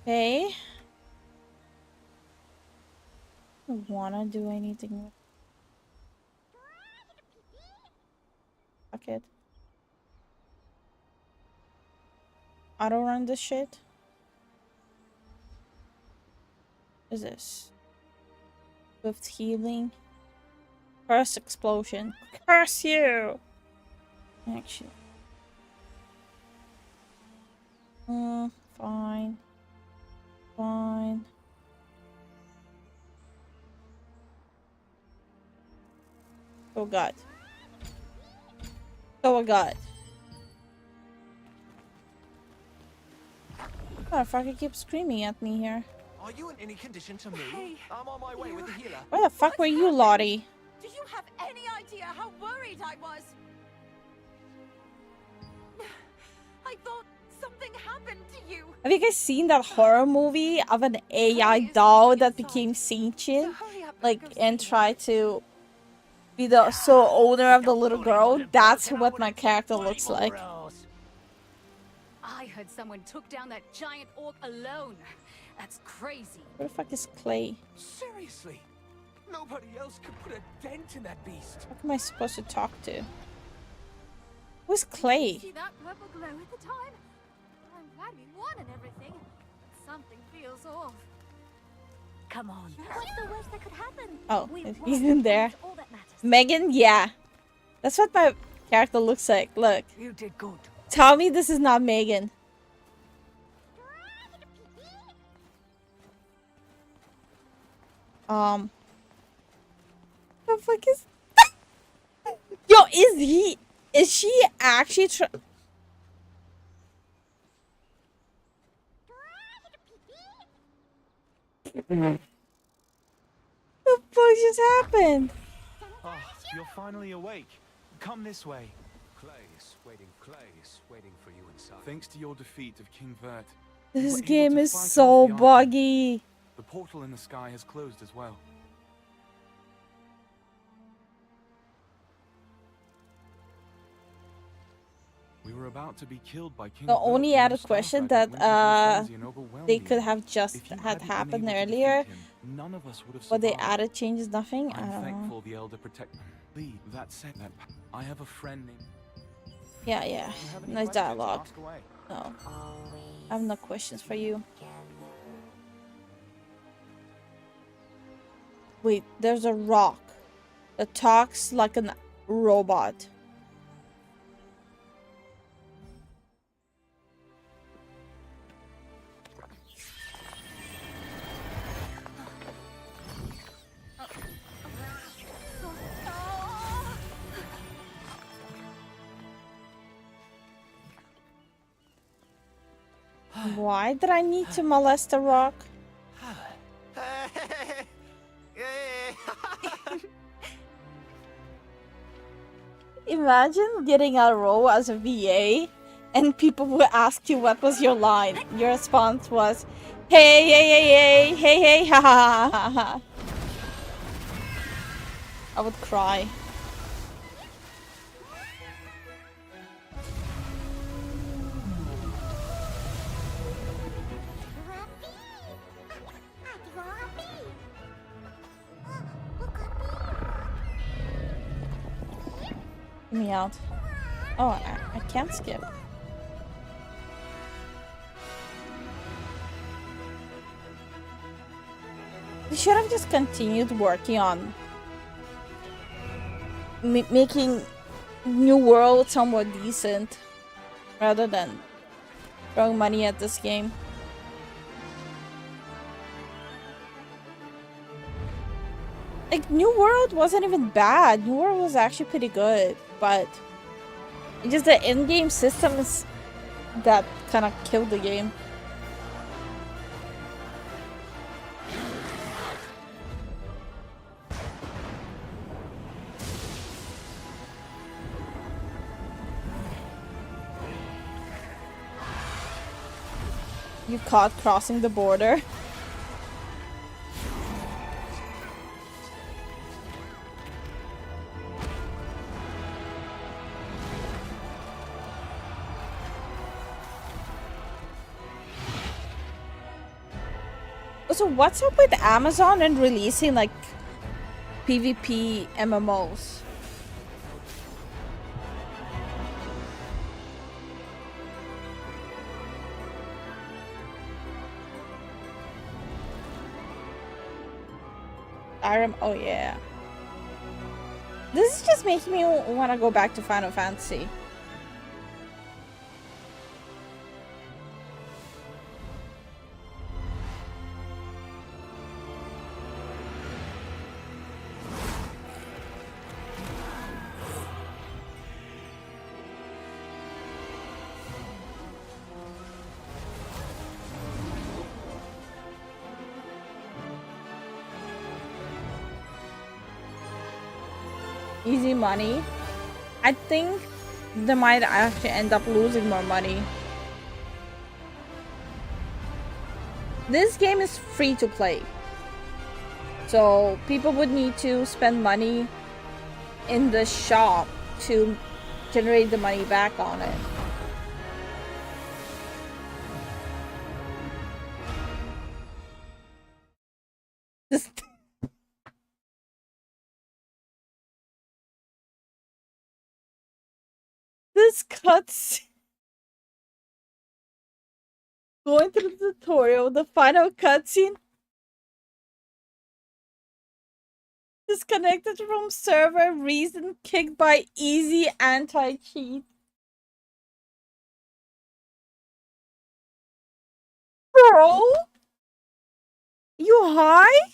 Okay. I don't wanna do anything. Fuck it. Auto run this shit. What is this? Swift healing. Curse explosion. Curse you! Action. Fine. Fine. Oh god. Oh god. Motherfucker keeps screaming at me here. Are you in any condition to move? I'm on my way with the healer. Where the fuck were you, Lottie? Do you have any idea how worried I was? I thought something happened to you. Have you guys seen that horror movie of an AI doll that became sentient? Like, and tried to be the sole owner of the little girl? That's what my character looks like. I heard someone took down that giant orc alone. That's crazy. Where the fuck is Clay? Seriously? Nobody else could put a dent in that beast. What am I supposed to talk to? Who's Clay? See that purple glow at the time? I'm glad we won and everything. Something feels off. Come on. What's the worst that could happen? Oh, We he's won. in there. That's all that matters. Megan? Yeah. That's what my character looks like. Look. You did good. Tell me this is not Megan. The fuck is Yo, is she actually the the fuck just happened? Oh, you're finally awake. Come this way. Clay's waiting for you inside. Thanks to your defeat of King Vert, This were able game to is fight so off the Archon. buggy. The portal in the sky has closed as well. We were about to be killed by King The Vert only when added the question Starfighter that went into a frenzy and overwhelmed they you. could have just If you had hadn't been happened able to defeat earlier, him, none of us would have but they survived. added changes nothing. I I'm don't know. thankful the Elder protect Lee. That said, that I have a friend named. Yeah, You have any nice questions? dialogue. Ask away. No, I have no questions for you. Wait, there's a rock that talks like a robot. Why did I need to molest a rock? Imagine getting a role as a VA and people would ask you what was your line. Your response was, hey, hey, hey, hey, hey, hey, ha ha ha ha. I would cry. Get me out. Oh, I can't skip. They should have just continued working on making New World somewhat decent rather than throwing money at this game. Like, New World wasn't even bad. New World was actually pretty good, but just the in-game systems that kind of killed the game. You caught crossing the border. So what's up with Amazon and releasing like PvP MMOs? Oh yeah. This is just making me want to go back to Final Fantasy. Easy money. I think they might actually end up losing more money. This game is free to play, so people would need to spend money in the shop to generate the money back on it. This cutscene. Going through the tutorial, the final cutscene. Disconnected from server, reason kicked by easy anti-cheat. Bro? You high?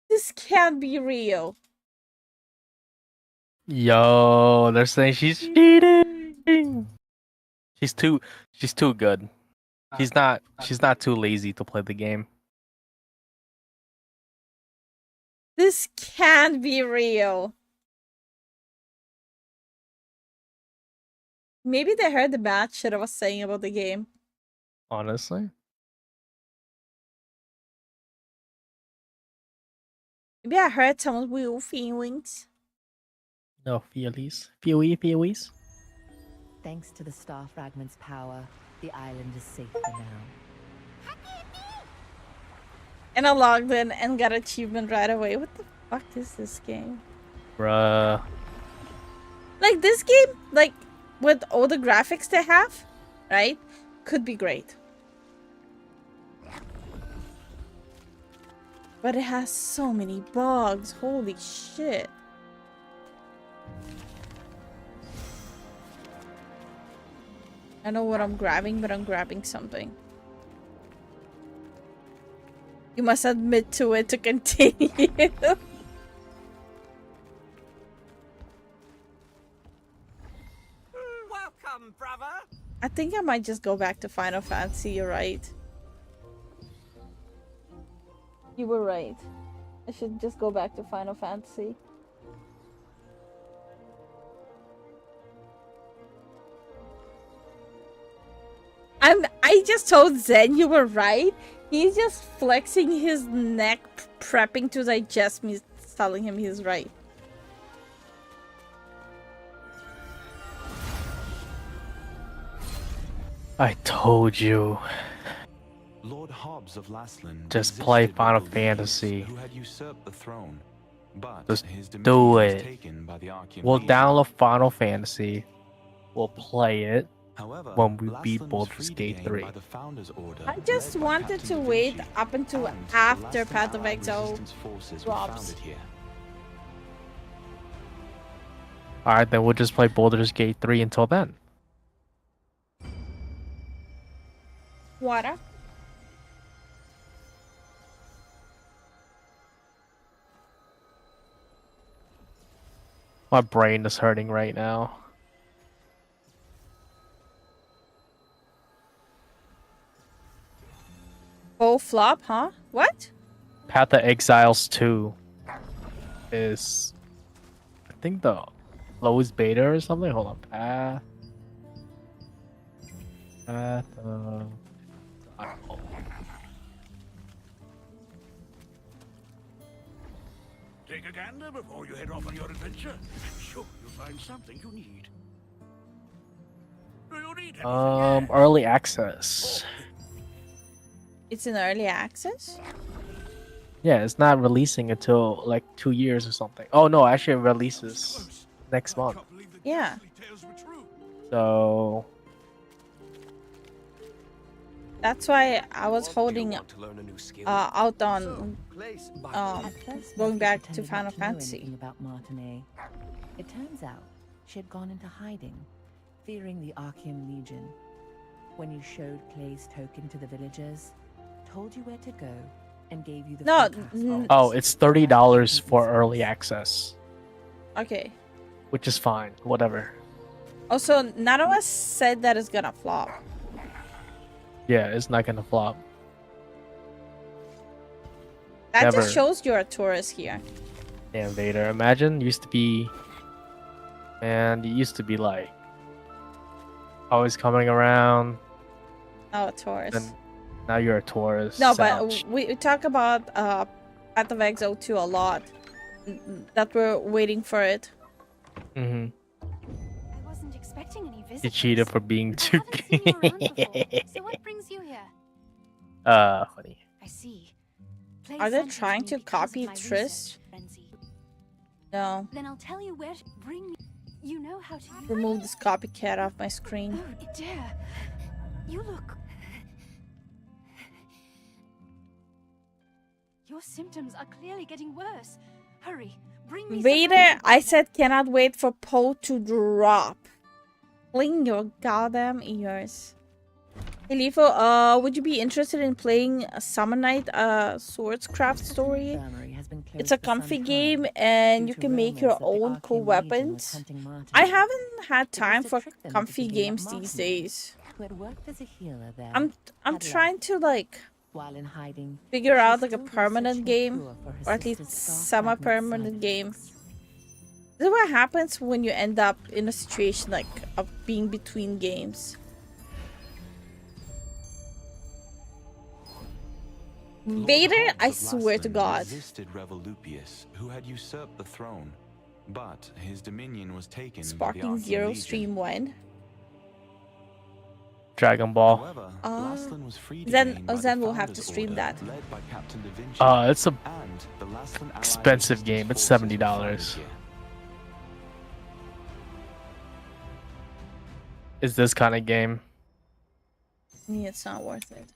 This can't be real. Yo, they're saying she's cheating. She's too good. She's not too lazy to play the game. This can't be real. Maybe they heard the bad shit I was saying about the game. Honestly. Maybe I hurt someone's real feelings. No feelies. Feelies. Thanks to the star fragment's power, the island is safe for now. And I logged in and got achievement right away. What the fuck is this game? Bruh. Like, this game, like, with all the graphics they have, right? Could be great. But it has so many bugs. Holy shit. I know what I'm grabbing, but I'm grabbing something. You must admit to it to continue. Welcome, brother. I think I might just go back to Final Fantasy, you're right. You were right. I should just go back to Final Fantasy. I just told Zen you were right. He's just flexing his neck, prepping to digest me telling him he's right. I told you. Lord Hobbs of Lasland Just play resisted Final the Legions Fantasy. who had usurped the throne, but Just his do dominion was it. taken by the Archean We'll Legion. download Final Fantasy. We'll play it However, when we beat Lasland was Baldur's freed Gate again 3. by the Founder's Order, I just led by wanted Captain to Da wait Vinci, up until and the after Lasland Path of Allied Exile resistance forces were drops. founded here. Alright, then we'll just play Baldur's Gate 3 until then. Water. My brain is hurting right now. Oh, flop, huh? What? Path of Exiles 2 is, I think, the lowest beta or something. Hold on. Path of... I don't know. Take a gander before you head off on your adventure. I'm sure you'll find something you need. Do you need anything? Early access. It's in early access? Yeah, it's not releasing until like 2 years or something. Oh no, actually it releases next month. Yeah. So That's why I was holding out on going back to Pretended Final not to know Fantasy. anything about Martinet. It turns out she had gone into hiding, fearing the Archean Legion. When you showed Clay's token to the villagers, told you where to go, and gave you the No, forecast. oh, it's $30 for early access, Okay. which is fine. Whatever. Also, none of us said that it's gonna flop. Yeah, it's not gonna flop. That Never. just shows you're a tourist here. Damn, Vader. Imagine used to be, man. You used to be like always coming around. Oh, a tourist. And now you're a tourist. No, Ouch. but we talk about Path of Exile 2 a lot. That we're waiting for it. Mm-hmm. I wasn't expecting any visitors. You cheated for being too. Haven't seen you around before. So what brings you here? Funny. I see. Are they sent you trying me to because copy of my Triss? research frenzy. No. Then I'll tell you where to bring me. You know how to Remove this copycat off my screen. Oh, dear. You look. Your symptoms are clearly getting worse. Hurry, bring me some Vader, medicine. I said cannot wait for Poe to drop. Clean your goddamn ears. Hey Lifu, would you be interested in playing a Summer Night Swordscraft story? Infirmary has been It's closed a for some comfy time game due and you to can make rumors your that the own cool Archean Legion was weapons. hunting Martin. I haven't had It was time to for trick them into comfy giving up games these Martin, days. who had worked as a healer there, I'm had trying left. to like While in hiding, figure she out like a still permanent researched game, cure for her or at least sister's dark semi-permanent game. This is what happens when you end up in a situation like of being between games. Vader, I swear to God. Resisted Revolupius, who had usurped the throne, but his dominion was taken by the Sparking Archean Zero Legion. stream when? Dragon Ball. However, Laslan was freed Zen again by the Zen will have to Founders stream Order, that. led by Captain Da Vinci, It's a and the Laslan Allied expensive resistance game. It's forces were $70. founded here. Is this kind of game? Yeah, it's not worth it.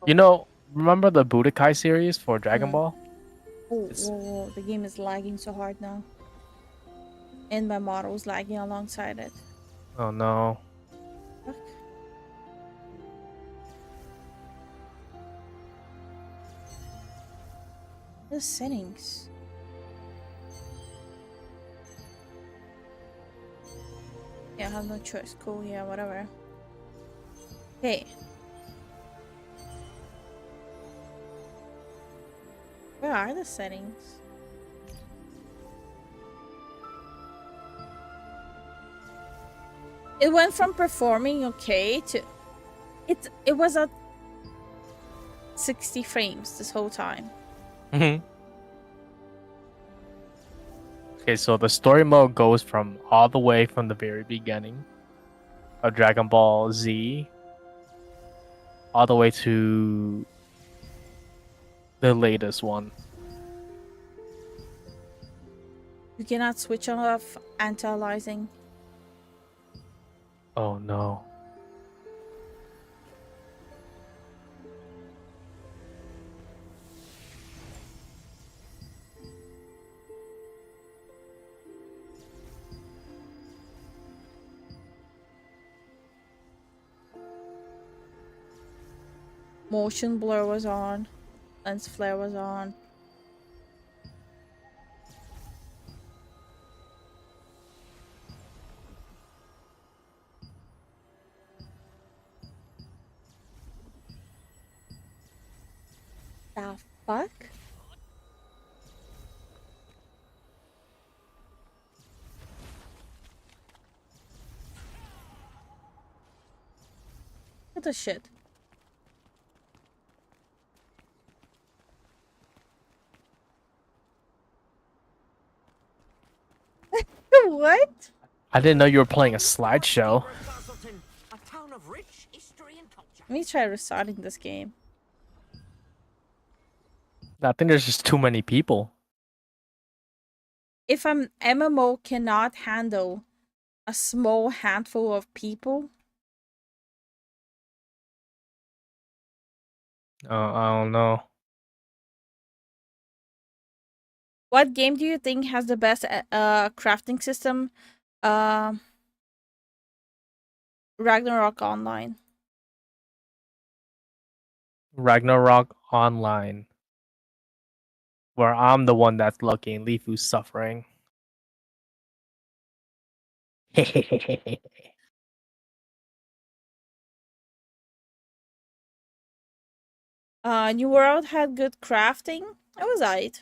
You know, remember the Budokai series for Dragon Ball? Oh, whoa, the game is lagging so hard now. And my model is lagging alongside it. Oh no. Fuck. The settings. Yeah, I have no choice. Cool, yeah, whatever. Hey. Where are the settings? It went from performing okay to it was at 60 frames this whole time. Okay, so the story mode goes from all the way from the very beginning of Dragon Ball Z all the way to the latest one. You cannot switch off anti-aliasing. Oh no. Motion blur was on. Lens flare was on. The fuck? What the shit? What? I didn't know you were playing a slideshow. Let me try restarting this game. I think there's just too many people. If an MMO cannot handle a small handful of people, I don't know. what game do you think has the best crafting system? Ragnarok Online. Ragnarok Online. Where I'm the one that's lucky and Lifu's suffering. New World had good crafting. It was alright.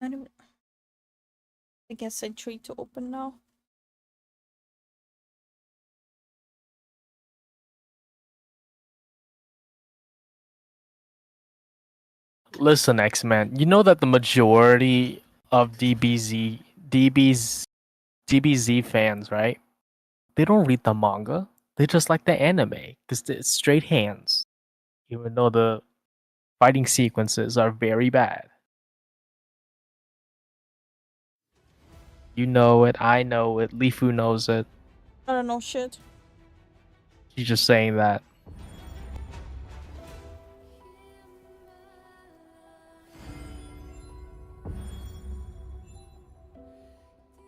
I guess entry to open now. Listen, X-Men, you know that the majority of DBZ fans, right? They don't read the manga. They just like the anime because it's straight hands. Even though the fighting sequences are very bad. You know it, I know it, Lifu knows it. I don't know shit. She's just saying that.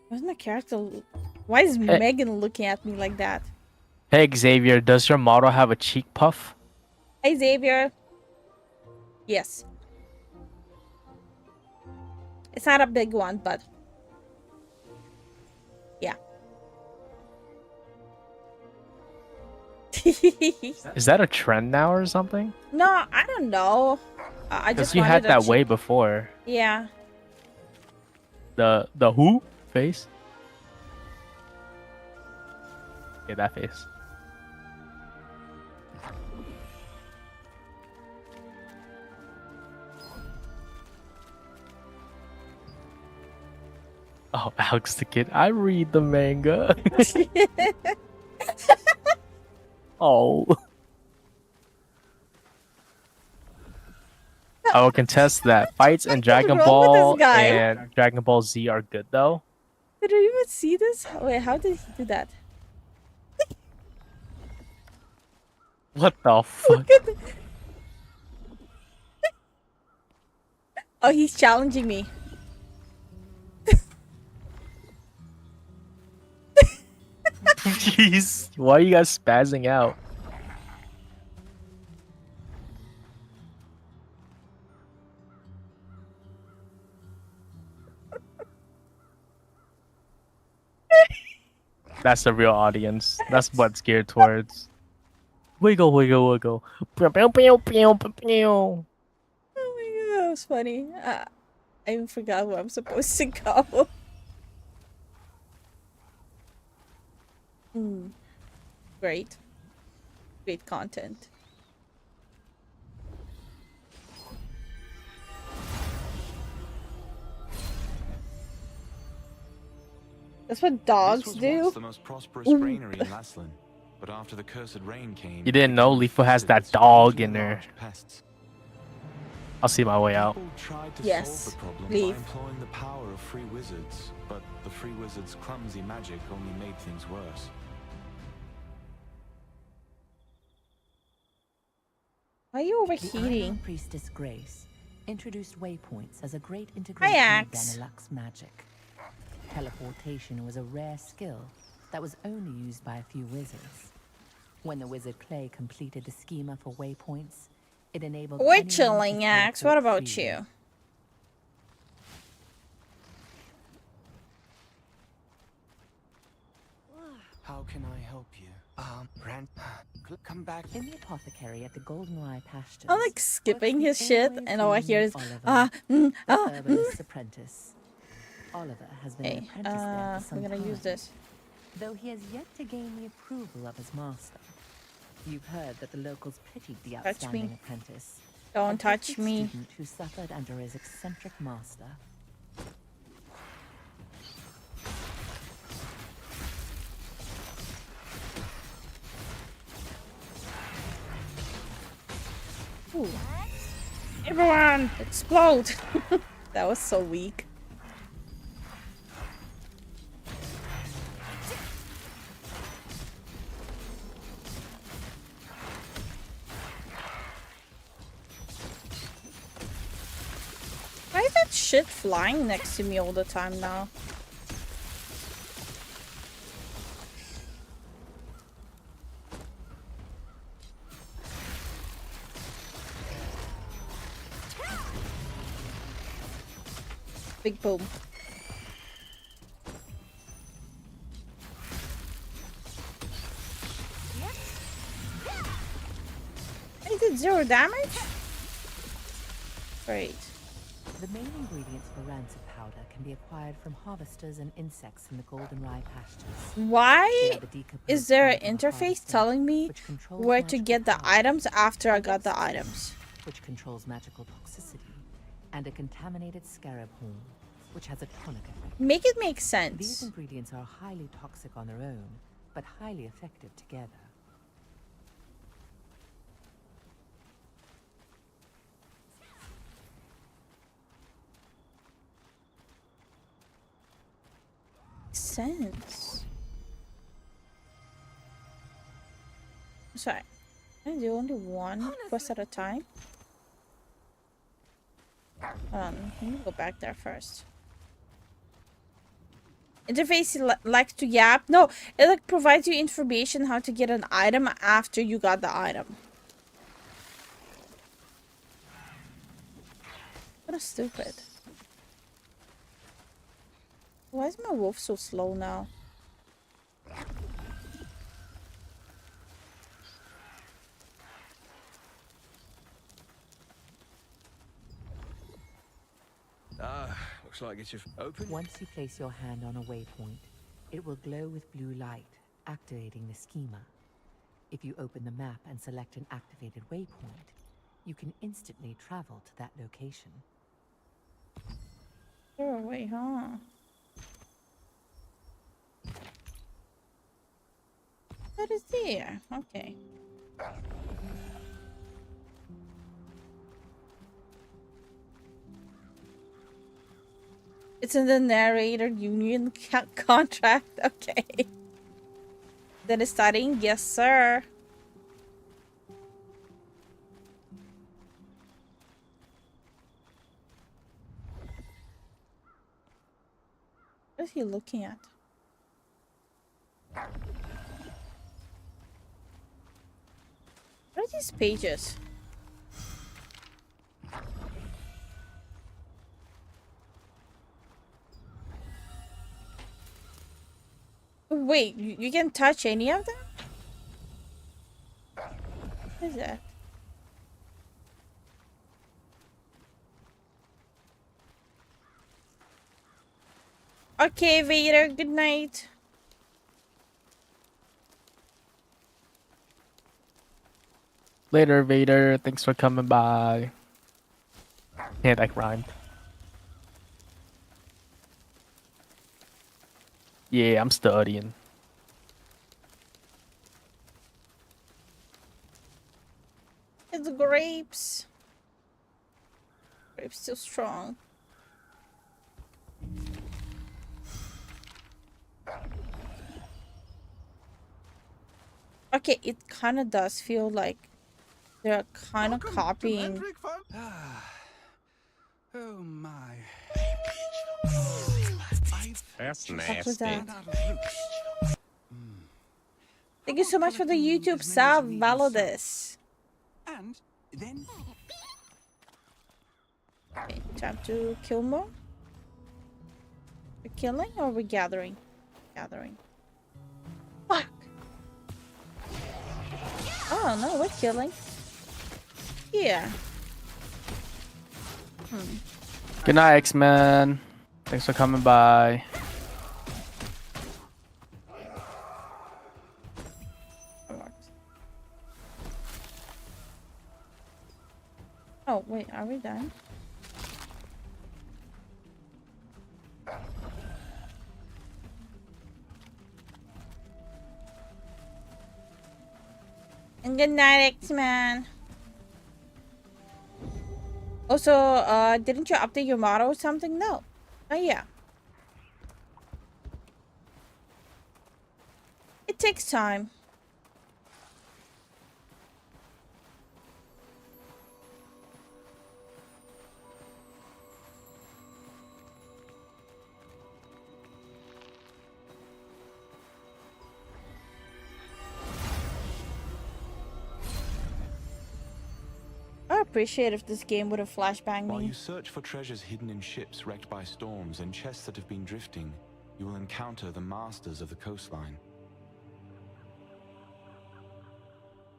Where's my character? Why is Megan looking at me like that? Hey Xavier, does your model have a cheek puff? Hey Xavier. Yes. It's not a big one, but yeah. Is that a trend now or something? No, I don't know. I Because just you had wanted that to way before. Yeah. The who face? Yeah, that face. Oh, Alex the Kid. I read the manga. Oh. I will contest that fights in Dragon wrong with this Ball guy? and Dragon Ball Z are good though. Did you even see this? Wait, how did he do that? What the fuck? Oh, he's challenging me. Jeez, why are you guys spazzing out? That's the real audience. That's what it's geared towards. Wiggle, wiggle, wiggle. Pew, pew, pew, pew, pew, pew. Oh my god, that was funny. I even forgot where I'm supposed to go. Great. Great content. That's what dogs This was do. once the most prosperous granary in Laslan, but after the cursed rain came, You didn't know it Lifu has that infested dog with in there. large pests. I'll see my way out. People tried to Yes, solve the problem leave. by employing the power of free wizards, but the free wizards' clumsy magic only made things worse. Why are you The overheating? Iron Priestess Grace introduced waypoints as a great integration of Axe. Benelux magic. Teleportation was a rare skill that was only used by a few wizards. When the wizard Clay completed the schema for waypoints, it enabled We're anyone to chilling, Axe. What teleport about freely. you? How can I help you? Brent, come back. In the apothecary at the Goldenrye pastures. I'm like skipping his shit, and all I hear is Oliver, the herbalist's apprentice. Oliver has been an Okay, apprentice there for some we're gonna time, use this. though he has yet to gain the approval of his master. You've heard that the locals pitied the Touch outstanding me. apprentice. Don't a touch gifted me. student who suffered under his eccentric master. Ooh. Everyone, explode! That was so weak. Why is that shit flying next to me all the time now? Big boom. I did 0 damage? Great. The main ingredients for rancid powder can be acquired from harvesters and insects in the Goldenrye pastures. Why They are the decomposed is there an plant of the interface harvester, telling me which controls where to magical get the powers, items after I got the items? which controls magical toxicity, and a contaminated scarab horn, which has a tonic effect. Make it make These sense. ingredients are highly toxic on their own, but highly effective together. Sense. Sorry. Can I do only one quest at a time? Let me go back there first. Interface likes to yap. No, it like provides you information how to get an item after you got the item. What a stupid. Why is my wolf so slow now? Looks like it's just open. Once you place your hand on a waypoint, it will glow with blue light, activating the schema. If you open the map and select an activated waypoint, you can instantly travel to that location. Oh, wait, huh? What is there? Okay. It's in the narrator union contract. Okay. That is studying? Yes, sir. What is he looking at? What are these pages? Wait, you can touch any of them? What is that? Okay, Vader, good night. Later, Vader. Thanks for coming by. Yeah, that rhymed. Yeah, I'm studying. It's grapes. Grapes still strong. Okay, it kind of does feel like they're kind of copying. Oh my. That's What's with nasty. that? Thank you so much for the YouTube sub, wildest. And then Okay, time to kill more. We're killing or we're gathering? Gathering. Fuck! Oh no, we're killing. Yeah. Good night, X-Men. Thanks for coming by. Oh wait, are we done? And good night, X-Man. Also, didn't you update your model or something? No. Oh yeah. It takes time. I appreciate if this game would have flashbanged While me. you search for treasures hidden in ships wrecked by storms and chests that have been drifting, you will encounter the masters of the coastline.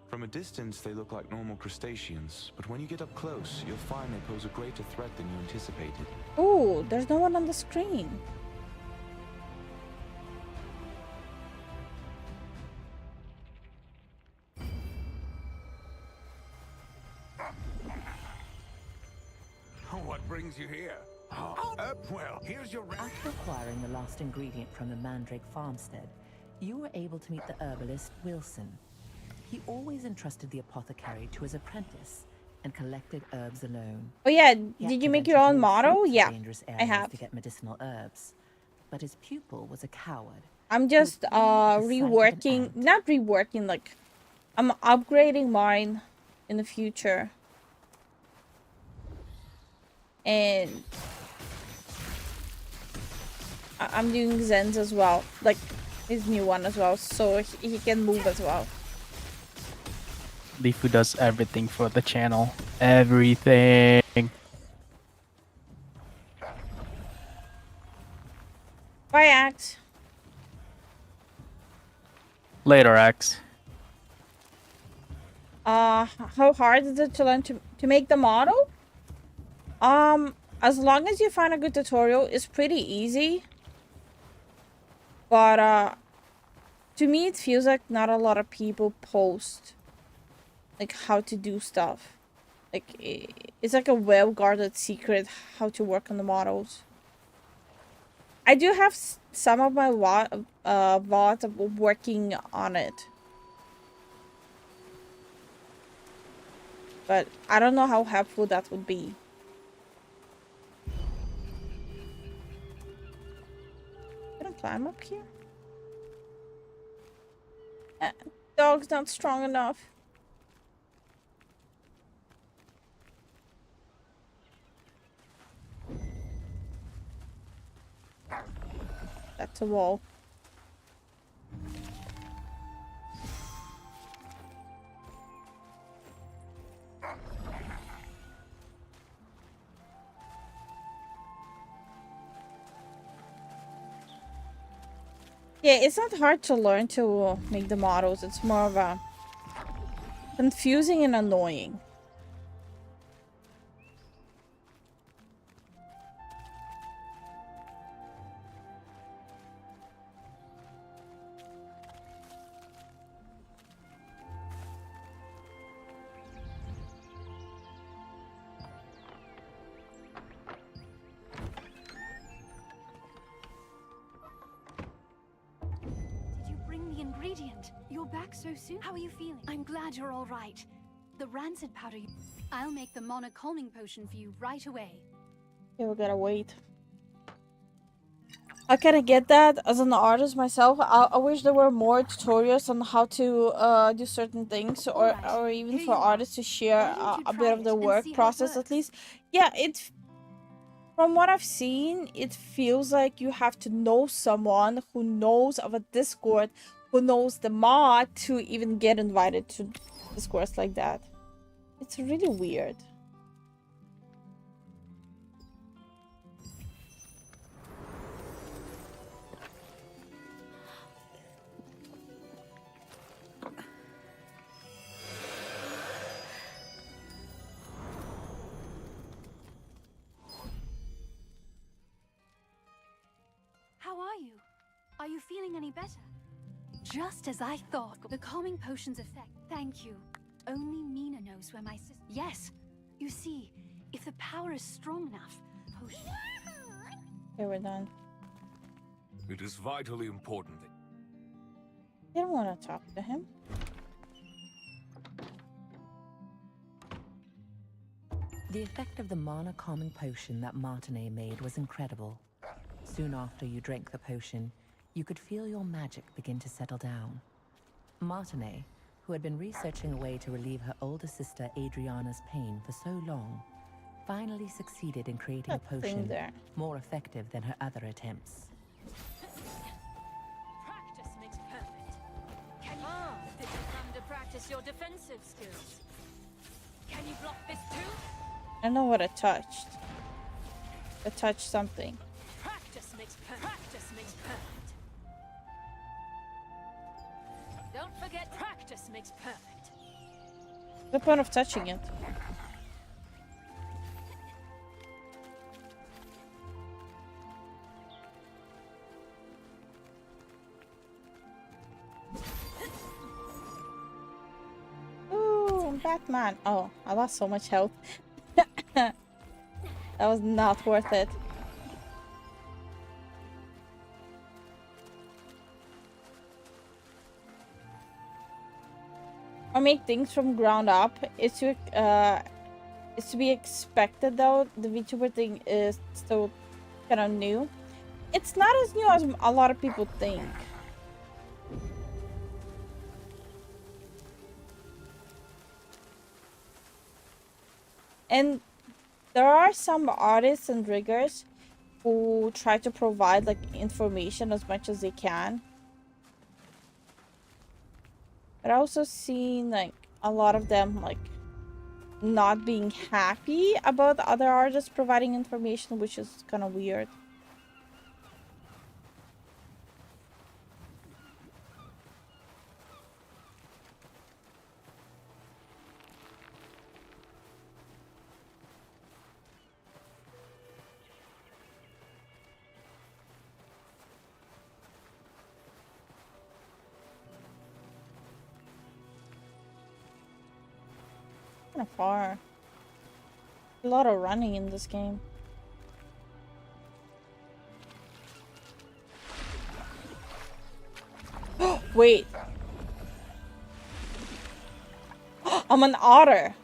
From a distance, they look like normal crustaceans, but when you get up close, you'll find they pose a greater threat than you anticipated. Ooh, there's no one on the screen. What brings you here? Well, here's your After acquiring the lost ingredient from the Mandrake farmstead, you were able to meet the herbalist Wilson. He always entrusted the apothecary to his apprentice and collected herbs alone. Oh yeah, He did had you make to your venture own to model? fruits Yeah, dangerous I areas have. to get medicinal herbs. But his pupil was a coward. I'm just reworking, not reworking, like I'm upgrading mine in the future. And I'm doing Zen's as well, like his new one as well, so he can move as well. Lifu does everything for the channel. Everything. Bye, Axe. Later, X. How hard is it to learn to make the model? as long as you find a good tutorial, it's pretty easy. But to me, it feels like not a lot of people post like how to do stuff. Like it's like a well-guarded secret how to work on the models. I do have some of my VODs working on it, but I don't know how helpful that would be. Can I climb up here? Dog's not strong enough. That's a wall. Yeah, it's not hard to learn to make the models. It's more of a confusing and annoying. You're back so soon? How are you feeling? I'm glad you're all right. The rancid powder I'll make the mana calming potion for you right away. Yeah, we gotta wait. I kind of get that as an artist myself. I wish there were more tutorials on how to do certain things, or even for artists to share a bit of the work process at least. Yeah, it's from what I've seen, it feels like you have to know someone who knows of a Discord, who knows the mod to even get invited to Discords like that. It's really weird. How are you? Are you feeling any better? Just as I thought. The calming potion's effect. Thank you. Only Mina knows where my sister. Yes. You see, if the power is strong enough, potion. Okay, we're done. It is vitally important that I don't want to talk to him. The effect of the mana calming potion that Martinet made was incredible. Soon after you drank the potion, you could feel your magic begin to settle down. Martinet, who had been researching a way to relieve her older sister Adriana's pain for so long, finally succeeded in creating a potion more effective than her other attempts. Practice makes perfect. Can you did you come to practice your defensive skills? Can you block this too? I don't know what I touched. I touched something. Practice makes perfect. Don't forget, practice makes perfect. The point of touching it. Ooh, I'm Batman. Oh, I lost so much health. That was not worth it. Or make things from ground up. It's to be expected though. The VTuber thing is still kind of new. It's not as new as a lot of people think. And there are some artists and riggers who try to provide like information as much as they can. But I also seen like a lot of them like not being happy about other artists providing information, which is kind of weird. kind of far. A lot of running in this game. Wait. I'm an otter.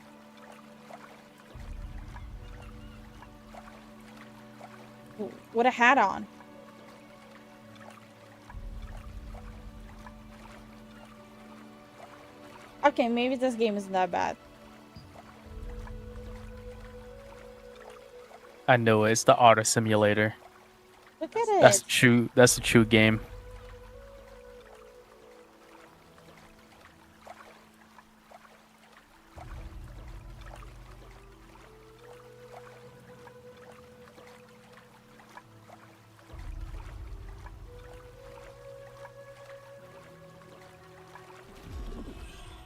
With a hat on. Okay, maybe this game isn't that bad. I know it's the Otter Simulator. Look at it. That's true. That's the true game.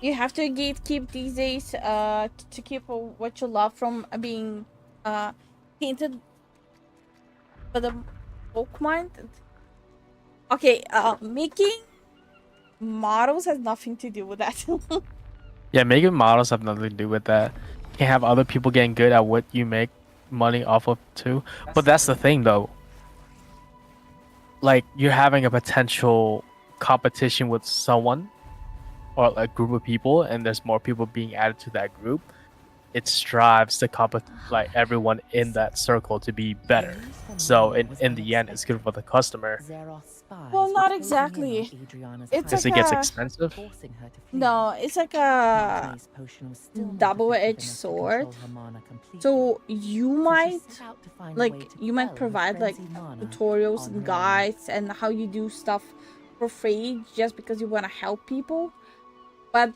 You have to gatekeep these days to keep what you love from being tainted by the woke mind. Okay, making models has nothing to do with that. Yeah, making models have nothing to do with that. You can have other people getting good at what you make money off of too. But that's the thing though. Like you're having a potential competition with someone or a group of people, and there's more people being added to that group. It strives to like everyone in that circle to be better. So in the end, it's good for the customer. Well, not exactly. It's As like it gets expensive. No, it's like a double-edged sword. So you might provide like tutorials and guides and how you do stuff for free just because you want to help people. But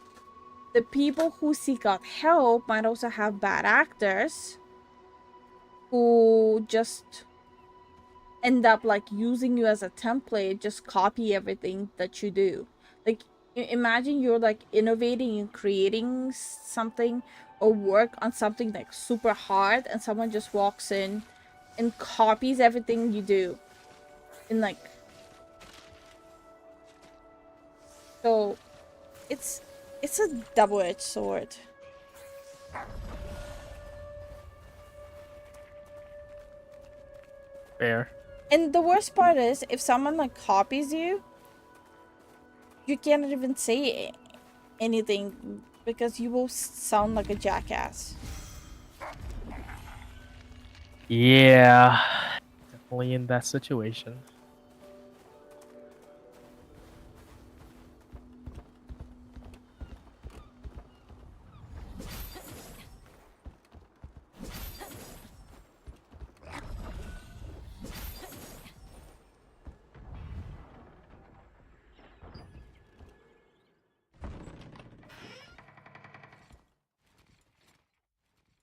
the people who seek out help might also have bad actors who just end up like using you as a template, just copy everything that you do. Like imagine you're like innovating and creating something or work on something like super hard, and someone just walks in and copies everything you do. And like, so it's a double-edged sword. Fair. And the worst part is, if someone like copies you, you can't even say anything because you will sound like a jackass. Yeah, definitely in that situation.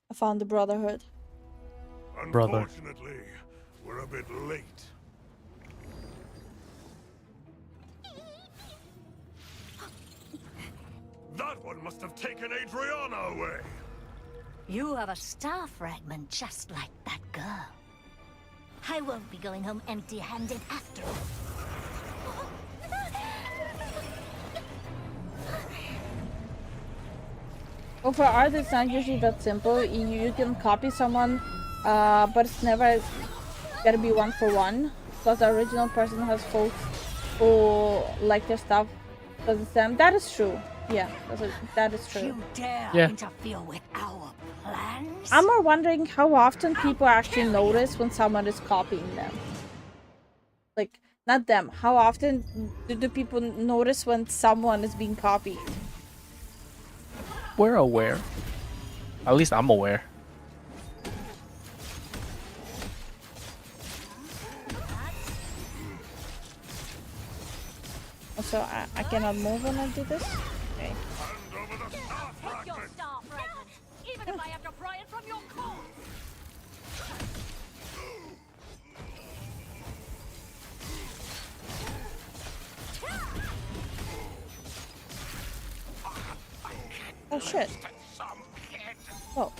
I found the Brotherhood. Brother. Unfortunately, we're a bit late. That one must have taken Adriana away. You have a star fragment just like that girl. I won't be going home empty-handed after all. Well, for art, it's not usually that simple. You can copy someone, but it's never gotta be one for one. Plus, the original person has folks who like their stuff because it's them. That is true. Yeah, that is true. You dare Yeah. interfere with our plans? I'm more wondering how often people actually notice when someone is copying them. Like, not them. How often do people notice when someone is being copied? We're aware. At least I'm aware. Also, I cannot move when I do this? Okay. Take your star fragment, even if I have to pry it from your core. Oh shit. Oh.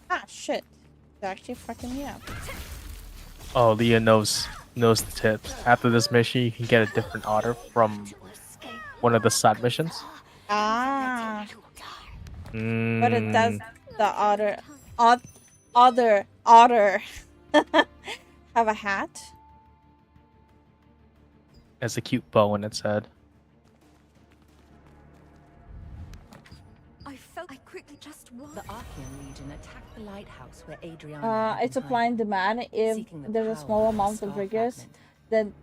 Ah shit. It's actually fucking me up. Oh, Leah knows knows the tips. After this mission, you can get a different otter from one of the side missions. Ah. But it does the other otter have a hat? Has a cute bow in its head. I felt I quickly just walked. The Archean Legion attacked the lighthouse where Adriana had It's been supply and demand. If seeking the there's a power small of the amount of star riggers, fragment. then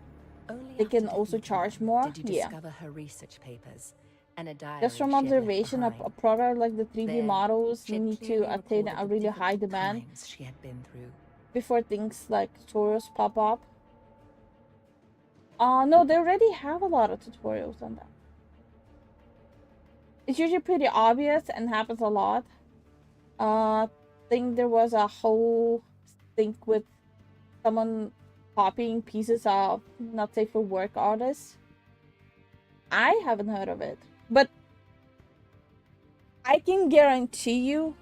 Only they after can also defeating charge her more. Did you Yeah. discover her research papers and a diary Just from she had left observation, a behind. product like the 3D There, models she had need to clearly attain recorded a the really high difficult demand times she had been through. before things like tutorials pop up. No, they already have a lot of tutorials on that. It's usually pretty obvious and happens a lot. Think there was a whole thing with someone copying pieces of not safe for work artists. I haven't heard of it, but I can guarantee you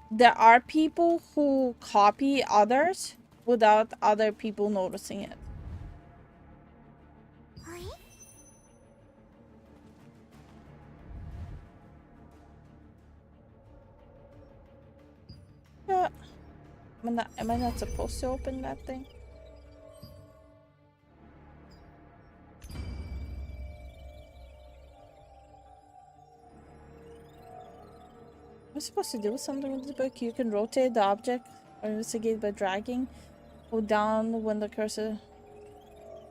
there are people who copy others without other people noticing it. Yeah. Am I not supposed to open that thing? Am I supposed to do something with this book? You can rotate the object or investigate by dragging. Hold down when the cursor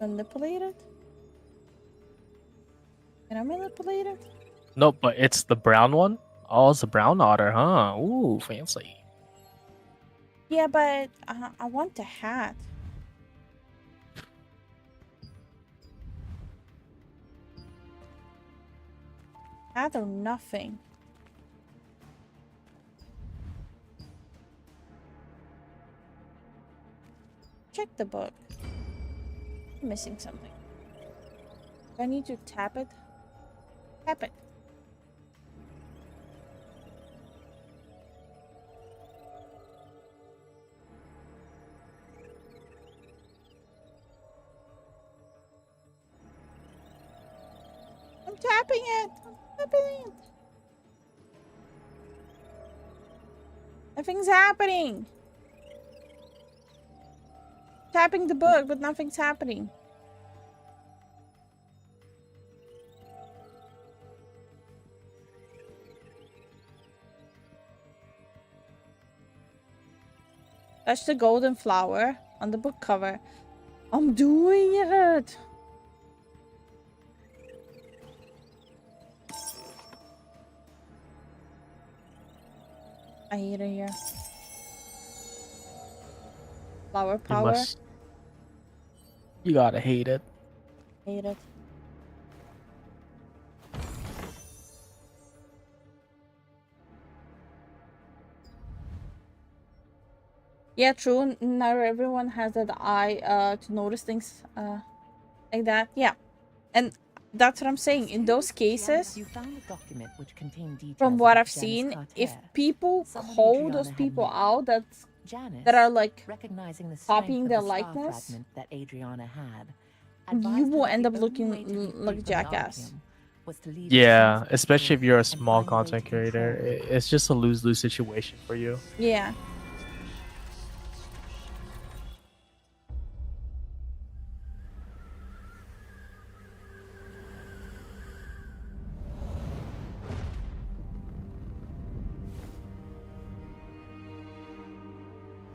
manipulated. Can I manipulate it? Nope, but it's the brown one. Oh, it's a brown otter, huh? Ooh, fancy. Yeah, but I want the hat. Hat or nothing. Check the book. I'm missing something. Do I need to tap it? Tap it. I'm tapping it. I'm tapping it. Nothing's happening. Tapping the book, but nothing's happening. Touch the golden flower on the book cover. I'm doing it. I hate it here. Flower power. You gotta hate it. Hate it. Yeah, true. Not everyone has that eye to notice things like that. Yeah, and that's what I'm saying. In those cases, You found a document which contained details from what about I've Janice seen, if Carter. people Someone call Adriana those had people met. out that Janice, are like recognizing the copying strength their of the star likeness, fragment that Adriana had, you advised will her end that up the only looking way to be free like a from the jackass. Archeum was to leave Yeah, the especially if you're a and small find a way to content creator. control it. It's just a lose-lose situation for you. Yeah.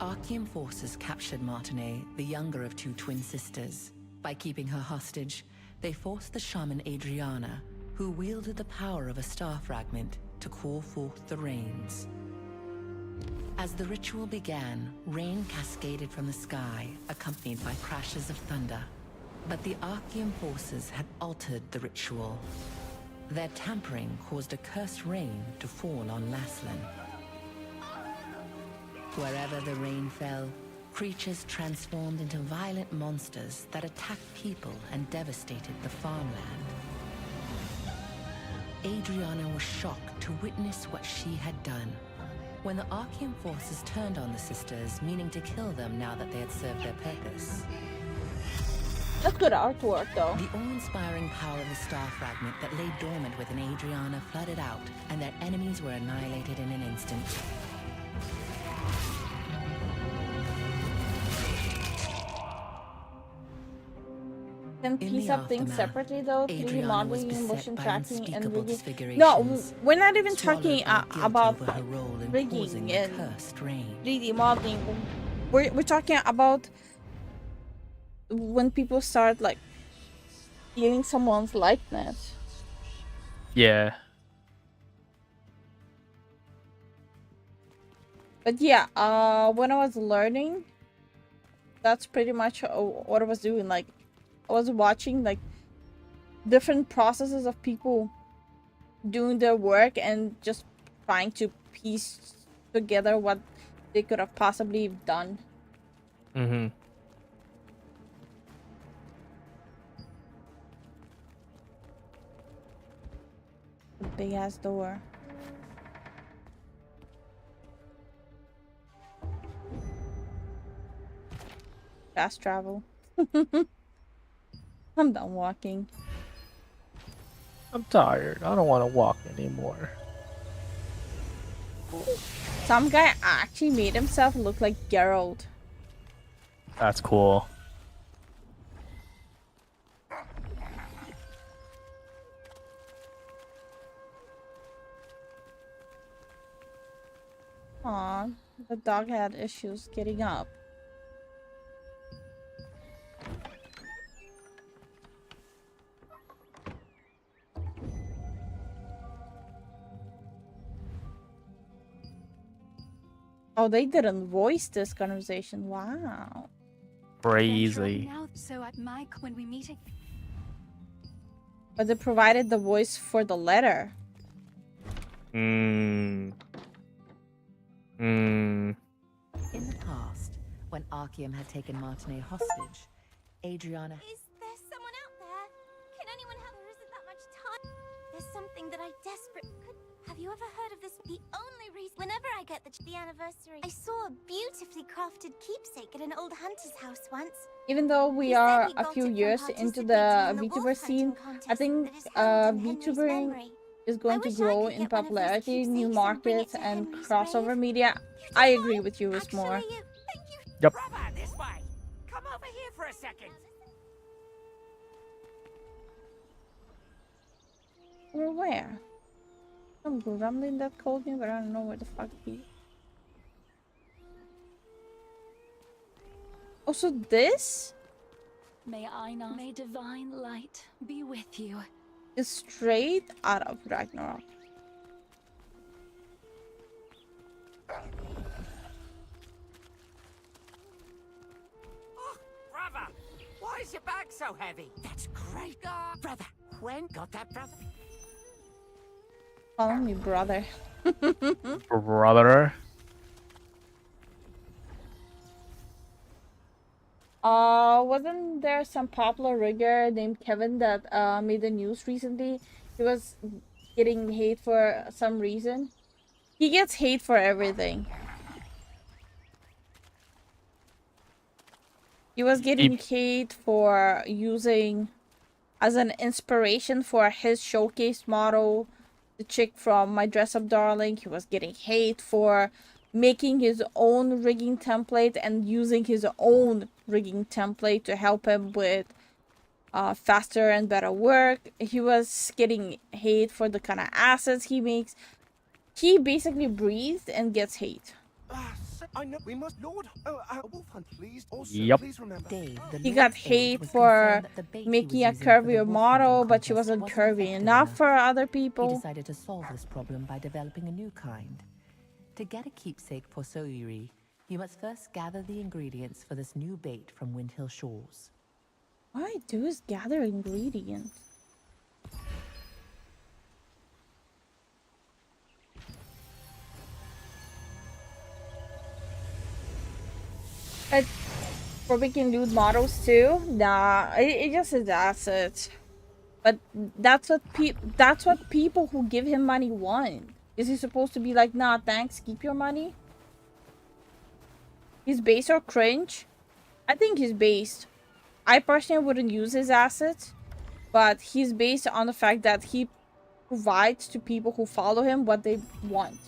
Archean forces captured Martinet, the younger of two twin sisters. By keeping her hostage, they forced the shaman Adriana, who wielded the power of a star fragment, to call forth the rains. As the ritual began, rain cascaded from the sky, accompanied by crashes of thunder. But the Archean forces had altered the ritual. Their tampering caused a cursed rain to fall on Laslan. Wherever the rain fell, creatures transformed into violent monsters that attacked people and devastated the farmland. Adriana was shocked to witness what she had done. When the Archean forces turned on the sisters, meaning to kill them now that they had served their purpose. That's good artwork, though. The awe-inspiring power of the star fragment that lay dormant within Adriana flooded out, and their enemies were annihilated in an instant. Can In piece the up things aftermath, separately though, 3D Adriana was modeling, beset motion by tracking, and unspeakable rigging. No, disfigurations, we're not even swallowed talking by guilt about over her role in rigging causing the and cursed rain. 3D modeling. We're talking about when people start like stealing someone's likeness. Yeah. But yeah, when I was learning, that's pretty much what I was doing. Like, I was watching like different processes of people doing their work and just trying to piece together what they could have possibly done. Mm-hmm. Big ass door. Fast travel. I'm done walking. I'm tired. I don't want to walk anymore. Some guy actually made himself look like Geralt. That's cool. Aw, the dog had issues getting up. Oh, they didn't voice this conversation. Wow. Crazy. Now, so at Mike, when we meet, But they provided the voice for the letter. In the past, when Archeum had taken Martinet hostage, Adriana... Is there someone out there? Can anyone help? There isn't that much time. There's something that I desperately could... Have you ever heard of this? The only reason... Whenever I get the anniversary, I saw a beautifully crafted keepsake at an old hunter's house once. Even though we are a few years into the VTuber scene, I think VTubering is going to grow in popularity, new markets, and crossover media. I agree with you, Wismore. Yep. Brother, this way. Come over here for a second. Or where? Some grumbling that called me, but I don't know where the fuck he. Also, this may divine light be with you. is straight out of Ragnarok. Oh, brother, why is your bag so heavy? That's great. Brother, when got that, brother? Call me brother. Brother. Wasn't there some popular rigger named Kevin that made the news recently? He was getting hate for some reason. He gets hate for everything. He was getting hate for using as an inspiration for his showcase model, the chick from My Dress Up Darling. He was getting hate for making his own rigging template and using his own rigging template to help him with faster and better work. He was getting hate for the kind of assets he makes. He basically breathes and gets hate. I know we must, Lord. Wolf hunt, please. Also, Yep. please remember. He got hate for making a curvier model, but she wasn't curvy enough for other He people. decided to solve this problem by developing a new kind. To get a keepsake for Soyuri, you must first gather the ingredients for this new bait from Windhill Shores. All I do is gather ingredients. For making nude models too? Nah, it just is assets. But that's what people who give him money want. Is he supposed to be like, nah, thanks, keep your money? He's based or cringe? I think he's based. I personally wouldn't use his assets, but he's based on the fact that he provides to people who follow him what they want.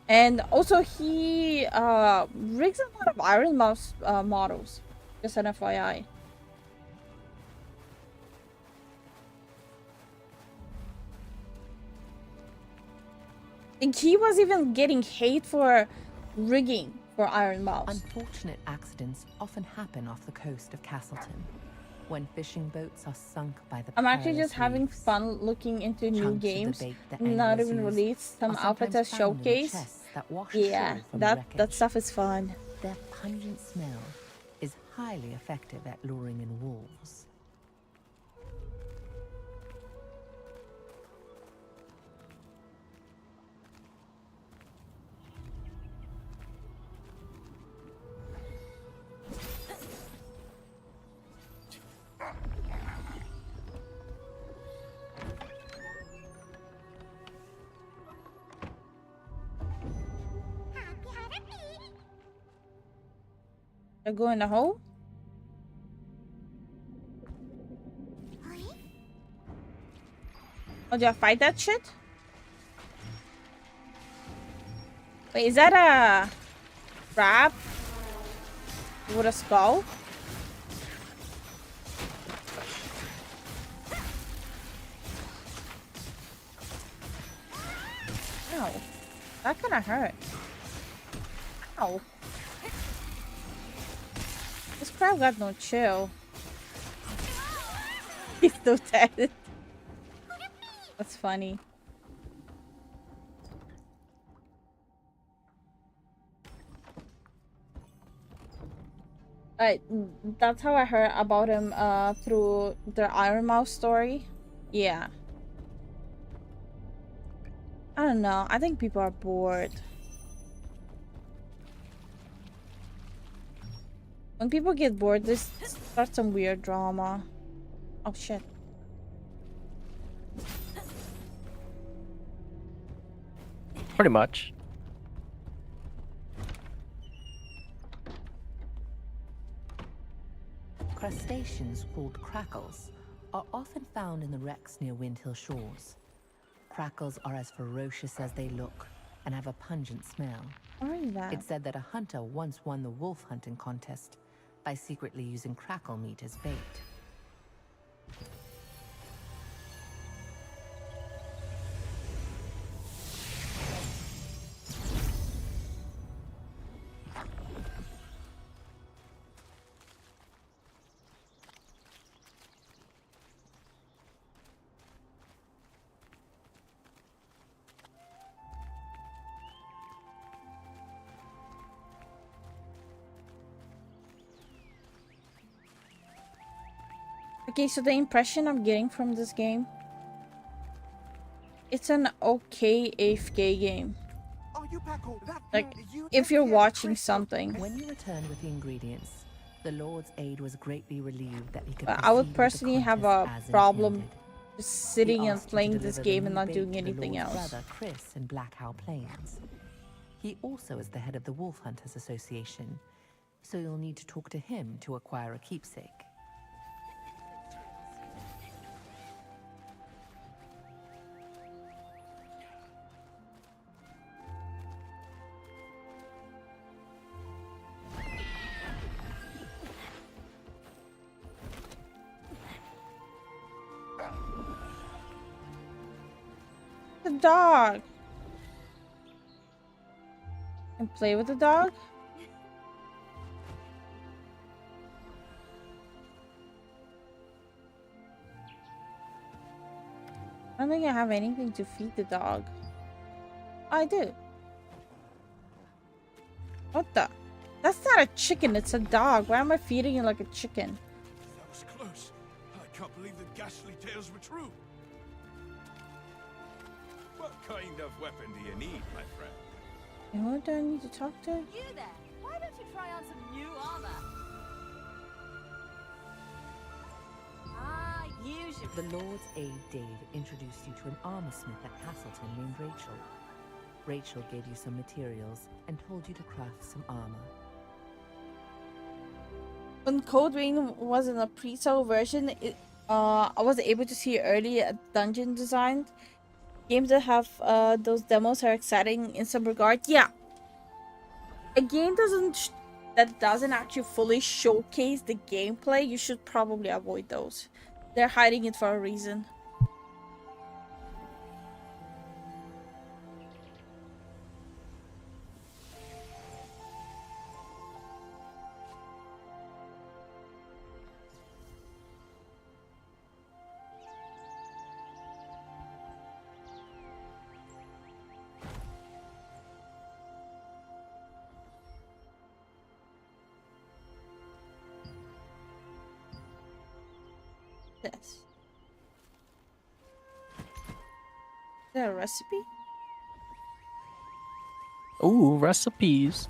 And also he rigs a lot of Iron Mouse models. Just an FYI. And he was even getting hate for rigging for Iron Mouse. Unfortunate accidents often happen off the coast of Castleton, when fishing boats are sunk by the I'm actually perilous just having reefs. fun looking into new Chunks of the games. bait that Not anglers even use released. Some are outfits sometimes as found in the showcase. chests that wash Yeah, ashore from that wreckage. stuff is fun. Their pungent smell is highly effective at luring in wolves. I go in the hole. Oh, do I fight that shit? Wait, is that a crab with a skull? Ow. That kind of hurt. Ow. This crab got no chill. He's so dead. That's funny. Alright, that's how I heard about him through the Iron Mouse story. Yeah. I don't know. I think people are bored. When people get bored, this starts some weird drama. Oh shit. Pretty much. Crustaceans called crackles are often found in the wrecks near Windhill shores. Crackles are as ferocious as they look and have a pungent smell. What is that? It's said that a hunter once won the wolf hunting contest by secretly using crackle meat as bait. Okay, so the impression I'm getting from this game, it's an okay AFK game. Like, if you're watching something. When you returned with the ingredients, the Lord's aid was greatly relieved that he could But I would proceed with the personally have a contest as problem intended. just He sitting and asked you to playing this deliver the game and new not bait doing to the anything Lord's else. brother Chris in Blackhow Plains. He also is the head of the Wolf Hunters Association, so you'll need to talk to him to acquire a keepsake. The dog. And play with the dog? I don't think I have anything to feed the dog. I do. What the? That's not a chicken, it's a dog. Why am I feeding it like a chicken? That was close. I can't believe the ghastly tales were true. What kind of weapon do you need, my friend? And who do I need to talk to? You there? Why don't you try on some new armor? Ah, Usually, the Lord's Aid Dave introduced you to an armor smith at Castleton named Rachel. Rachel gave you some materials and told you to craft some armor. When Code Vein was in a pre-sale version, I was able to see early dungeon design. Games that have those demos are exciting in some regard. Yeah, a game that doesn't actually fully showcase the gameplay, you should probably avoid those. They're hiding it for a reason. Yes. Is there a recipe? Ooh, recipes.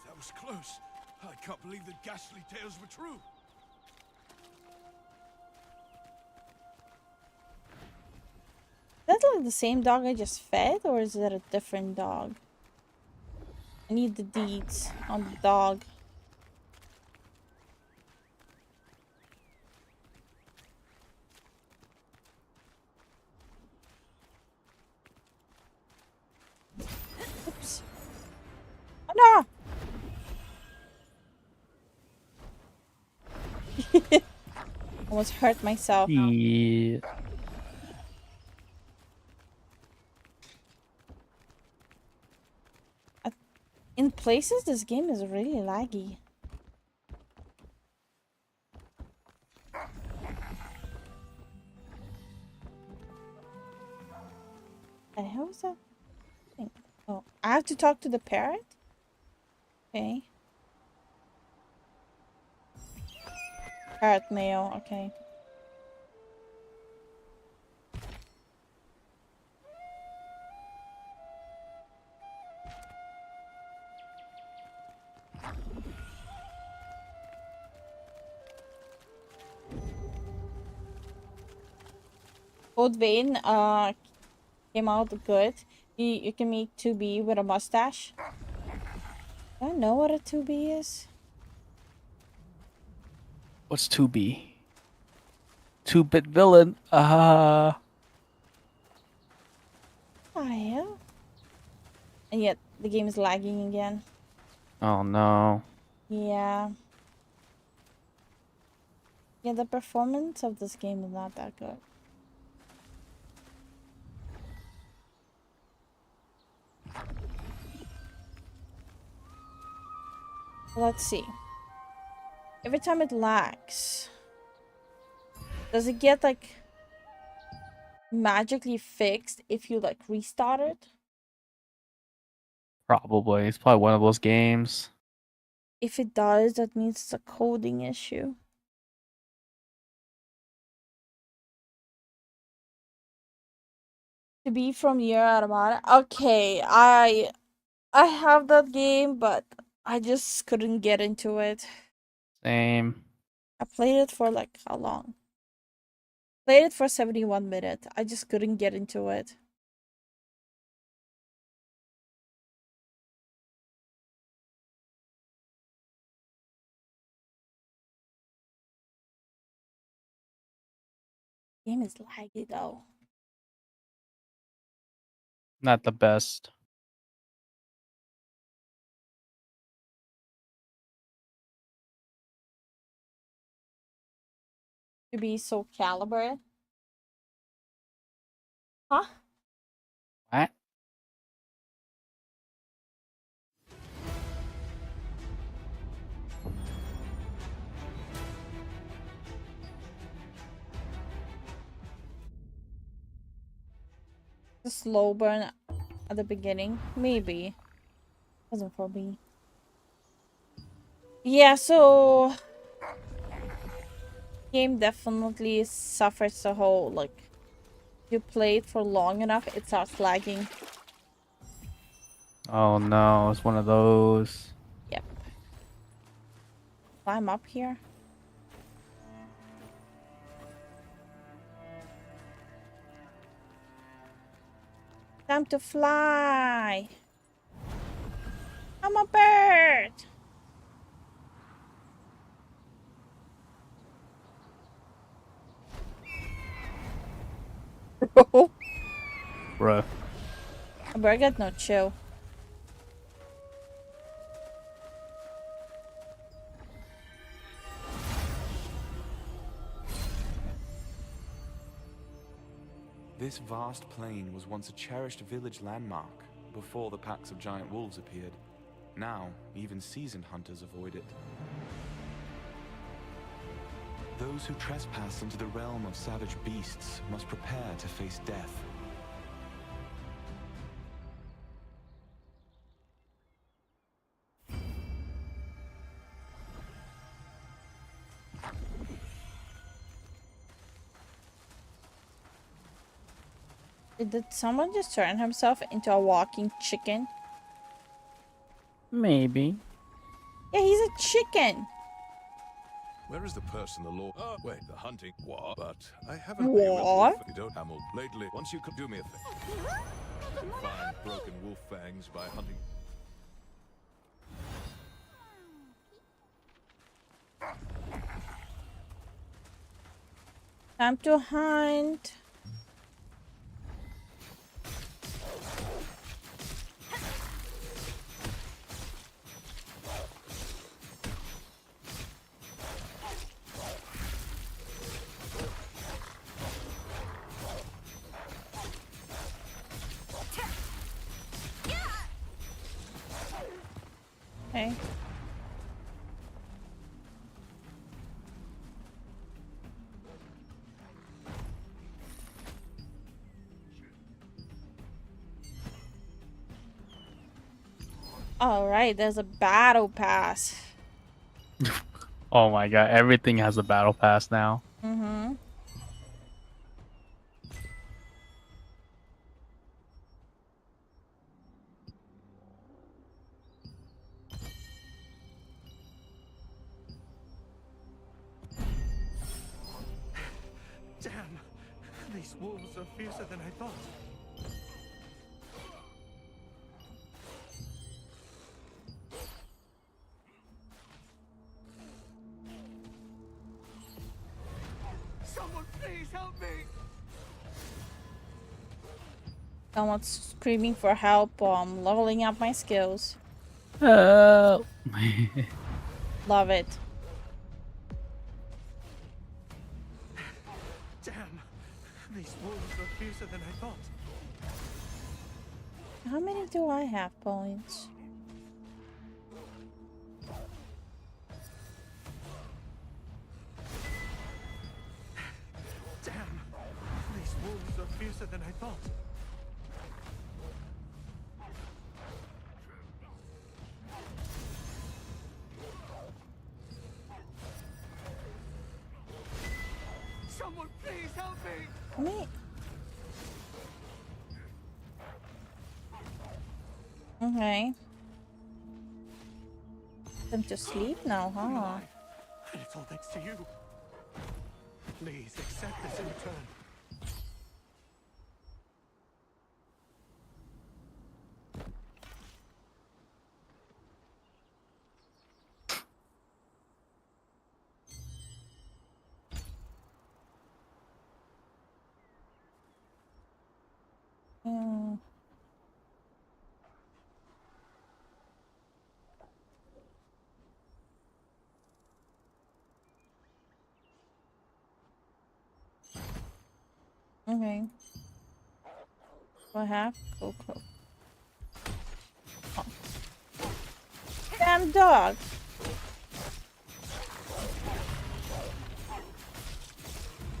That was close. I can't believe the ghastly tales were true. Is that like the same dog I just fed, or is that a different dog? I need the deeds on the dog. Oops. Oh no! Almost hurt myself. Yeah. In places, this game is really laggy. The hell is that thing? Oh, I have to talk to the parrot? Okay. Parrot male, okay. Old Vein came out good. You can make 2B with a mustache. Do I know what a 2B is? What's 2B? 2-bit villain. Oh yeah. And yet the game is lagging again. Oh no. Yeah. Yeah, the performance of this game is not that good. Let's see. Every time it lags, does it get like magically fixed if you like restart it? Probably. It's probably one of those games. If it does, that means it's a coding issue. To be from Year Automata. Okay, I have that game, but I just couldn't get into it. Same. I played it for like how long? Played it for 71 minutes. I just couldn't get into it. Game is laggy though. Not the best. To be so caliber. Huh? What? The slow burn at the beginning. Maybe. Wasn't for me. Yeah, so Game definitely suffers the whole, like, you play it for long enough, it starts lagging. Oh no, it's one of those. Yep. Climb up here. Time to fly. I'm a bird. Bruh. A bird got no chill. This vast plain was once a cherished village landmark before the packs of giant wolves appeared. Now, even seasoned hunters avoid it. Those who trespass into the realm of savage beasts must prepare to face death. Did someone just turn himself into a walking chicken? Maybe. Yeah, he's a chicken. Where is the person the law? Oh, wait, the hunting. What? But I haven't. What? You don't hammer lately. Once you could do me a favor. Find broken wolf fangs by hunting. Time to hunt. Okay. All right, there's a battle pass. Oh my god, everything has a battle pass now. Mm-hmm. Damn! These wolves are fiercer than I thought. Someone please help me! Someone's screaming for help. Leveling up my skills. Oh. Love it. Damn! These wolves are fiercer than I thought. How many do I have points? Damn! These wolves are fiercer than I thought. Someone please help me! How many? Okay. Time to sleep now, huh? And it's all thanks to you. Please accept this in return. Yeah. Okay. What have? Coco. Oh. Damn dog!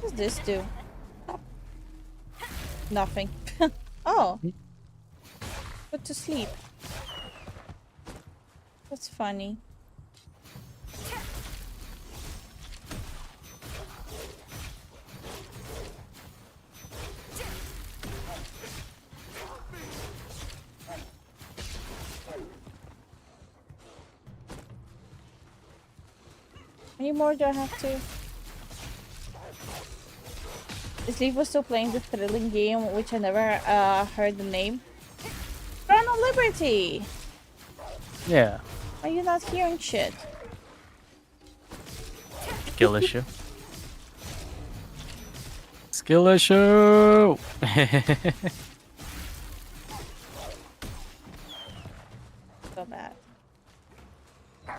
What does this do? Nothing. Oh. Put to sleep. That's funny. How many more do I have to? Is Lifu still playing the thrilling game, which I never heard the name? Throne of Liberty! Yeah. Are you not hearing shit? Skill issue. Skill issue! So bad. I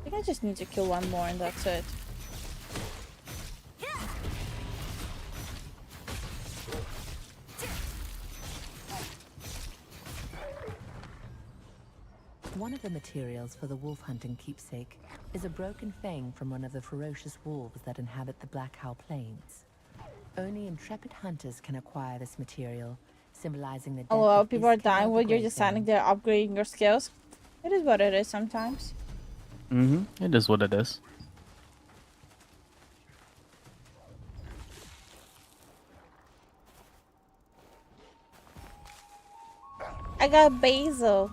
think I just need to kill one more and that's it. One of the materials for the wolf hunting keepsake is a broken fang from one of the ferocious wolves that inhabit the Black Howl Plains. Only intrepid hunters can acquire this material, symbolizing the death Oh, of people are Iskall dying the while you're Great just standing One. there upgrading your skills. It is what it is sometimes. It is what it is. I got basil.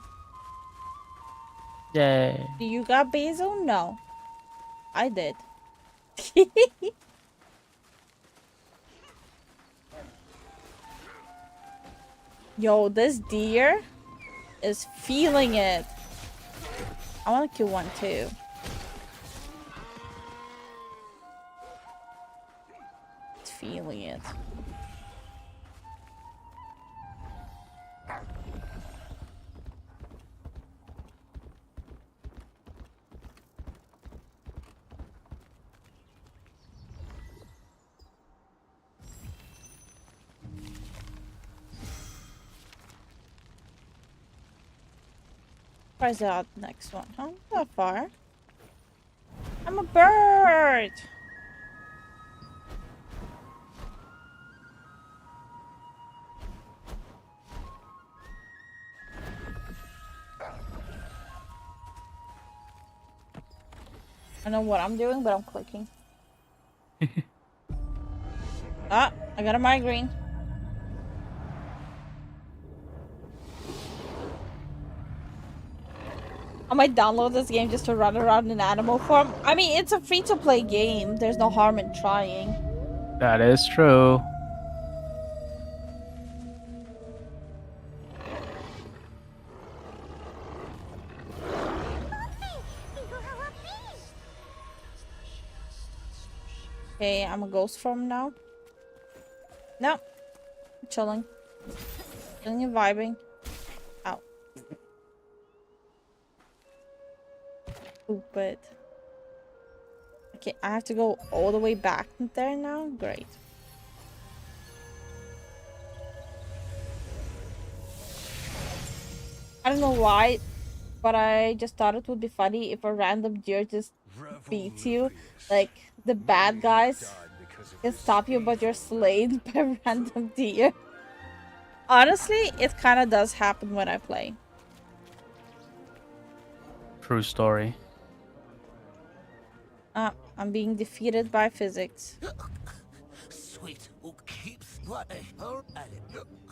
Yay. Do you got basil? No. I did. Yo, this deer is feeling it. I want to kill one too. It's feeling it. Where's the next one? Huh? Not far. I'm a bird! I know what I'm doing, but I'm clicking. Ah, I got a migraine. I might download this game just to run around in animal form. I mean, it's a free-to-play game. There's no harm in trying. That is true. Okay, I'm a ghost form now. No. I'm chilling. Chilling and vibing. Ow. Stupid. Okay, I have to go all the way back there now? Great. I don't know why, but I just thought it would be funny if a random deer just beats you. Like, the bad guys can stop you, but you're slayed by a random deer. Honestly, it kind of does happen when I play. True story. Ah, I'm being defeated by physics. Sweet, who keeps what a whole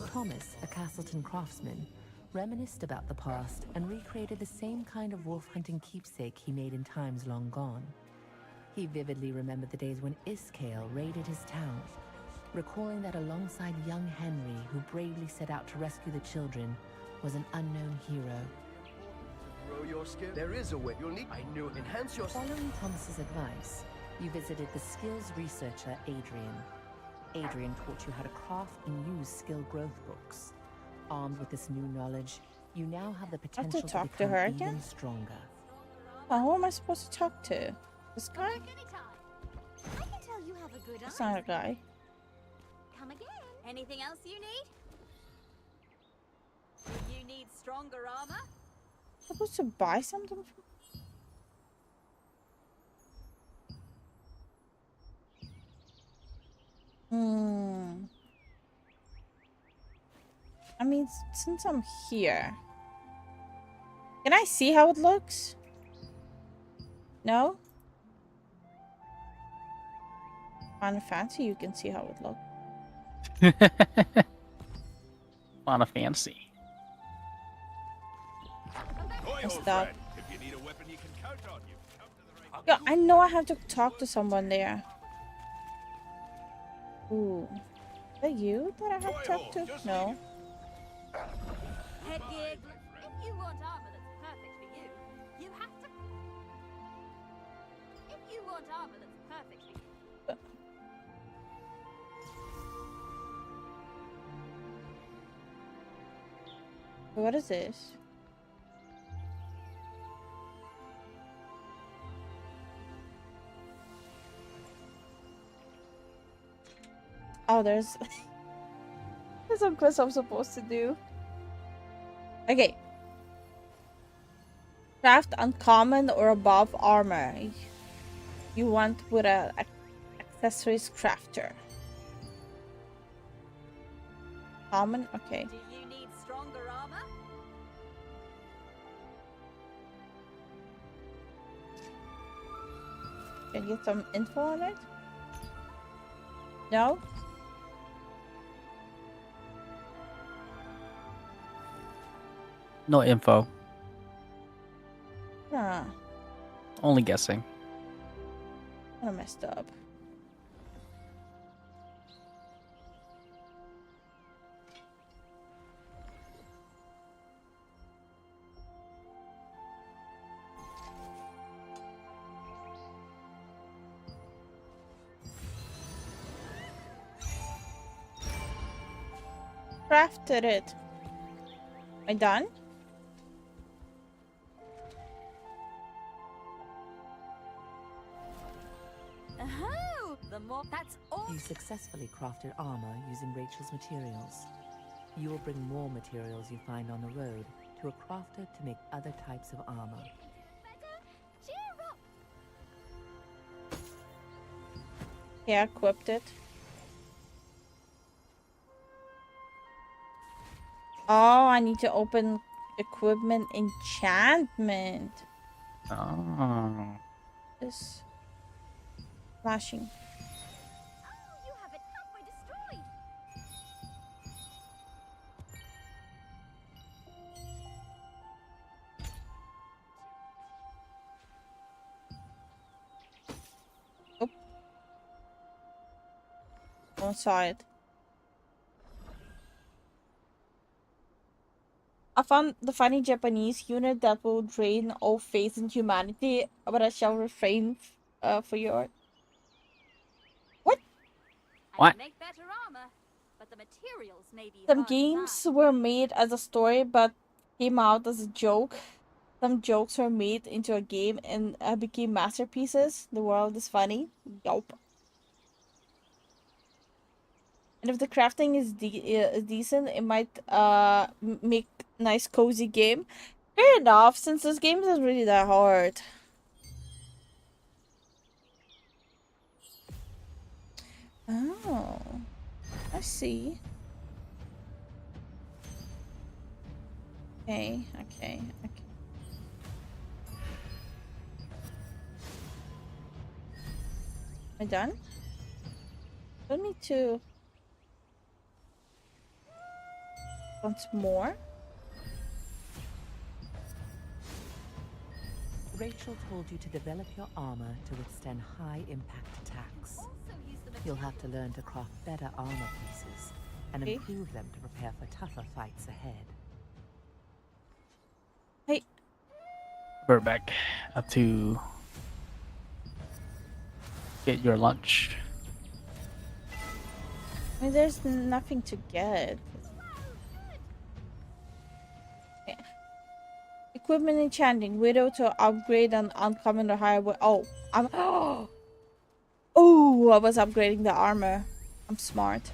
Thomas, a Castleton craftsman, reminisced about the past and recreated the same kind of wolf hunting keepsake he made in times long gone. He vividly remembered the days when Iskall raided his town, recalling that alongside young Henry, who bravely set out to rescue the children, was an unknown hero. Grow your skill. There is a way. You'll need. I knew. Enhance your. Following Thomas's advice, you visited the skills researcher Adrian. Adrian taught you how to craft and use skill growth books. Armed with this new knowledge, you now have the potential to talk to become her even again? stronger. Oh, who am I supposed to talk to? This guy? I can tell you have a good That's eye. not a guy. Come again. Anything else you need? You need stronger armor? Supposed to buy something from. I mean, since I'm here, can I see how it looks? No? On fancy, you can see how it looks. On a fancy. messed up. Yeah, I know I have to talk to someone there. Ooh. Is that you that I have to talk to? No. Head gig. If you want armor that's perfect for you, you have to. If you want armor that's perfect for you. What is this? Oh, there's some quest I'm supposed to do. Okay. Craft uncommon or above armor. You want with a accessories crafter. Common? Okay. Do you need stronger armor? Can I get some info on it? No? No info. Huh. Only guessing. I messed up. Crafted it. Am I done? Oh, the more that's all. You successfully crafted armor using Rachel's materials. You will bring more materials you find on the road to a crafter to make other types of armor. Yeah, equipped it. Oh, I need to open equipment enchantment. Oh. This flashing. You have it halfway destroyed. Oh. I saw it. I found the funny Japanese unit that will drain all faith in humanity, but I shall refrain for your. What? What? Make better armor, but the materials may be Some hard to games were made as a story, but came out as a joke. Some jokes were made into a game and became masterpieces. The world is funny. Yup. And if the crafting is decent, it might make nice cozy game. Fair enough, since this game isn't really that hard. Oh, I see. Okay. Am I done? Let me to once more. Rachel told you to develop your armor to withstand high-impact attacks. You'll have to learn to craft better armor pieces and improve them to prepare for tougher fights ahead. Hey. We're back. Have to get your lunch. I mean, there's nothing to get. Okay. Equipment enchanting. Widow to upgrade an uncommon or higher. Oh, I'm. Oh, I was upgrading the armor. I'm smart.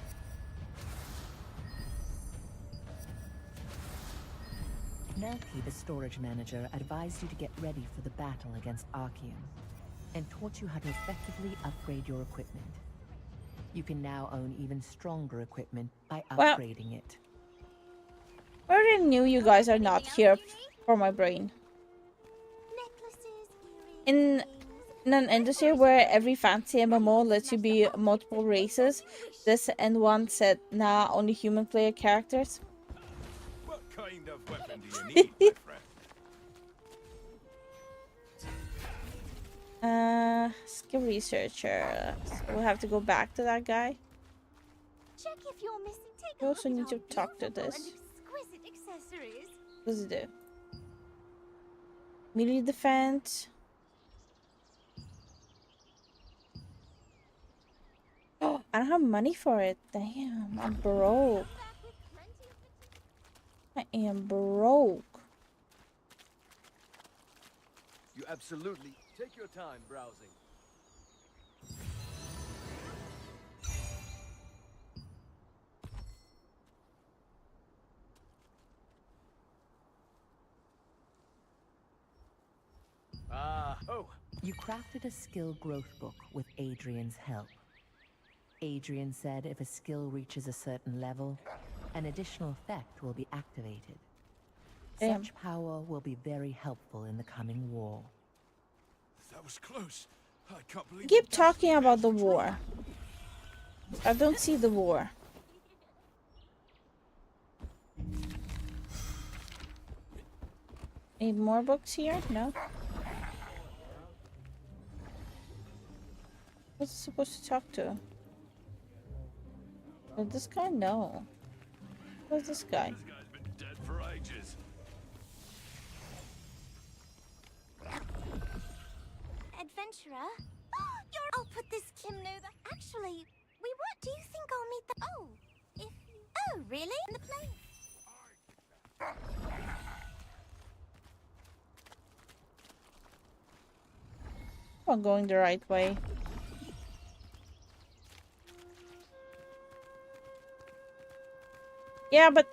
Melky, the storage manager, advised you to get ready for the battle against Arceum, and taught you how to effectively upgrade your equipment. You can now own even stronger equipment by upgrading it. I already knew you guys are not here for my brain. In an industry where every fancy MMO lets you be multiple races, this N1 said, nah, only human player characters. What kind of weapon do you need, my friend? Skill researcher. So we'll have to go back to that guy. Check if you're missing. Take We a also look need at to our talk to beautiful this. and exquisite accessories. What does it do? Melee defense. Oh, I don't have money for it. Damn, I'm broke. I am broke. You absolutely take your time browsing. You crafted a skill growth book with Adrian's help. Adrian said if a skill reaches a certain level, an additional effect will be activated. Damn. Such power will be very helpful in the coming war. That was close. I can't believe Keep talking about the war. I don't see the war. Any more books here? No. What's it supposed to talk to? Oh, this guy? No. Who's this guy? This guy's been dead for ages. Adventurer? I'll put this Kim know that. Actually, we what? Do you think I'll meet the? Oh, if you. Oh, really? In the plane? I'm going the right way. Yeah, but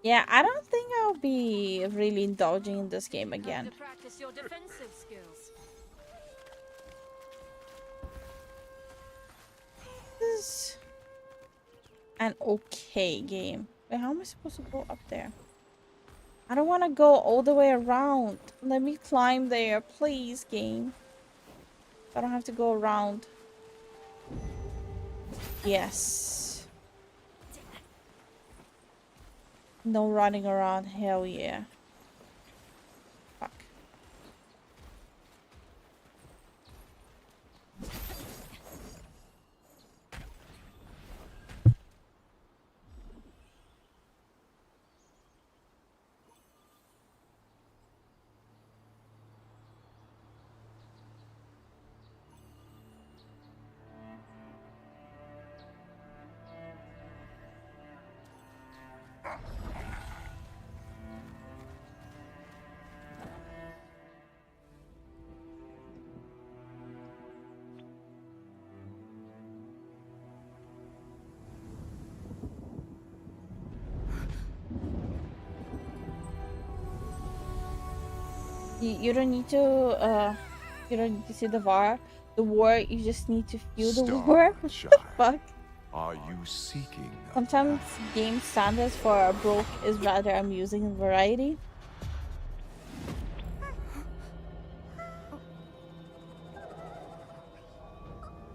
yeah, I don't think I'll be really indulging in this game again. To practice your defensive skills. This is an okay game. Wait, how am I supposed to go up there? I don't want to go all the way around. Let me climb there, please, game. I don't have to go around. Yes. No running around. Hell yeah. Fuck. You don't need to see the war, you just need to feel the war. What the fuck? Are you seeking? Sometimes game standards for broke is rather amusing in variety.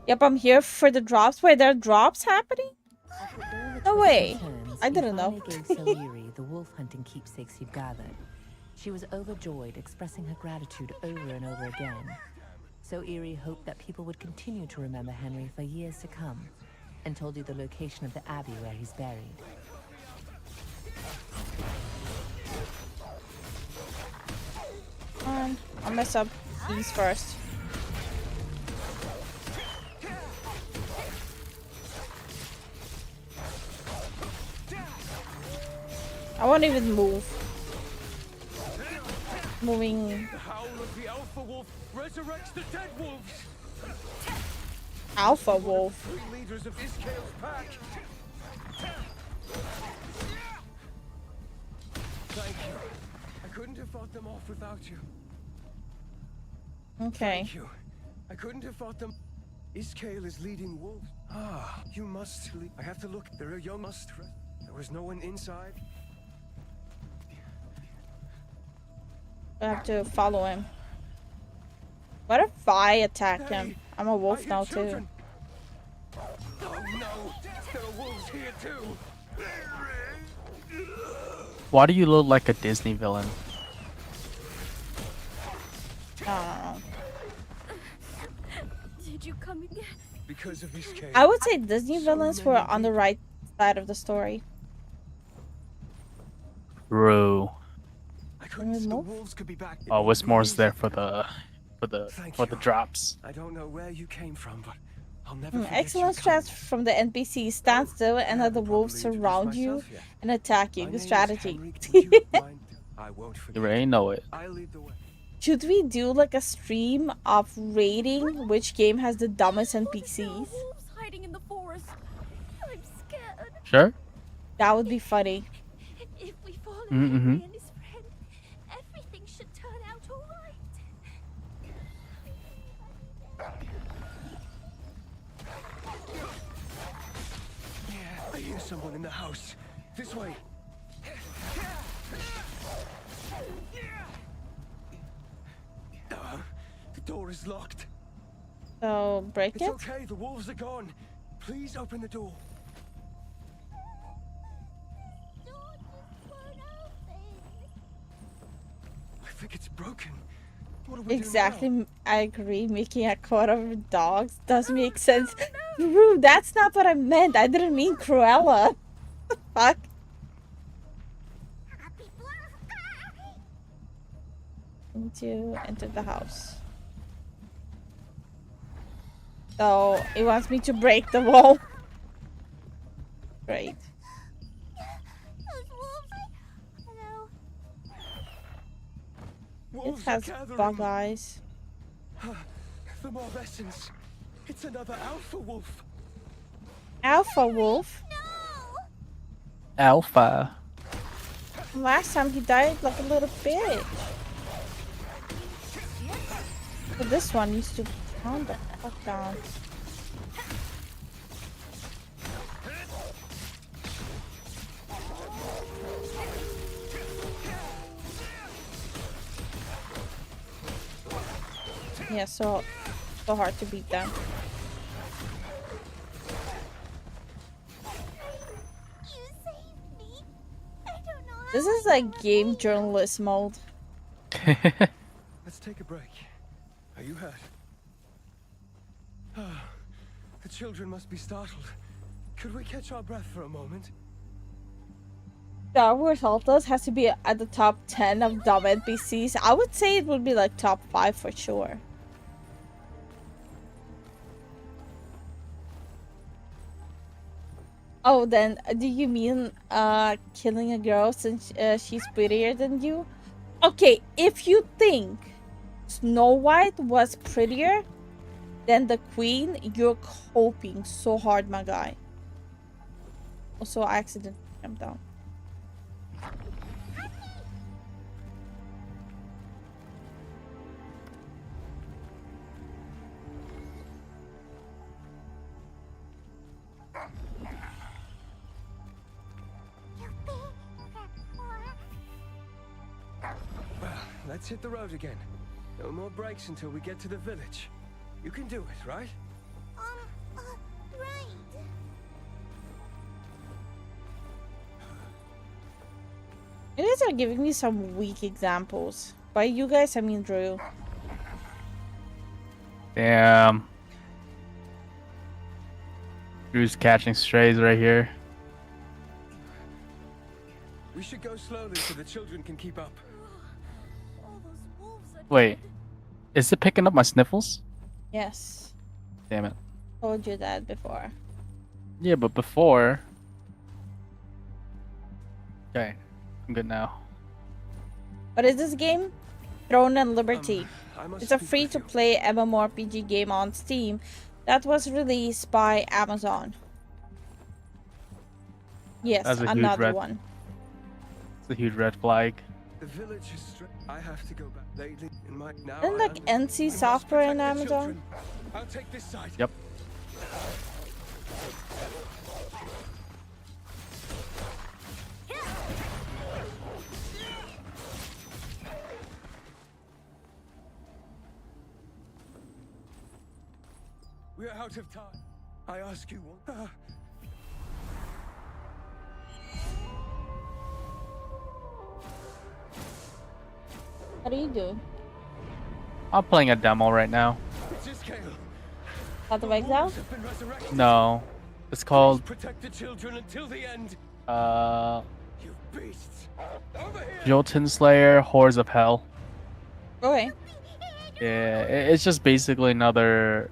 Yep, I'm here for the drops. Wait, there are drops happening? No way. I didn't know. Gave Soiri the wolf hunting keepsakes you'd gathered. She was overjoyed, expressing her gratitude over and over again. So Eerie hoped that people would continue to remember Henry for years to come, and told you the location of the abbey where he's buried. I'll mess up these first. I won't even move. Moving. The howl of the alpha wolf resurrects the dead wolves. Alpha wolf. Three leaders of Iskale's pack. Thank you. I couldn't have fought them off without you. Okay. Thank you. I couldn't have fought them. Iskale is leading wolves. Ah, you must leave. I have to look. There are young must. There was no one inside. I have to follow him. What if I attack him? I'm a wolf now too. Oh no! There are wolves here too. Why do you look like a Disney villain? coming. Because of this cave. I would say Disney villains were on the right side of the story. Bro. Can we move? Wolves could be back. Oh, Wismore's there for the drops. I don't know where you came from, but I'll never forget Excellent strats from the NPC. Stand still and let the wolves surround you and attack you. Good strategy. I won't forget. You already know it. I lead the way. Should we do like a stream of rating which game has the dumbest NPCs? Wolves hiding in the forest. I'm scared. Sure. That would be funny. If we follow Mm-hmm. Henry and his friend, everything should turn out all right. I hear someone in the house. This way. The door is locked. So break It's it. okay, the wolves are gone. Please open the door. I think it's broken. What do we do Exactly. now? I agree. Making a coat of dogs does make sense. Rue, that's not what I meant. I didn't mean Cruella. Fuck. Need to enter the house. So it wants me to break the wall. Great. It Wolves has are gathering. bug eyes. The mob essence. It's another alpha wolf. Alpha wolf. Alpha. Last time he died like a little bitch. But this one needs to calm the fuck down. Yeah, so hard to beat them. This is like game journalist mode. Let's take a break. Are you hurt? The children must be startled. Could we catch our breath for a moment? Star Wars Altos has to be at the top 10 of dumb NPCs. I would say it would be like top 5 for sure. Oh, then do you mean killing a girl since she's prettier than you? Okay, if you think Snow White was prettier than the queen, you're coping so hard, my guy. Also, I accidentally jumped down. Well, let's hit the road again. No more breaks until we get to the village. You can do it, right? Right. You guys are giving me some weak examples. By you guys, I mean Drew. Damn. Drew's catching strays right here. We should go slowly so the children can keep up. Wait. Is it picking up my sniffles? Yes. Damn it. Told you that before. Yeah, but before... Okay. I'm good now. What is this game? Throne and Liberty. I must It's a speak free-to-play MMORPG game on Steam that was released by Amazon. Yes, That's a huge another red- one. It's a huge red flag. The village is I have to go back lately in my now. Isn't I like understand. NC We must Software protect and the Amazon? children. I'll take this side. Yep. We are out of time. I ask you what? What are you doing? I'm playing a demo right now. Just Kale. Path of Exile? No, it's called Protect the children until the end. You beasts. Over here. Jotun Slayer Horrors of Hell. Okay. Yeah, it's just basically another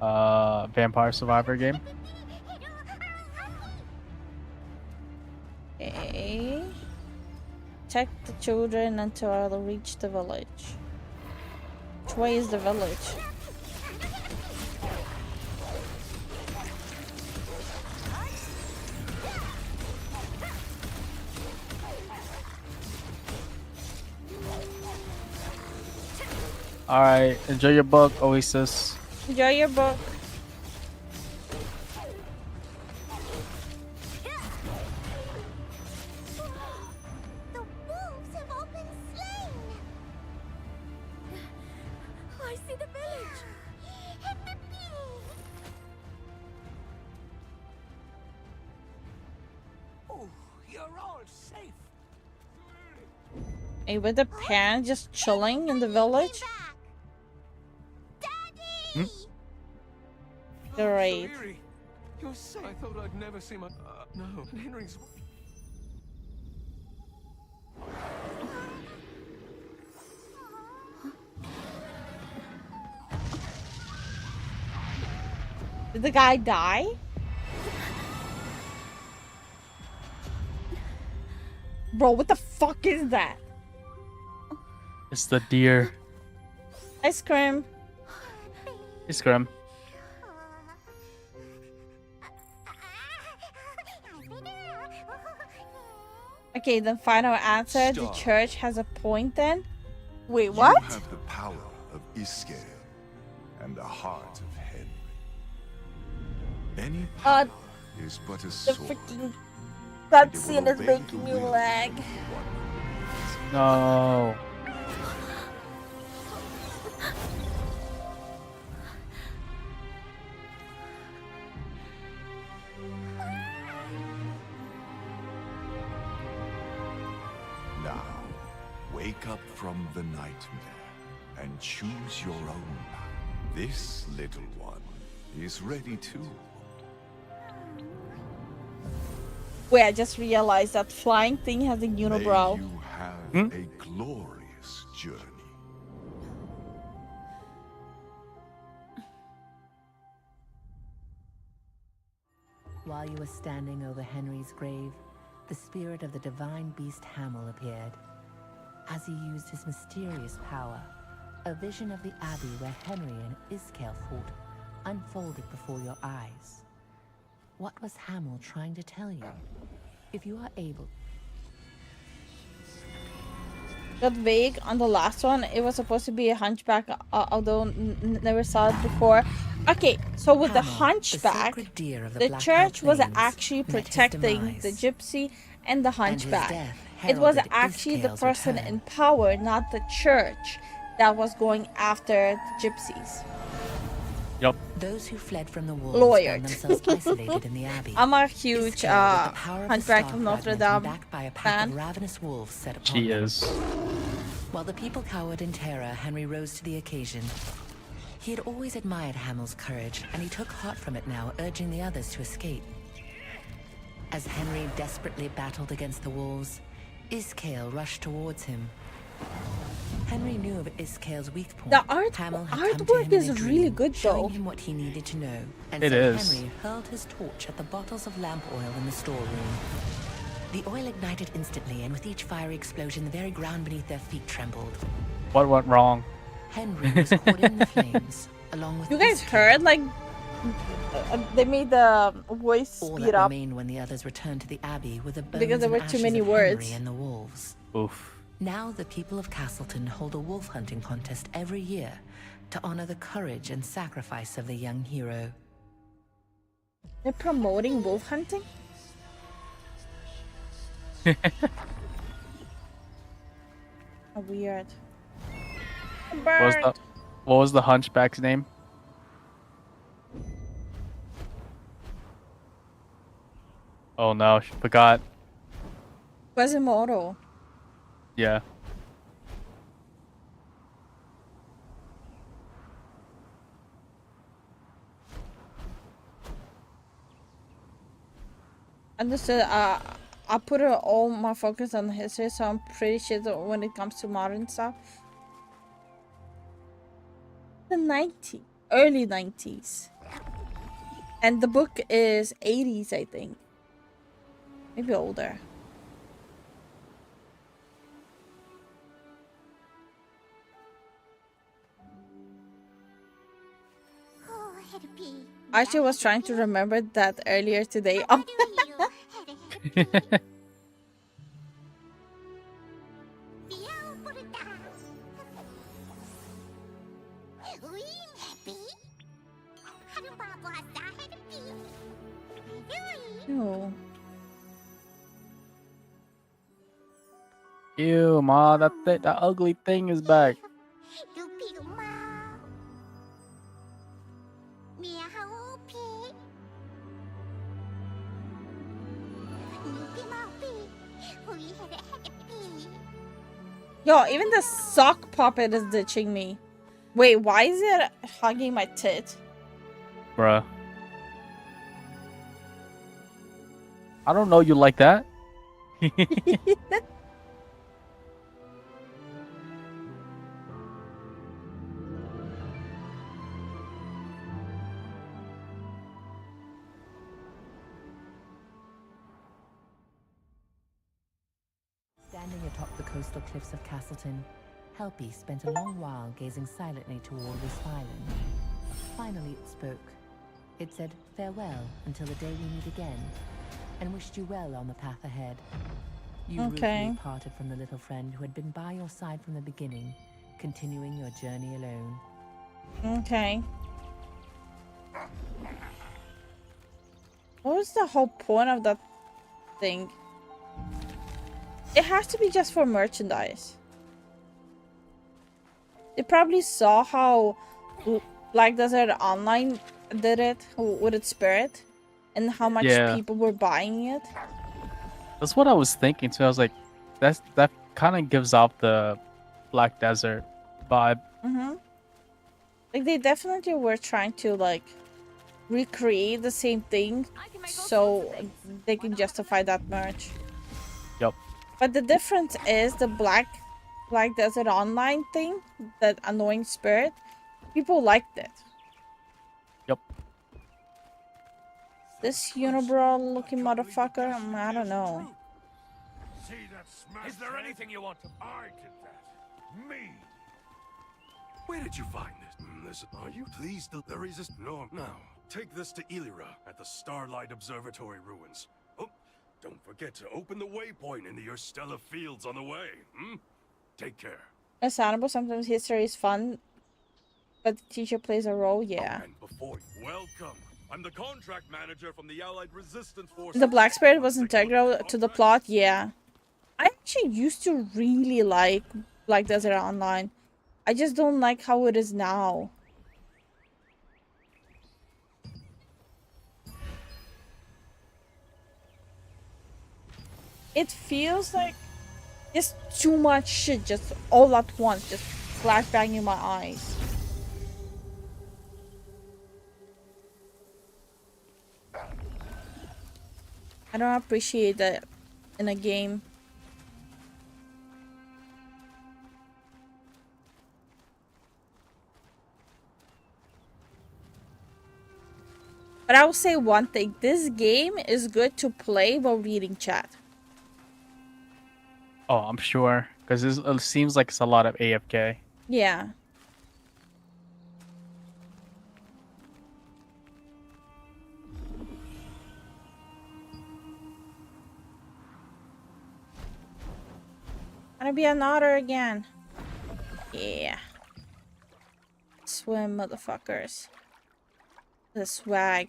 Vampire Survivor game. Okay. Protect the children until they reach the village. Which way is the village? Alright, enjoy your book, Oasis. Enjoy your book. The wolves have all been slain. I see the village. Oh, you're all safe. Hey, with the parents just chilling in the village? Hmm? Great. You're safe. I thought I'd never see my. No, Henry's. Did the guy die? Bro, what the fuck is that? It's the deer. Ice cream. Ice cream. Okay, then final answer. The Stop. church has a point then? Wait, what? You have the power of Iskael and the heart of Henry. Any power is but a The sword. freaking and it cutscene will is obey making the me will of lag. the one. No. Now, wake up from the nightmare and choose your own path. This little one is ready too. Wait, I just realized that flying thing has a unibrow. May you have a glorious journey. While you were standing over Henry's grave, the spirit of the divine beast Hamel appeared. As he used his mysterious power, a vision of the abbey where Henry and Iskael fought unfolded before your eyes. What was Hamel trying to tell you? If you are able... Got vague on the last one. It was supposed to be a hunchback, although never saw it before. Okay, so with the hunchback, the church was actually protecting the gypsy and the hunchback. It was actually the person in power, not the church, that was going after the gypsies. Yep. Those who fled from the wolves Lawyered. found themselves isolated in the abbey. I'm a huge Iskael, with the power of the Hunchback star of Notre fragment and Dame backed by a pack fan. of ravenous wolves set upon She them. is. While the people cowered in terror, Henry rose to the occasion. He had always admired Hamel's courage, and he took heart from it now, urging the others to escape. As Henry desperately battled against the wolves, Iskael rushed towards him. Henry knew of Iskael's weak point. The Hamel had come to artwork him in is a really dream, good, showing though. him what he needed to know. And It so is. Henry hurled his torch at the bottles of lamp oil in the storeroom. The oil ignited instantly, and with each fiery explosion, the very ground beneath their feet trembled. What went wrong? Henry was caught in the flames, along with You guys heard? Like, they made the voice all speed that up. remained when the others returned to the abbey were the bones Because there and were too ashes many of words. Henry and the wolves. Oof. Now the people of Castleton hold a wolf hunting contest every year to honor the courage and sacrifice of the young hero. They're promoting wolf hunting? Oh, weird. What was the hunchback's name? Oh no, she forgot. Quasimodo. Yeah. Understood. I put all my focus on history, so I'm pretty sure that when it comes to modern stuff, the early 90s, and the book is 80s, I think, maybe older. I actually was trying to remember that earlier today. Oh. Ew. Ew, ma, that ugly thing is back. Yo, even the sock puppet is ditching me. Wait, why is it hugging my tit? Bruh. I don't know you like that. Standing atop the coastal cliffs of Castleton, Helpy spent a long while gazing silently toward this island. Finally it spoke. It said farewell until the day we meet again, and wished you well on the path ahead. You ruefully parted from the little friend who had been by your side from the beginning, continuing your journey alone. Okay. What was the whole point of that thing? It has to be just for merchandise. They probably saw how Black Desert Online did it with its spirit and how much people were buying it. That's what I was thinking too. I was like, that kind of gives off the Black Desert vibe. Like they definitely were trying to like recreate the same thing so they can justify that merch. Yep. But the difference is the Black Desert Online thing, that annoying spirit, people liked it. Yep. This unibrow looking motherfucker, I don't know. See that smash? Is there anything you want to? I did that. Me. Where did you find this? Listen, are you pleased that there is a... No, now. Take this to Illyra at the Starlight Observatory ruins. Oh, don't forget to open the waypoint into your stellar fields on the way, Take care. Understandable, sometimes history is fun, but the teacher plays a role, yeah. And before you... Welcome. I'm the contract manager from the Allied Resistance Forces. The Black Spirit was integral to the plot, yeah. I actually used to really like Black Desert Online. I just don't like how it is now. It feels like just too much shit just all at once, just flashbang in my eyes. I don't appreciate that in a game. But I will say one thing, this game is good to play while reading chat. Oh, I'm sure. Because it seems like it's a lot of AFK. Yeah. Gonna be an otter again. Yeah. Swim, motherfuckers. The swag.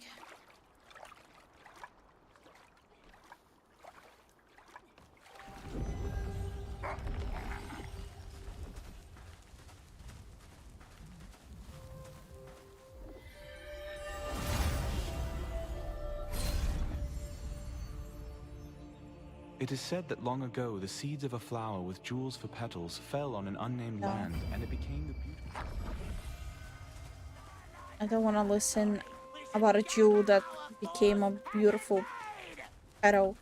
It is said that long ago, the seeds of a flower with jewels for petals fell on an unnamed land, and it became the beautiful... I don't want to listen about a jewel that became a beautiful At all.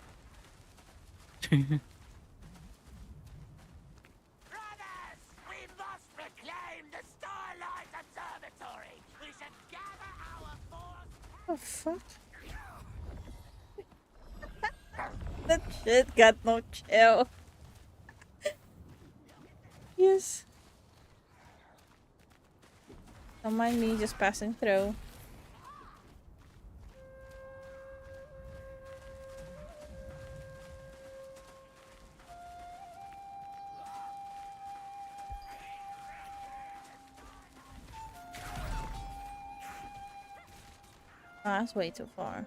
Oh fuck. That shit got no chill. Yes. Don't mind me just passing through. Oh, that's way too far.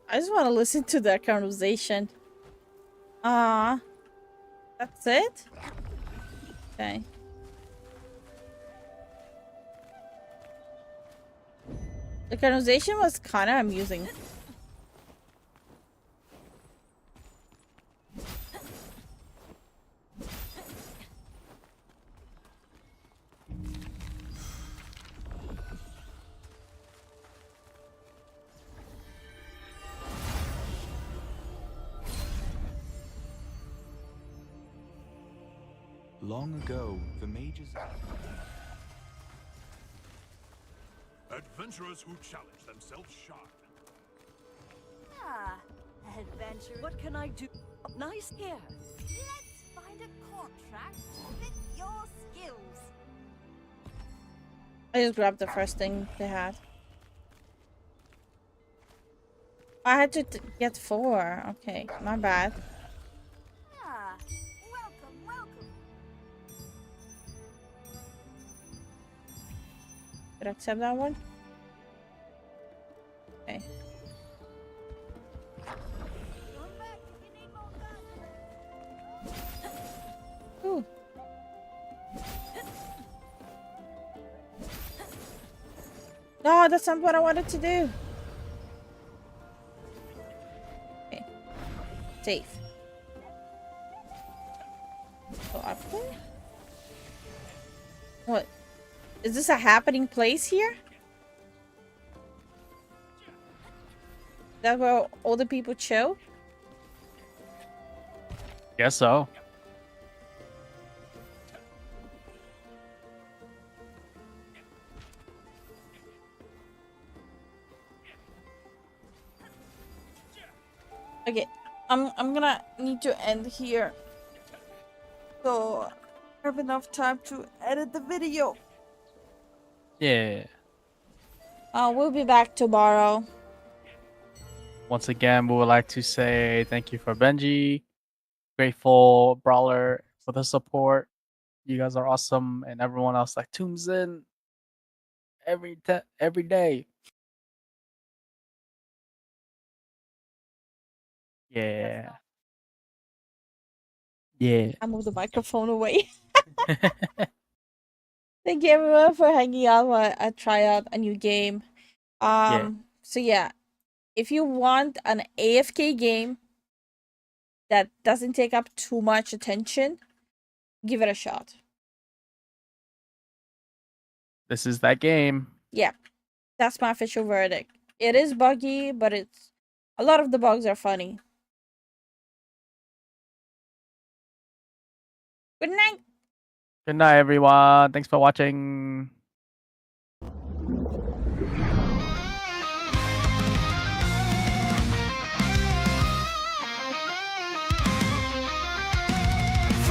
I just want to listen to their conversation. That's it? Okay. The conversation was kind of amusing. Long ago, the mages... Adventurers who challenge themselves shine. Ah, adventure. What can I do? Nice here. Let's find a contract to fit your skills. I just grabbed the first thing they had. I had to get 4. Okay, my bad. Ah, welcome, welcome. Did I accept that one? Okay. Ooh. No, that's not what I wanted to do. Okay. Safe. Go up there? What? Is this a happening place here? Is that where all the people chill? Guess so. Okay, I'm gonna need to end here. So I have enough time to edit the video. Yeah. We'll be back tomorrow. Once again, we would like to say thank you for Benji, Grateful Brawler for the support. You guys are awesome, and everyone else that tunes in every day. Yeah. Yeah. I moved the microphone away. Thank you everyone for hanging out while I try out a new game. So yeah, if you want an AFK game that doesn't take up too much attention, give it a shot. This is that game. Yeah, that's my official verdict. It is buggy, but a lot of the bugs are funny. Good night. Good night, everyone. Thanks for watching. From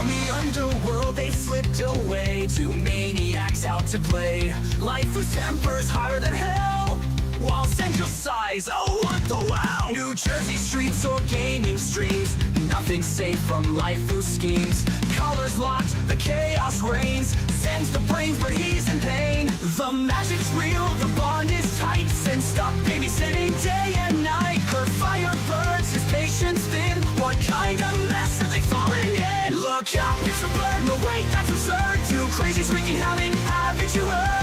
the underworld they slipped away, 2 maniacs out to play. Life was tempers higher than hell, while Central sighs, oh what the wow. New Jersey streets or gaming streams, nothing safe from LifuLifu schemes. Colors locked, the chaos reigns, sends the brains but he's in pain. The magic's real, the bond is tight, and stuck babysitting day and night. Her fire burns, his patience thin, what kind of mess are they falling in? Look out, it's a bird, no wait, that's absurd. 2 crazies wreaking havoc, haven't you heard?